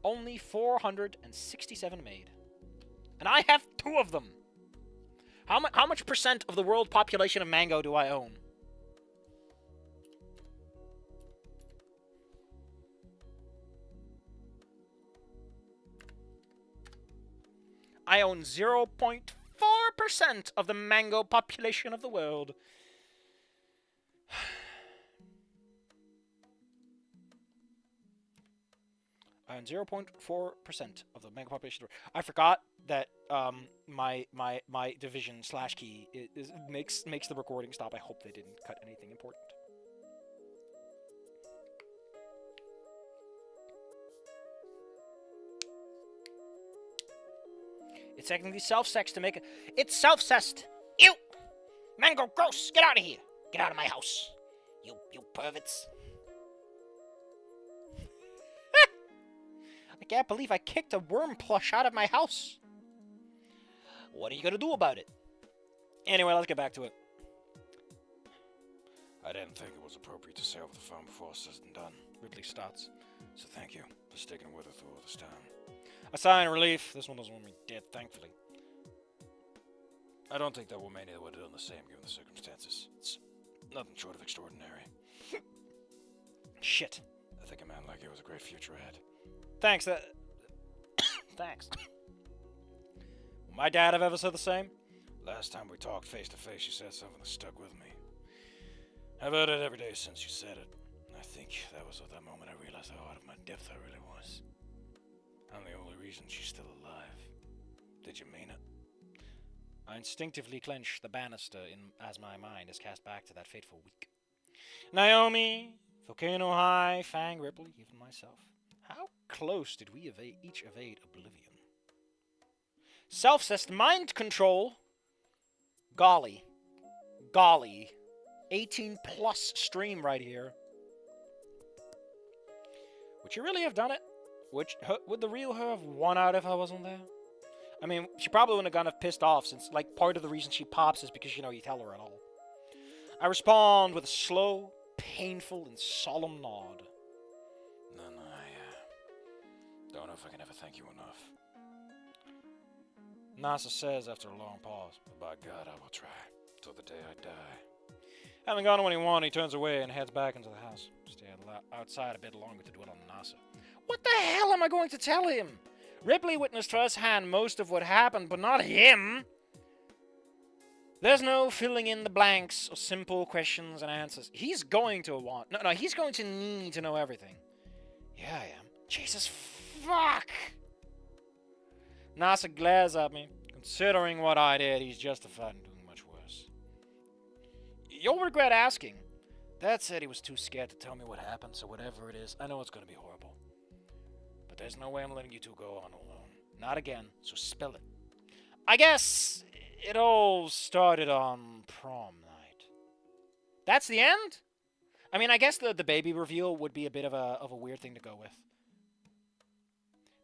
Only 467 made. And I have 2 of them. How much percent of the world population of mango do I own? I own 0.4% of the mango population of the world. I own 0.4% of the mango population of the world. I forgot that my division / key makes the recording stop. I hope they didn't cut anything important. It's technically self-sex to make it. It's self-cessed. You! Mango, gross! Get out of here! Get out of my house! You perverts! I can't believe I kicked a worm plush out of my house. What are you gonna do about it? Anyway, let's get back to it. I didn't think it was appropriate to say over the phone before all said and done. Ripley starts. So thank you for sticking with her through all this time. A sigh of relief. This one doesn't want me dead, thankfully. I don't think that woman either would have done the same given the circumstances. It's nothing short of extraordinary. Shit. I think a man like you has a great future ahead. Thanks. Thanks. Will my dad have ever said the same? Last time we talked face to face, you said something that stuck with me. I've heard it every day since you said it. I think that was at that moment I realized how out of my depth I really was. I'm the only reason she's still alive. Did you mean it? I instinctively clench the banister as my mind is cast back to that fateful week. Naomi, Volcano High, Fang, Ripley, even myself. How close did we each evade oblivion? Self-cessed mind control. Golly. 18 plus stream right here. Would you really have done it? Would the real her have won out if I wasn't there? I mean, she probably wouldn't have gotten pissed off since, like, part of the reason she pops is because, you tell her at all. I respond with a slow, painful, and solemn nod. Then I don't know if I can ever thank you enough. Nasa says after a long pause. But by God, I will try. Till the day I die. Having gone when he wanted, he turns away and heads back into the house. Stay outside a bit longer to dwell on Nasa. What the hell am I going to tell him? Ripley witnessed firsthand most of what happened, but not him. There's no filling in the blanks or simple questions and answers. He's going to want... No, he's going to need to know everything. Yeah, I am. Jesus, fuck! Nasa glares at me. Considering what I did, he's justified in doing much worse. You'll regret asking. Dad said he was too scared to tell me what happened, so whatever it is, I know it's going to be horrible. But there's no way I'm letting you two go on alone. Not again, so spill it. I guess it all started on prom night. That's the end? I mean, I guess the baby reveal would be a bit of a weird thing to go with.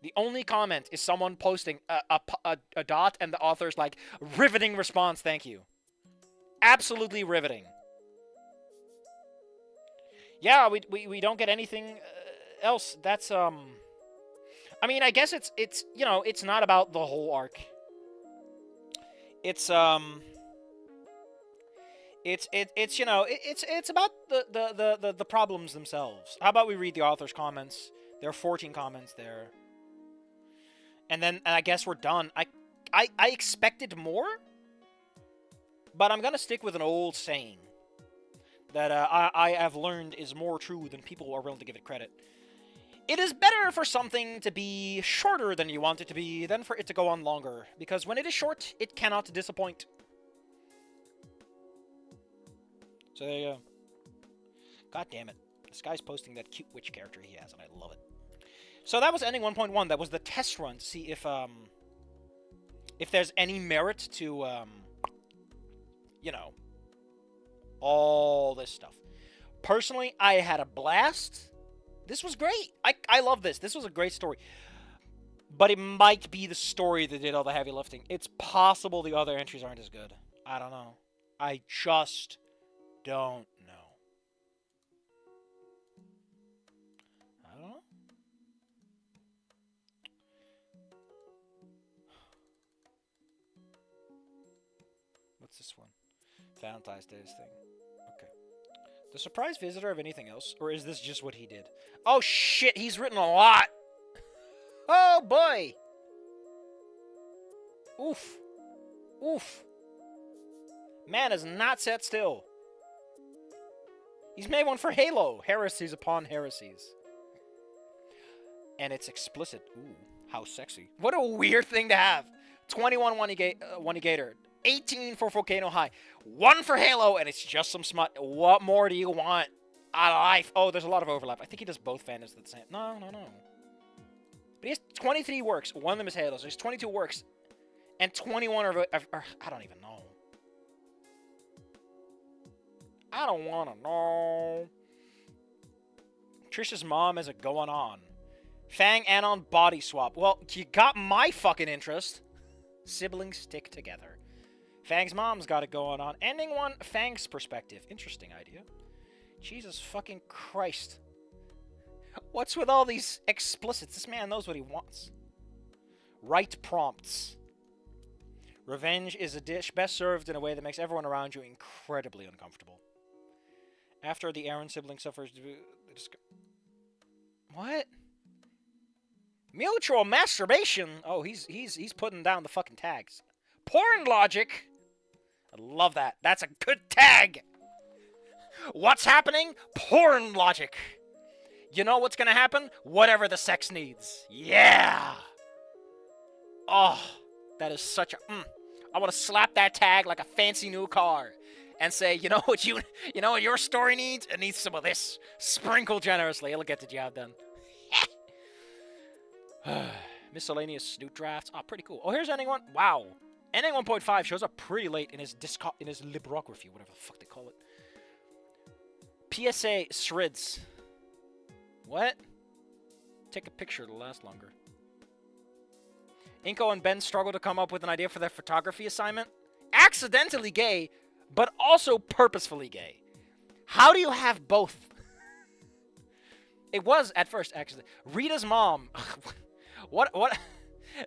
The only comment is someone posting a dot and the author's like, riveting response, thank you. Absolutely riveting. Yeah, we don't get anything else. That's, I mean, I guess it's it's not about the whole arc. It's about the problems themselves. How about we read the author's comments? There are 14 comments there. And I guess we're done. I expected more, but I'm gonna stick with an old saying that I have learned is more true than people are willing to give it credit. It is better for something to be shorter than you want it to be than for it to go on longer, because when it is short, it cannot disappoint. So there you go. God damn it. This guy's posting that cute witch character he has, and I love it. So that was ending 1.1. That was the test run to see if there's any merit to, All this stuff. Personally, I had a blast. This was great. I love this. This was a great story. But it might be the story that did all the heavy lifting. It's possible the other entries aren't as good. I don't know. I just don't know. I don't know. What's this one? Valentine's Day's thing. Okay. The surprise visitor of anything else? Or is this just what he did? Oh shit, he's written a lot! Oh boy! Oof. Oof. Man has not sat still. He's made one for Halo. Heresies upon heresies. And it's explicit. Ooh, how sexy. What a weird thing to have. 21 one negator. 18 for Volcano High. 1 for Halo, and it's just some smut. What more do you want out of life? Oh, there's a lot of overlap. I think he does both fandoms at the same. No. But he has 23 works. One of them is Halo, so he's 22 works. And 21 are I don't even know. I don't want to know. Trish's mom has it going on. Fang Anon body swap. Well, you got my fucking interest. Siblings stick together. Fang's mom's got it going on. Ending one, Fang's perspective. Interesting idea. Jesus fucking Christ. What's with all these explicits? This man knows what he wants. Right prompts. Revenge is a dish best served in a way that makes everyone around you incredibly uncomfortable. After the Aaron sibling suffers... What? Mutual masturbation? Oh, he's putting down the fucking tags. Porn logic? I love that. That's a good tag! What's happening? Porn logic. You know what's gonna happen? Whatever the sex needs. Yeah! Oh, that is such a... I want to slap that tag like a fancy new car. And say, you know what your story needs? It needs some of this. Sprinkle generously. It'll get the job done. Miscellaneous Snoot drafts. Oh, pretty cool. Oh, here's ending one. Wow. Ending 1.5 shows up pretty late in his librography, whatever the fuck they call it. PSA Srids. What? Take a picture, it'll last longer. Inko and Ben struggle to come up with an idea for their photography assignment. Accidentally gay, but also purposefully gay. How do you have both? It was, at first, actually. Rita's mom. What?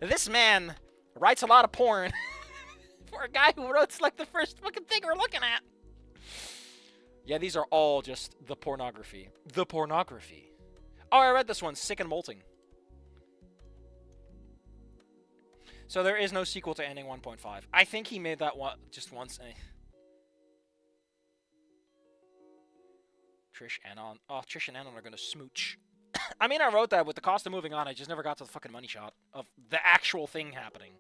This man writes a lot of porn for a guy who wrote like the first fucking thing we're looking at. Yeah, these are all just the pornography. The pornography. Oh, I read this one, Sick and Molting. So there is no sequel to Ending 1.5. I think he made that one just once. Trish and Anon. Oh, Trish and Anon are gonna smooch. I mean, I wrote that with the cost of moving on. I just never got to the fucking money shot of the actual thing happening.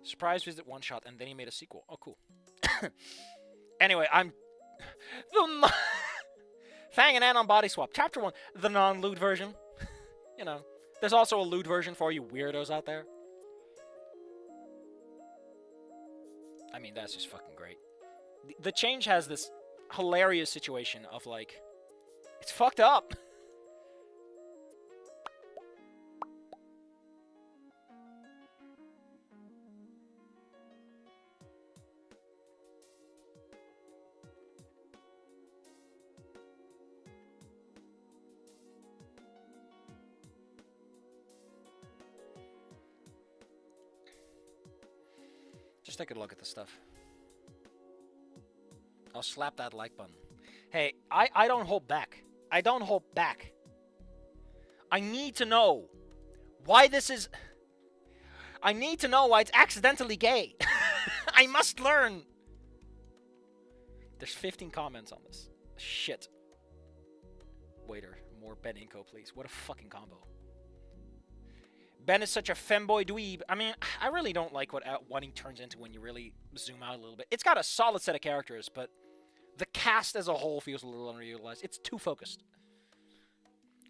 Surprise visit one shot, and then he made a sequel. Oh, cool. Anyway, Fang and Anon body swap. Chapter 1, the non-lewd version. You know, there's also a lewd version for you weirdos out there. I mean, that's just fucking great. The change has this hilarious situation of, like, it's fucked up. Just take a look at this stuff. I'll slap that like button. Hey, I don't hold back. I don't hold back. I need to know why this is... I need to know why it's accidentally gay. I must learn. There's 15 comments on this. Shit. Waiter, more Ben Inko, please. What a fucking combo. Ben is such a femboy dweeb. I mean, I really don't like what he turns into when you really zoom out a little bit. It's got a solid set of characters, but the cast as a whole feels a little underutilized. It's too focused.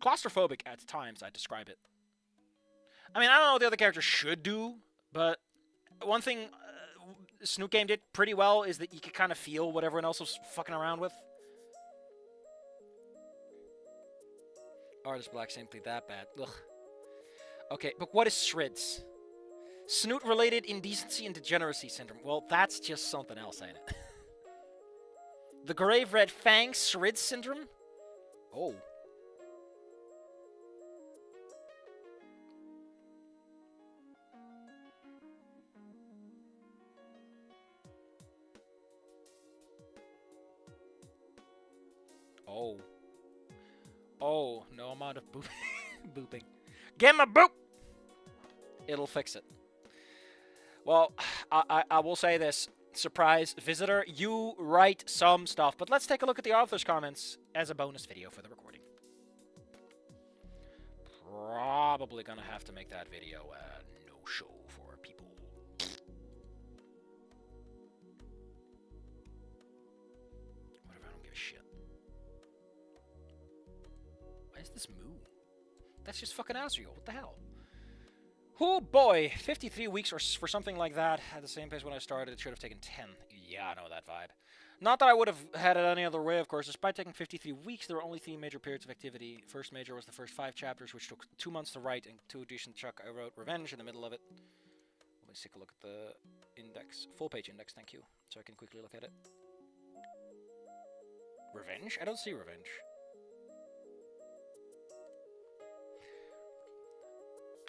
Claustrophobic at times, I describe it. I mean, I don't know what the other characters should do, but one thing Snoot Game did pretty well is that you could kind of feel what everyone else was fucking around with. Artist Black simply that bad. Ugh. Okay, but what is Shreds? Snoot-related indecency and degeneracy syndrome. Well, that's just something else, ain't it? The Grave Red Fang Shrid syndrome? Oh. Oh. Oh, no amount of booping. Get my boop! It'll fix it. Well, I will say this. Surprise visitor, you write some stuff, but let's take a look at the author's comments as a bonus video for the recording. Probably gonna have to make that video a no-show for people. Whatever, I don't give a shit. Why is this moo? That's just fucking Asriel. What the hell? Oh boy, 53 weeks or for something like that. At the same pace when I started, it should have taken 10. Yeah, I know that vibe. Not that I would have had it any other way, of course. Despite taking 53 weeks, there were only 3 major periods of activity. First major was the first 5 chapters, which took 2 months to write, and 2 decent chuck. I wrote Revenge in the middle of it. Let me take a look at the index. Full page index, thank you. So I can quickly look at it. Revenge? I don't see Revenge.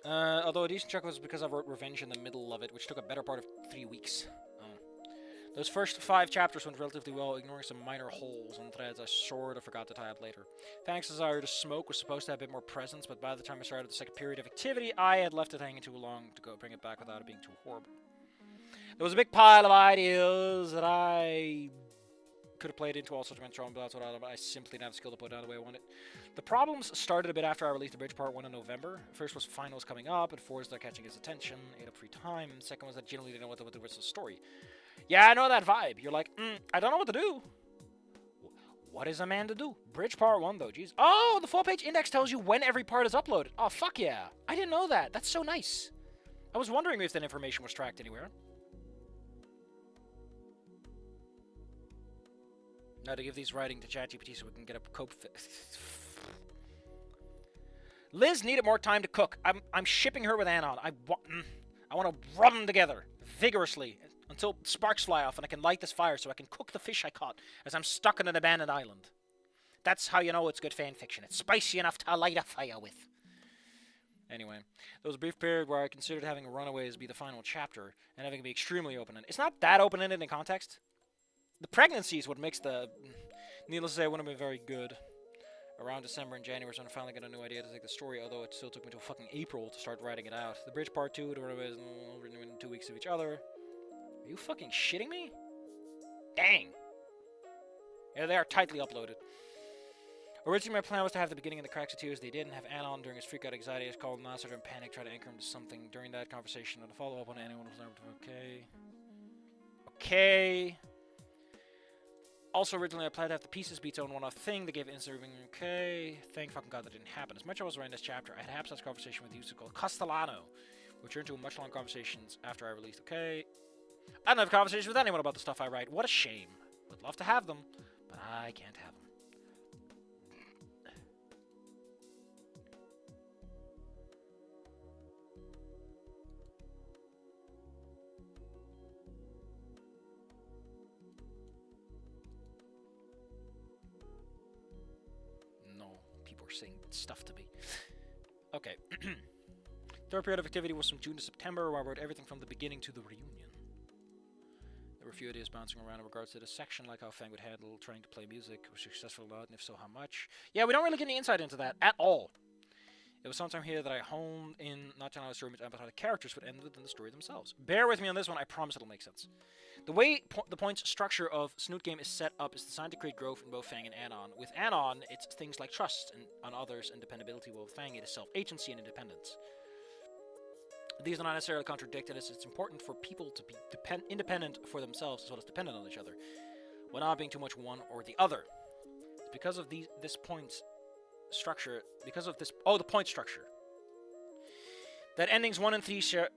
Although a decent chunk was because I wrote Revenge in the middle of it, which took a better part of 3 weeks. Those first 5 chapters went relatively well, ignoring some minor holes and threads I sort of forgot to tie up later. Fang's desire to smoke was supposed to have a bit more presence, but by the time I started the second period of activity, I had left it hanging too long to go bring it back without it being too horrible. There was a big pile of ideas that I could have played into all sorts of strong belts without them, but I simply didn't have the skill to put down the way I wanted. The problems started a bit after I released the Bridge Part 1 in November. First was finals coming up, and 4 started catching his attention, ate up free time. Second was I genuinely didn't know what to do with the rest of the story. Yeah, I know that vibe. You're like, I don't know what to do. What is a man to do? Bridge Part 1, though, jeez. Oh, the full-page index tells you when every part is uploaded. Oh, fuck yeah. I didn't know that. That's so nice. I was wondering if that information was tracked anywhere. Now to give these writing to ChatGPT so we can get a cope fit. Liz needed more time to cook. I'm shipping her with Anon. I want to rub them together vigorously until sparks fly off and I can light this fire so I can cook the fish I caught as I'm stuck on an abandoned island. That's how you know it's good fan fiction. It's spicy enough to light a fire with. Anyway, there was a brief period where I considered having Runaways be the final chapter and having it be extremely open-ended. It's not that open-ended in context. The pregnancy is what makes the... Needless to say, it wouldn't have been very good. Around December and January, so I finally got a new idea to take the story, although it still took me till fucking April to start writing it out. The Bridge Part 2, the Runaways, written within 2 weeks of each other. Are you fucking shitting me? Dang. Yeah, they are tightly uploaded. Originally, my plan was to have the beginning in the Cracks of Tears. They didn't have Anon during his freak-out anxiety. I called Nasser and panic, tried to anchor him to something during that conversation. And a follow-up on anyone was never okay. Okay. Also, originally, I planned to have the pieces be its own one-off thing. They gave it insert okay. Thank fucking God that didn't happen. As much as I was writing this chapter, I had a half-sized conversation with a user called Castellano, which turned into much longer conversations after I released okay. I don't have conversations with anyone about the stuff I write. What a shame. Would love to have them, but I can't have them. Saying stuff to me. Okay. Third period of activity was from June to September, where I wrote everything from the beginning to the reunion. There were a few ideas bouncing around in regards to this section, like how Fang would handle trying to play music, was successful or not, and if so, how much. Yeah, we don't really get any insight into that at all. It was sometime here that I honed in, not telling how the story meant, but how the characters would end within the story themselves. Bear with me on this one, I promise it'll make sense. The way the points structure of Snoot Game is set up is designed to create growth in both Fang and Anon. With Anon, it's things like trust on others and dependability, while with Fang, it is self-agency and independence. These are not necessarily contradicted, as it's important for people to be independent for themselves as well as dependent on each other, while not being too much one or the other. It's because of this points structure, the point structure, that endings 1 and 3 share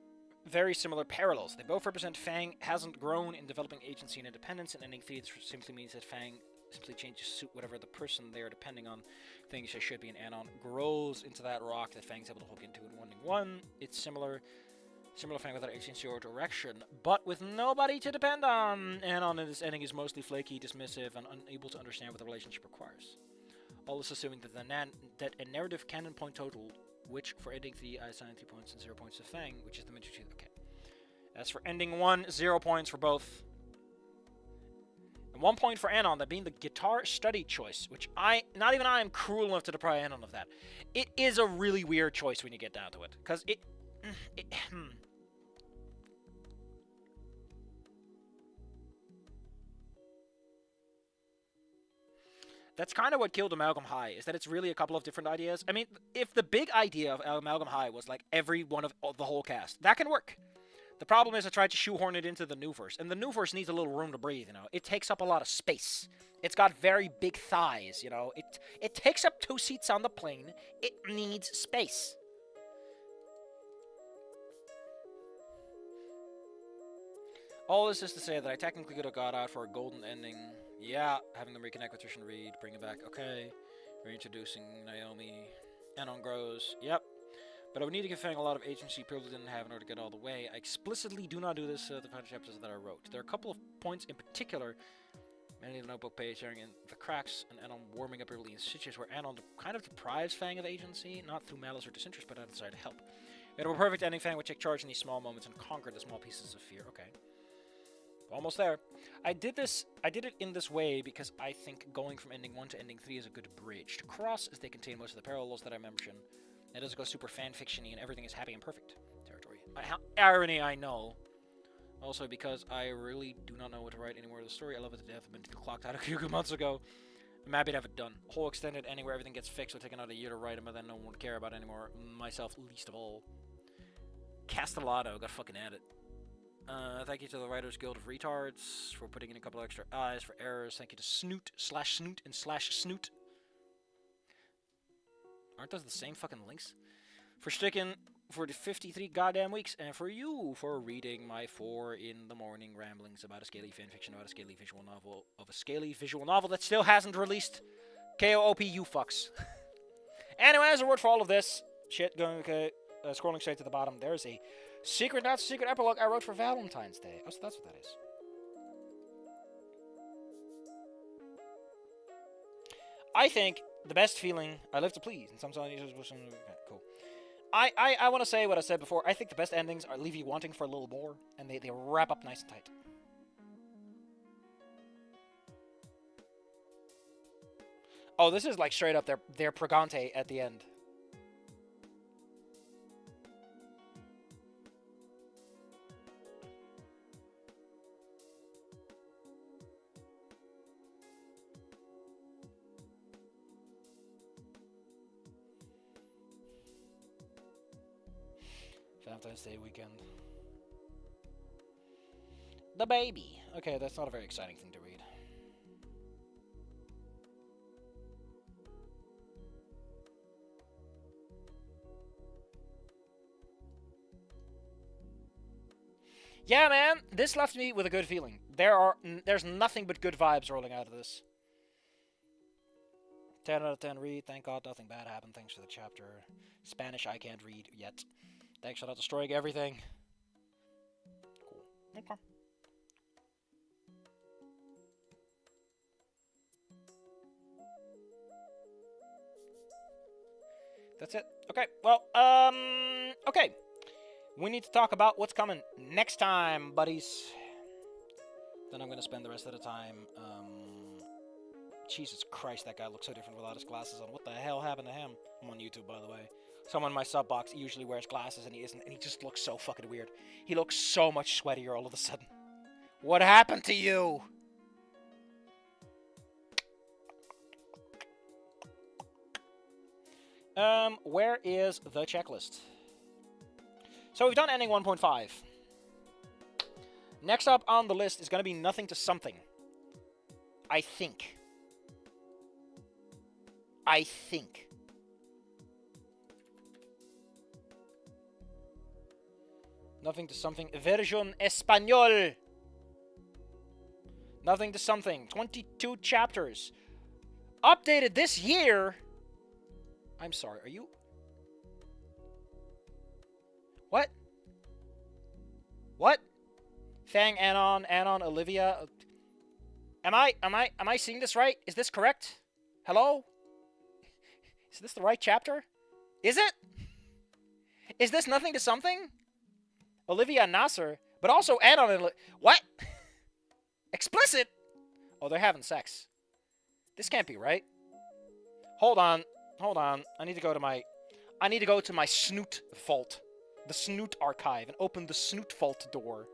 very similar parallels. They both represent Fang hasn't grown in developing agency and independence, and ending thieves simply means that Fang simply changes to suit whatever the person there, depending on things that should be an anon, grows into that rock that Fang's able to hook into in ending 1. It's similar Fang without agency or direction, but with nobody to depend on. Anon in this ending is mostly flaky, dismissive, and unable to understand what the relationship requires. All this assuming that that a narrative canon point total, which for ending 3 I assign 3 points and 0 points to Fang, which is the major. Okay. As for ending 1, 0 points for both. And 1 point for Anon, that being the guitar study choice, which not even I am cruel enough to deprive Anon of that. It is a really weird choice when you get down to it, because that's kind of what killed Amalgam High, is that it's really a couple of different ideas. I mean, if the big idea of Amalgam High was like every one of the whole cast, that can work. The problem is I tried to shoehorn it into the new verse, and the new verse needs a little room to breathe, you know. It takes up a lot of space. It's got very big thighs, you know. It takes up 2 seats on the plane. It needs space. All this is to say that I technically could have got out for a golden ending. Yeah, having them reconnect with Trish and Reed, bring it back. Okay, reintroducing Naomi. Anon grows. Yep. But I would need to give Fang a lot of agency people didn't have in order to get all the way. I explicitly do not do this the 5 chapters that I wrote. There are a couple of points in particular, many of the notebook page sharing in the cracks, and Anon warming up early in situations where Anon kind of deprives Fang of agency, not through malice or disinterest, but out of desire to help. It would be perfect ending. Fang would take charge in these small moments and conquer the small pieces of fear. Okay. Almost there. I did it in this way because I think going from ending 1 to ending 3 is a good bridge to cross, as they contain most of the parallels that I mentioned. It doesn't go super fan-fiction-y and everything is happy and perfect territory. Irony, I know. Also because I really do not know what to write anymore of the story. I love it to death. I've been clocked out a few months ago. I'm happy to have it done. Whole extended ending where everything gets fixed will take another year to write them, but then no one would care about it anymore. Myself least of all. Castellato got fucking at it. Thank you to the Writers Guild of Retards for putting in a couple extra eyes for errors. Thank you to Snoot and /Snoot. Aren't those the same fucking links? For sticking for the 53 goddamn weeks, and for you for reading my 4 in the morning ramblings about a scaly fanfiction about a scaly visual novel of a scaly visual novel that still hasn't released. KOOP, you fucks. Anyway, as a word for all of this shit going, okay, scrolling straight to the bottom, there's a secret, not secret epilogue I wrote for Valentine's Day. Oh, so that's what that is. I think the best feeling I live to please, and sometimes cool. I want to say what I said before. I think the best endings are leave you wanting for a little more, and they wrap up nice and tight. Oh, this is like straight up their Pregante at the end. Valentine's Day weekend. The baby. Okay, that's not a very exciting thing to read. Yeah, man, this left me with a good feeling. There's nothing but good vibes rolling out of this. 10 out of 10 read. Thank God nothing bad happened. Thanks for the chapter. Spanish I can't read yet. Thanks for not destroying everything. Cool. Okay. That's it. Okay, well, okay. We need to talk about what's coming next time, buddies. Then I'm going to spend the rest of the time, Jesus Christ, that guy looks so different without his glasses on. What the hell happened to him? I'm on YouTube, by the way. Someone in my sub box usually wears glasses, and he isn't, and he just looks so fucking weird. He looks so much sweatier all of a sudden. What happened to you? Where is the checklist? So we've done ending 1.5. Next up on the list is going to be nothing to something. I think. Nothing to something. Version Español. Nothing to something. 22 chapters. Updated this year. I'm sorry, are you... What? What? Fang, Anon, Olivia. Am I seeing this right? Is this correct? Hello? Is this the right chapter? Is it? Is this nothing to something? Olivia and Nasser, but also Anon and... What? Explicit? Oh, they're having sex. This can't be right. Hold on. I need to go to my Snoot vault. The Snoot archive and open the Snoot vault door.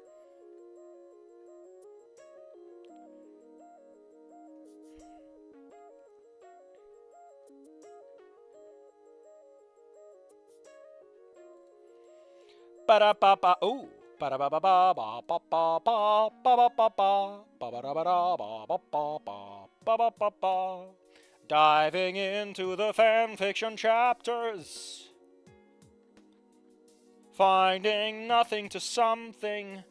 Ba-da-ba-ba. Ooh. Diving into the fanfiction chapters. Finding nothing to something.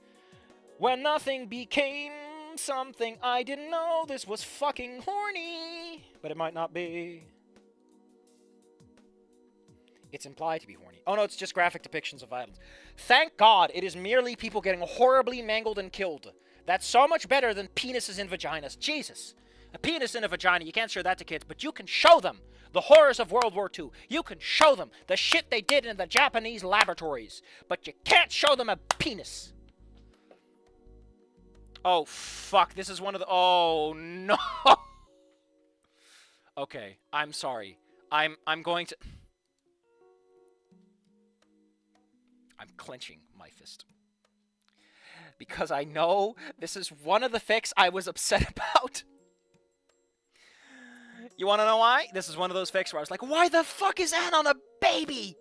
When nothing became something, I didn't know this was fucking horny. But it might not be. It's implied to be horny. Oh no, it's just graphic depictions of violence. Thank God it is merely people getting horribly mangled and killed. That's so much better than penises in vaginas. Jesus. A penis in a vagina, you can't show that to kids, but you can show them the horrors of World War II. You can show them the shit they did in the Japanese laboratories. But you can't show them a penis. Oh, fuck. This is one of the... Oh, no. Okay, I'm sorry. I'm going to... I'm clenching my fist. Because I know this is one of the fics I was upset about. You want to know why? This is one of those fics where I was like, why the fuck is Anon a baby?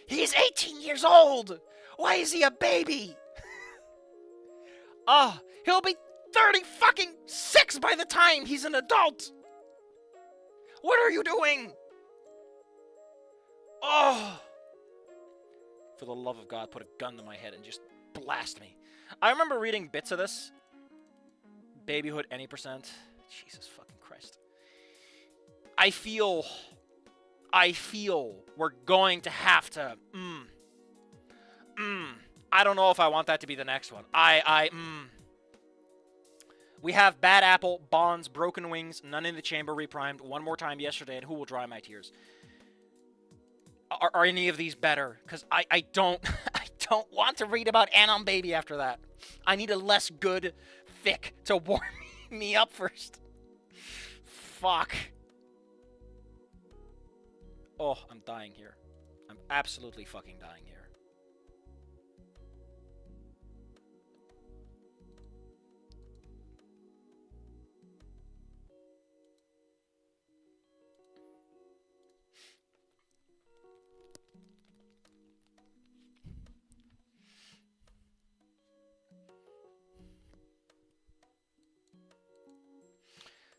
He's 18 years old. Why is he a baby? He'll be 30 fucking 6 by the time he's an adult. What are you doing? Oh. For the love of God, put a gun to my head and just blast me. I remember reading bits of this. Babyhood any %. Jesus fucking Christ. I feel we're going to have to, I don't know if I want that to be the next one. We have Bad Apple, Bonds, Broken Wings, None in the Chamber reprimed one more time yesterday, and Who Will Dry My Tears. Are any of these better? Because I don't want to read about Anon Baby after that. I need a less good fic to warm me up first. Fuck. Oh, I'm dying here. I'm absolutely fucking dying here.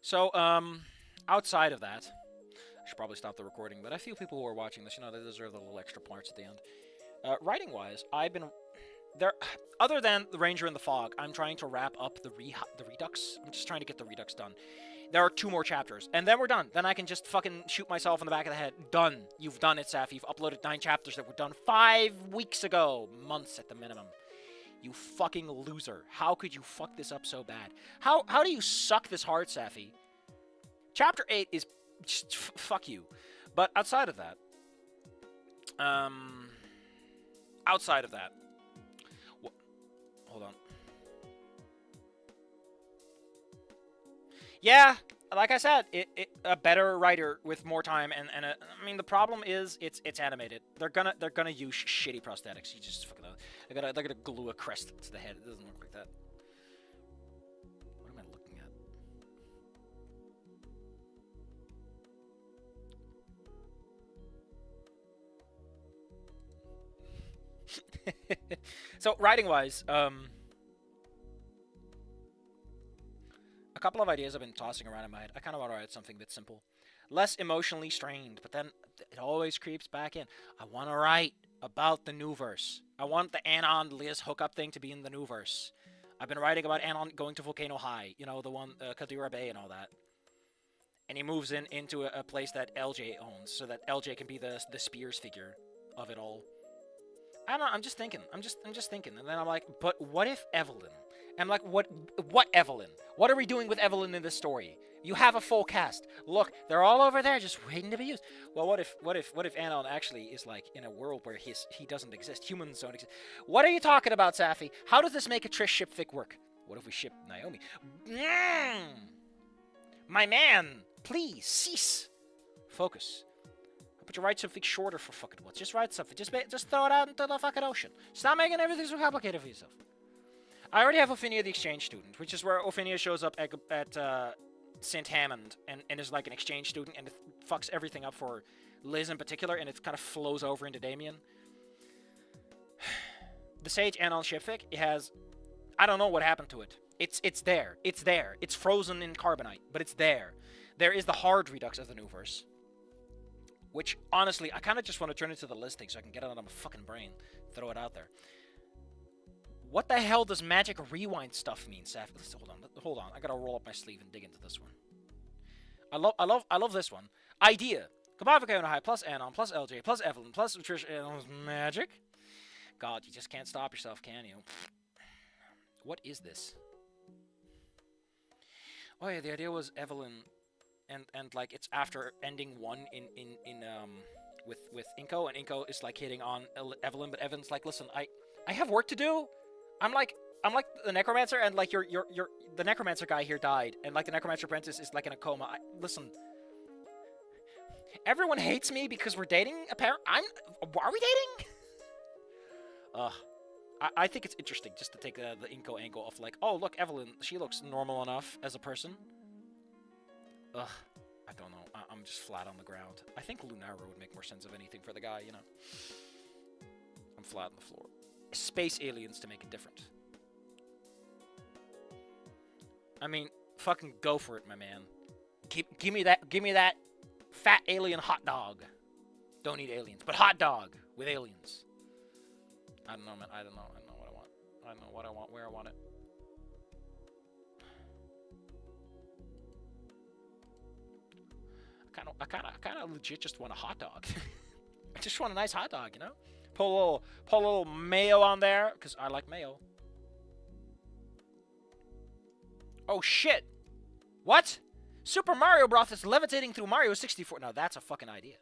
So, outside of that, I should probably stop the recording, but I feel people who are watching this, they deserve the little extra parts at the end. Writing-wise, I've been... Other than The Ranger in the Fog, I'm trying to wrap up the Redux. I'm just trying to get the Redux done. There are 2 more chapters, and then we're done. Then I can just fucking shoot myself in the back of the head. Done. You've done it, Saf. You've uploaded 9 chapters that were done 5 weeks ago. Months at the minimum. You fucking loser. How could you fuck this up so bad? How do you suck this hard, Safi? Chapter 8 is just fuck you. But outside of that, hold on. Yeah, like I said, a better writer with more time, and I mean the problem is it's animated. They're gonna use shitty prosthetics. You just fucking they're gonna glue a crest to the head. It doesn't look like that. What am I looking at? So writing wise, a couple of ideas I've been tossing around in my head. I kind of want to write something that's simple, less emotionally strained, but then it always creeps back in. I want to write about the new verse. I want the Anon Liz hookup thing to be in the new verse. I've been writing about Anon going to Volcano High, you know, the one, Kadira Bay and all that. And he moves into a place that LJ owns, so that LJ can be the Spears figure of it all. I don't know, I'm just thinking. I'm just thinking. And then I'm like, but what if Evelyn? And I'm like, what Evelyn? What are we doing with Evelyn in this story? You have a full cast. Look, they're all over there just waiting to be used. Well, what if Anon actually is like in a world where he doesn't exist? Humans don't exist. What are you talking about, Safi? How does this make a Trish ship fic work? What if we ship Naomi? My man, please cease. Focus. But you write something shorter for fucking once. Just write something. Just throw it out into the fucking ocean. Stop making everything so complicated for yourself. I already have Ophinia the exchange student, which is where Ophinia shows up at St. Hammond and is like an exchange student and it fucks everything up for Liz in particular, and it kind of flows over into Damien. The Sage Anon shipfic, it has... I don't know what happened to it. It's there. It's there. It's frozen in carbonite, but it's there. There is the hard redux of the new verse, which, honestly, I kind of just want to turn into the listing so I can get it out of my fucking brain, throw it out there. What the hell does magic rewind stuff mean, Saf? Hold on. I gotta roll up my sleeve and dig into this one. I love this one. Idea. Combine Volcano High plus Anon plus LJ plus Evelyn plus Trish Anon's magic. God, you just can't stop yourself, can you? What is this? Oh yeah, the idea was Evelyn, and like it's after ending one with Inko, and Inko is like hitting on Evelyn, but Evelyn's like, listen, I have work to do. I'm like the necromancer, and like the necromancer guy here died, and like the necromancer apprentice is like in a coma. Listen, everyone hates me because we're dating. Are we dating? I think it's interesting just to take the Inko angle of like, oh look, Evelyn, she looks normal enough as a person. I don't know. I'm just flat on the ground. I think Lunara would make more sense of anything for the guy, you know. I'm flat on the floor. Space aliens to make it different. I mean, fucking go for it, my man. Give me that fat alien hot dog. Don't need aliens, but hot dog with aliens. I don't know, man. I don't know what I want. I don't know what I want, where I want it. I kind of legit just want a hot dog. I just want a nice hot dog, you know? Pull a little mayo on there, because I like mayo. Oh, shit. What? Super Mario Bros. Is levitating through Mario 64. Now, that's a fucking idea.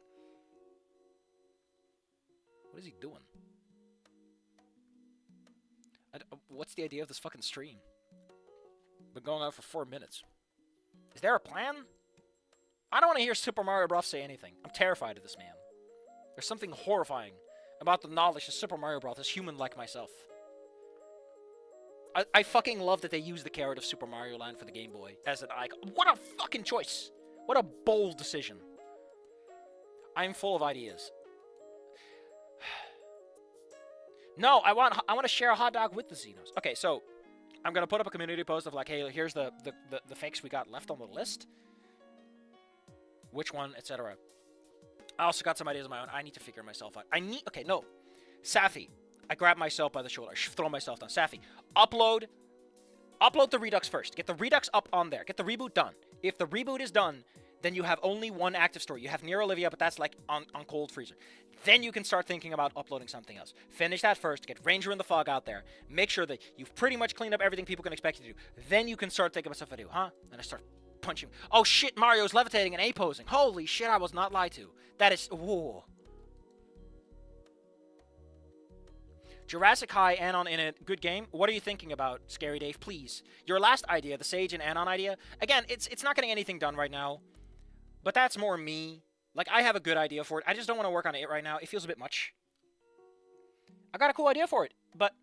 What is he doing? What's the idea of this fucking stream? Been going on for 4 minutes. Is there a plan? I don't want to hear Super Mario Bros. Say anything. I'm terrified of this man. There's something horrifying about the knowledge that Super Mario Bros. Is human like myself. I fucking love that they use the carrot of Super Mario Land for the Game Boy as an icon. What a fucking choice! What a bold decision. I'm full of ideas. No, I want to share a hot dog with the Xenos. Okay, so I'm gonna put up a community post of like, hey, here's the fakes we got left on the list. Which one, etc. I also got some ideas of my own. I need to figure myself out. Okay, no. Safi. I grab myself by the shoulder. I throw myself down. Safi, upload the Redux first. Get the Redux up on there. Get the reboot done. If the reboot is done, then you have only one active story. You have Near Olivia, but that's like on Cold Freezer. Then you can start thinking about uploading something else. Finish that first. Get Ranger in the Fog out there. Make sure that you've pretty much cleaned up everything people can expect you to do. Then you can start thinking about stuff to do, huh? And I start punching. Oh shit, Mario's levitating and A-posing. Holy shit, I was not lied to. That is... Whoa. Jurassic High, Anon in it, good game. What are you thinking about, Scary Dave? Please. Your last idea, the Sage and Anon idea. Again, it's not getting anything done right now. But that's more me. Like, I have a good idea for it. I just don't want to work on it right now. It feels a bit much. I got a cool idea for it. But,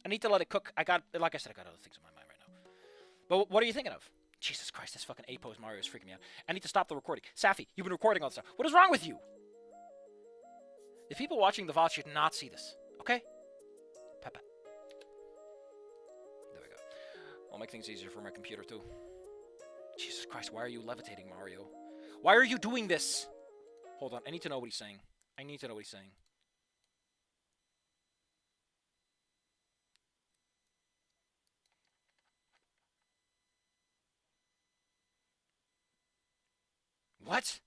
I need to let it cook. Like I said, I got other things in my mind right now. But what are you thinking of? Jesus Christ, this fucking A-pose Mario is freaking me out. I need to stop the recording. Safi, you've been recording all this stuff. What is wrong with you? The people watching the VOD should not see this. Okay? Papa. There we go. I'll make things easier for my computer, too. Jesus Christ, why are you levitating, Mario? Why are you doing this? Hold on, I need to know what he's saying. I need to know what he's saying. What?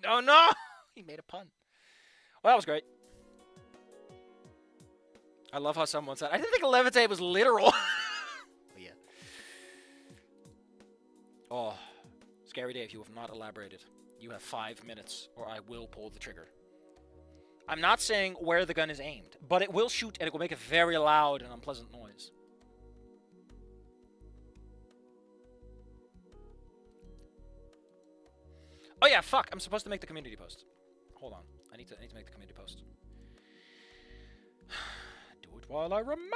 Oh no! He made a pun. Well, that was great. I love how someone said, I didn't think levitate was literal. Yeah. Oh, Scary Dave, you have not elaborated. You have 5 minutes, or I will pull the trigger. I'm not saying where the gun is aimed, but it will shoot and it will make a very loud and unpleasant noise. Oh yeah, fuck! I'm supposed to make the community post. Hold on, I need to make the community post. Do it while I remember.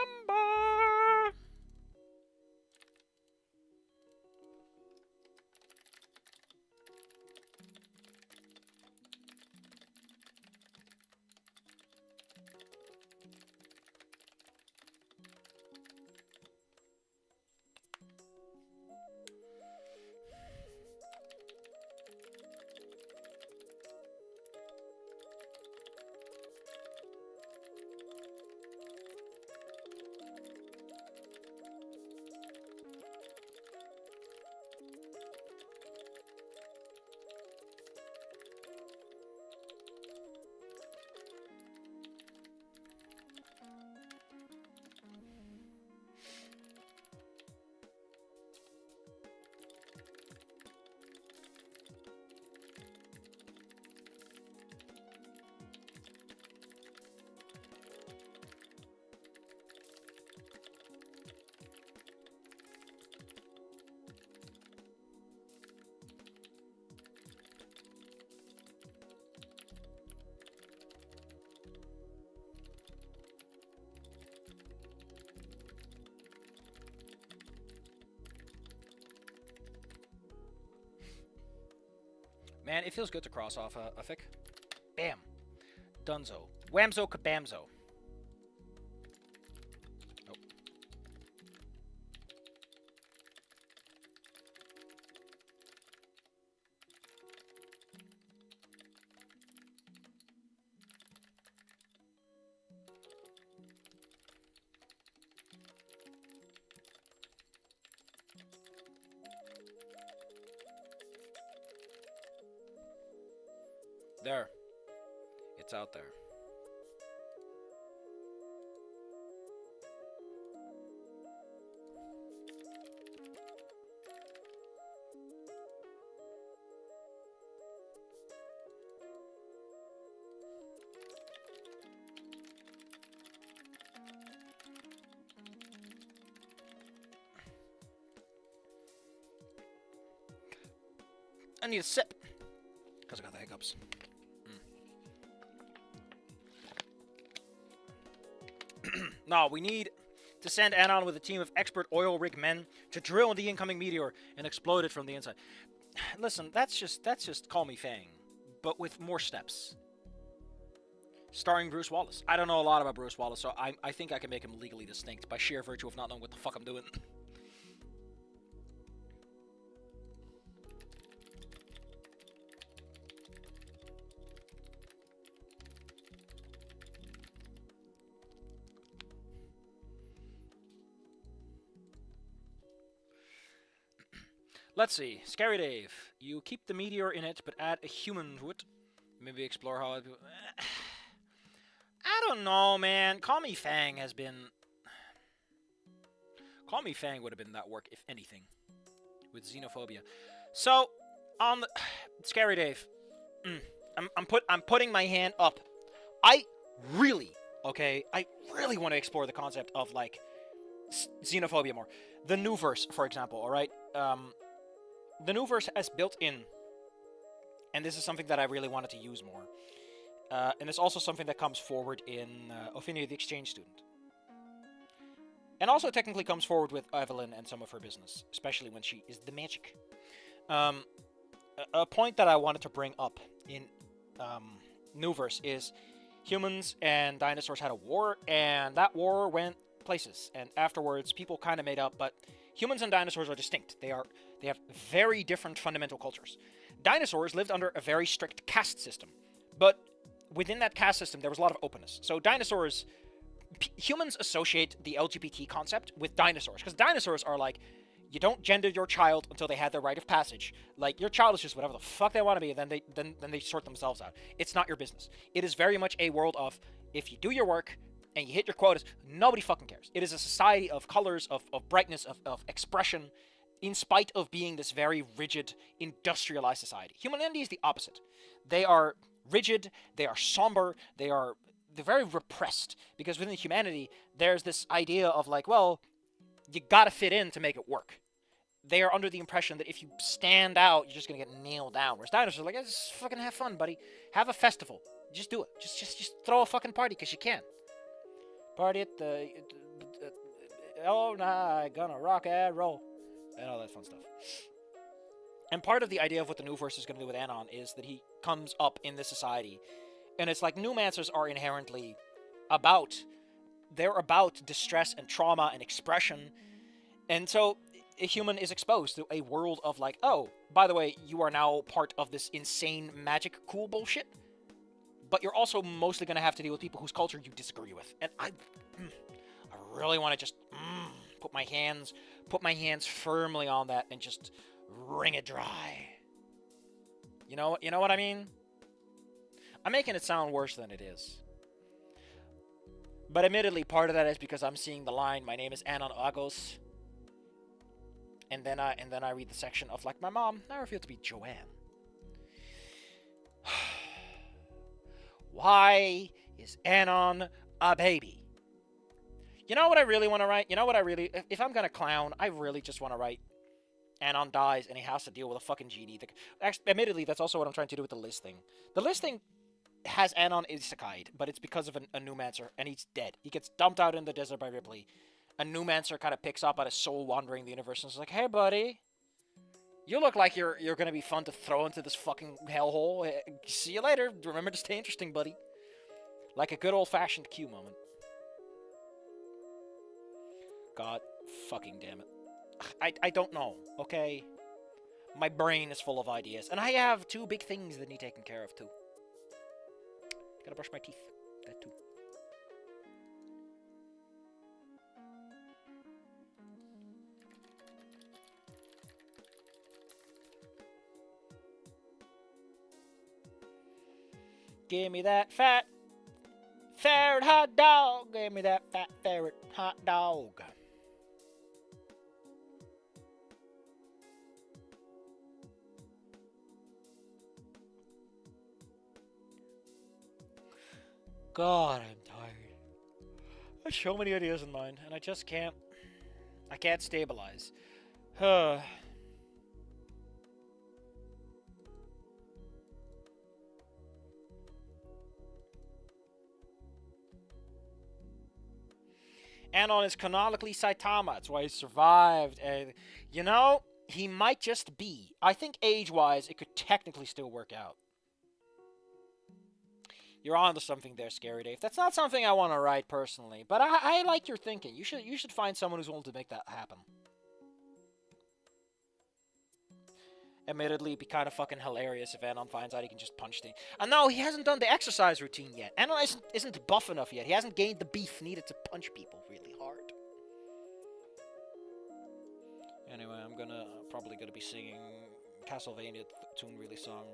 Man, it feels good to cross off a fic. Bam. Dunzo. Whamzo kabamzo. Oh. There. It's out there. I need a sip. Because I got the hiccups. No, we need to send Anon with a team of expert oil rig men to drill the incoming meteor and explode it from the inside. Listen, that's just Call Me Fang, but with more steps. Starring Bruce Wallace. I don't know a lot about Bruce Wallace, so I think I can make him legally distinct by sheer virtue of not knowing what the fuck I'm doing. Let's see. Scary Dave. You keep the meteor in it, but add a human to it. Maybe explore how it... I don't know, man. Call Me Fang has been... Call Me Fang would have been that work, if anything. With xenophobia. So, on the... Scary Dave. I'm putting my hand up. I really want to explore the concept of, like, xenophobia more. The new verse, for example, alright? The new verse has built in, and this is something that I really wanted to use more, and it's also something that comes forward in Ophinia the Exchange Student. And also technically comes forward with Evelyn and some of her business, especially when she is the magic. A point that I wanted to bring up in new verse is humans and dinosaurs had a war, and that war went places, and afterwards people kind of made up, but humans and dinosaurs are distinct. They have very different fundamental cultures. Dinosaurs lived under a very strict caste system, but within that caste system there was a lot of openness. So dinosaurs humans associate the LGBT concept with dinosaurs, because dinosaurs are like, you don't gender your child until they had their rite of passage. Like, your child is just whatever the fuck they want to be, and then they sort themselves out. It's not your business. It is very much a world of, if you do your work and you hit your quotas, nobody fucking cares. It is a society of colors, of brightness, of expression, in spite of being this very rigid, industrialized society. Humanity is the opposite. They are rigid, they are somber, they're very repressed, because within humanity, there's this idea of like, well, you gotta fit in to make it work. They are under the impression that if you stand out, you're just gonna get nailed down. Whereas dinosaurs are like, just fucking have fun, buddy. Have a festival. Just do it. Just throw a fucking party, because you can. Party at the oh, nah, I gonna rock and roll. And all that fun stuff. And part of the idea of what the new verse is going to do with Anon is that he comes up in this society. And it's like, Newmancers are inherently they're about distress and trauma and expression. And so a human is exposed to a world of like, oh, by the way, you are now part of this insane magic cool bullshit. But you're also mostly going to have to deal with people whose culture you disagree with. And I really want to just put my hands firmly on that and just wring it dry. You know what I mean? I'm making it sound worse than it is. But admittedly, part of that is because I'm seeing the line, my name is Anon Agos. And then I read the section of like, my mom, I revealed to be Joanne. Why is Anon a baby? You know what I really want to write? If I'm going to clown, I really just want to write Anon dies and he has to deal with a fucking GD. Actually, admittedly, that's also what I'm trying to do with the list thing. The list thing has Anon isekai'd, but it's because of a Newmancer, and he's dead. He gets dumped out in the desert by Ripley. A Newmancer kind of picks up on his soul wandering the universe and is like, hey, buddy, you look like you're going to be fun to throw into this fucking hellhole. See you later. Remember to stay interesting, buddy. Like a good old-fashioned Q moment. God fucking damn it. I don't know, okay? My brain is full of ideas. And I have 2 big things that need taken care of, too. Gotta brush my teeth. That, too. Give me that fat ferret hot dog. Give me that fat ferret hot dog. God, I'm tired. There's so many ideas in mind, and I just can't. I can't stabilize. Anon is canonically Saitama. That's why he survived. And, you know, he might just be. I think age-wise, it could technically still work out. You're onto something there, Scary Dave. That's not something I want to write personally, but I like your thinking. You should find someone who's willing to make that happen. Admittedly, it'd be kind of fucking hilarious if Anon finds out he can just punch things. And no, he hasn't done the exercise routine yet. Anon isn't buff enough yet. He hasn't gained the beef needed to punch people really hard. Anyway, I'm probably gonna be singing Castlevania tune really song.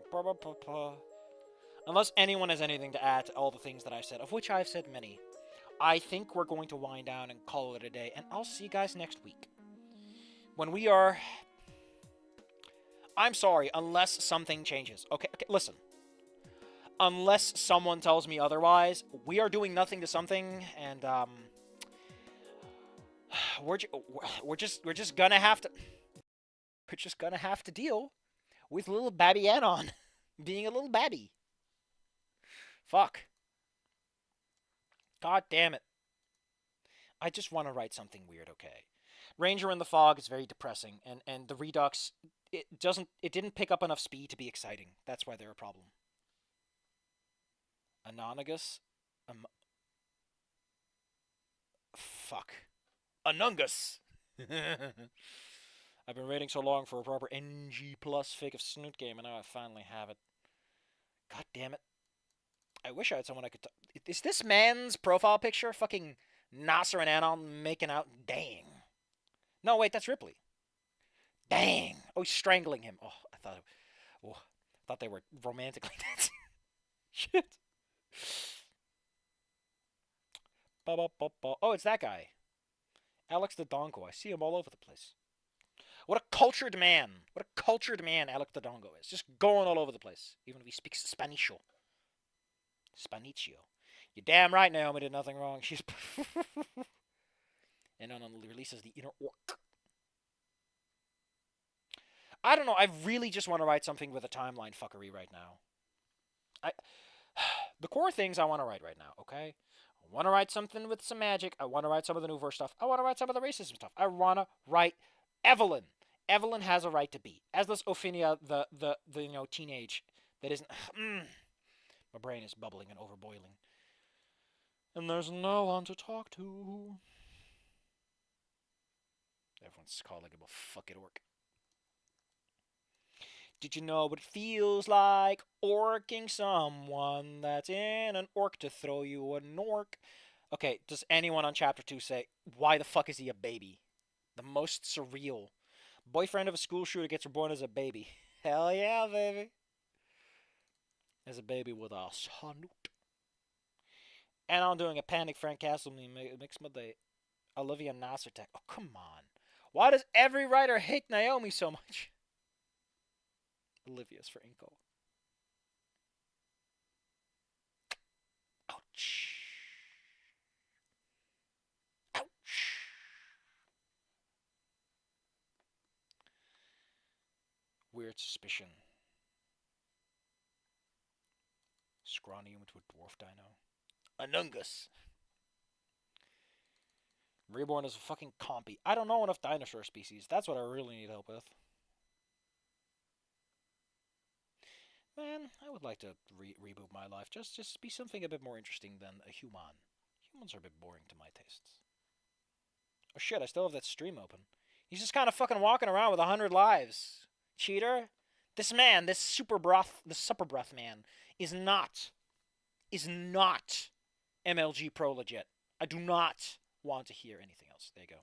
Unless anyone has anything to add to all the things that I've said, of which I've said many. I think we're going to wind down and call it a day, and I'll see you guys next week. When we are... I'm sorry, unless something changes. Okay, listen. Unless someone tells me otherwise, we are doing nothing to something, and, we're just gonna have to... We're just gonna have to deal with little Babby Anon being a little babby. Fuck. God damn it. I just want to write something weird, okay? Ranger in the Fog is very depressing, and the Redux, it didn't pick up enough speed to be exciting. That's why they're a problem. Anonymous? Fuck. Anungus! I've been waiting so long for a proper NG plus Fic of Snoot game, and now I finally have it. God damn it. I wish I had someone I could talk. Is this man's profile picture fucking Nasser and Anon making out. Dang. No, wait, that's Ripley. Dang. Oh, he's strangling him. Oh, I thought they were romantically dancing. Shit. Oh, it's that guy. Alex the Dongo. I see him all over the place. What a cultured man. What a cultured man Alex the Dongo is. Just going all over the place. Even if he speaks Spanisho. Spanicio. You're damn right Naomi did nothing wrong. She's... and on releases the inner orc. I don't know. I really just want to write something with a timeline fuckery right now. The core things I want to write right now, okay? I want to write something with some magic. I want to write some of the new verse stuff. I want to write some of the racism stuff. I want to write Evelyn. Evelyn has a right to be. As does Ophinia, the teenage that isn't. My brain is bubbling and overboiling. And there's no one to talk to. Everyone's calling him a fucking orc. Did you know what it feels like orking someone that's in an orc to throw you an orc? Okay, does anyone on chapter 2 say, why the fuck is he a baby? The most surreal. Boyfriend of a school shooter gets reborn as a baby. Hell yeah, baby. As a baby with a Snoot. And I'm doing a Panic Frank Castle meme. It makes my day. Olivia Nasser tech. Oh, come on. Why does every writer hate Naomi so much? Olivia's for Inko. Ouch. Ouch. Weird suspicion. Scrawny into a dwarf dino. Anungus. Reborn is a fucking compy. I don't know enough dinosaur species. That's what I really need help with. Man, I would like to reboot my life. Just be something a bit more interesting than a human. Humans are a bit boring to my tastes. Oh shit, I still have that stream open. He's just kind of fucking walking around with 100 lives. Cheater. This man, this supper broth man, is not MLG Pro legit. I do not want to hear anything else. There you go.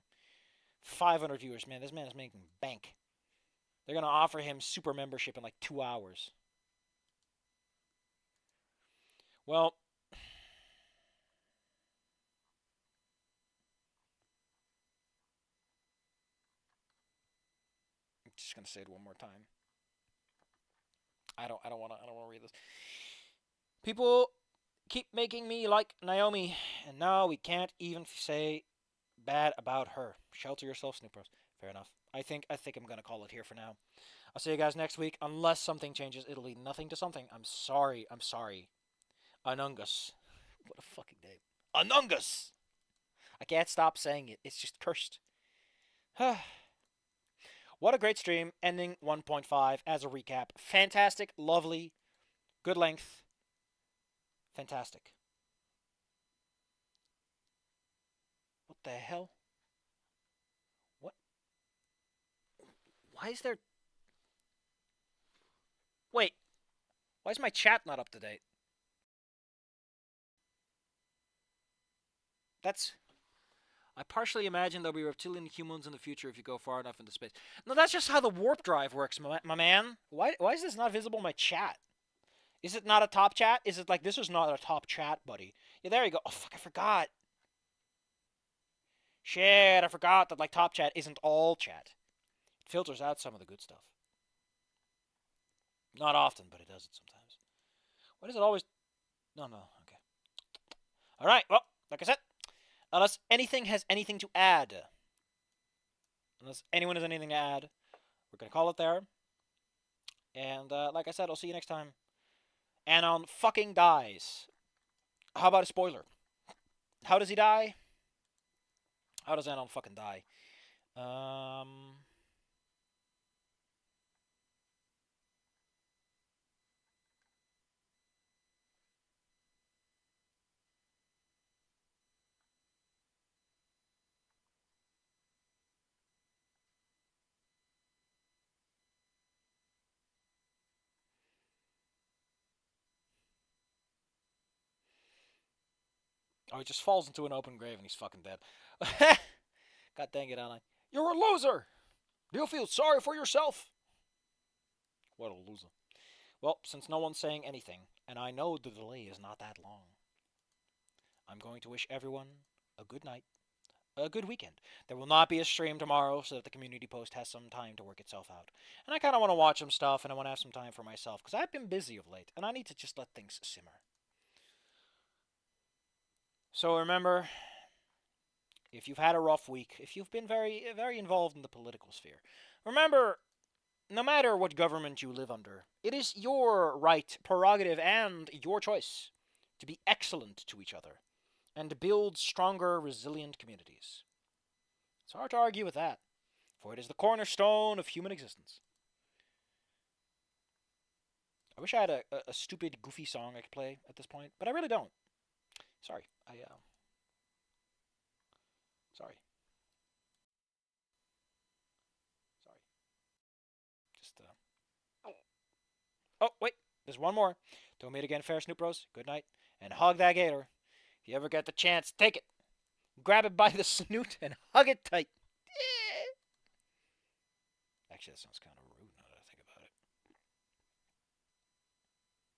500 viewers, man. This man is making bank. They're gonna offer him super membership in like 2 hours. Well, I'm just gonna say it one more time. I don't wanna read this. People keep making me like Naomi, and now we can't even say bad about her. Shelter yourself, Snoopers. Fair enough. I think I'm gonna call it here for now. I'll see you guys next week. Unless something changes, it'll lead nothing to something. I'm sorry. Anungus. What a fucking name. Anungus! I can't stop saying it. It's just cursed. What a great stream. Ending 1.5 as a recap. Fantastic. Lovely. Good length. Fantastic. What the hell? What? Why is there... Wait. Why is my chat not up to date? That's... I partially imagine there'll be reptilian humans in the future if you go far enough into space. No, that's just how the warp drive works, my man. Why is this not visible in my chat? Is it not a top chat? Is it like, this is not a top chat, buddy? Yeah, there you go. Oh, fuck, I forgot. Shit, I forgot that, like, top chat isn't all chat. It filters out some of the good stuff. Not often, but it does it sometimes. Why does it always... No, okay. Alright, well, like I said, unless anything has anything to add. Unless anyone has anything to add, we're going to call it there. And, like I said, I'll see you next time. Anon fucking dies. How about a spoiler? How does he die? How does Anon fucking die? Oh, he just falls into an open grave and he's fucking dead. God dang it, Alan. You're a loser! Do you feel sorry for yourself? What a loser. Well, since no one's saying anything, and I know the delay is not that long, I'm going to wish everyone a good night, a good weekend. There will not be a stream tomorrow so that the community post has some time to work itself out. And I kind of want to watch some stuff and I want to have some time for myself because I've been busy of late and I need to just let things simmer. So remember, if you've had a rough week, if you've been very involved in the political sphere, remember, no matter what government you live under, it is your right, prerogative, and your choice to be excellent to each other and to build stronger, resilient communities. It's hard to argue with that, for it is the cornerstone of human existence. I wish I had a stupid, goofy song I could play at this point, but I really don't. Sorry. Sorry. Sorry. Just, Oh, wait. There's one more. Don't meet again, fair Snoot Bros. Good night. And hug that gator. If you ever get the chance, take it. Grab it by the snoot and hug it tight. Actually, that sounds kind of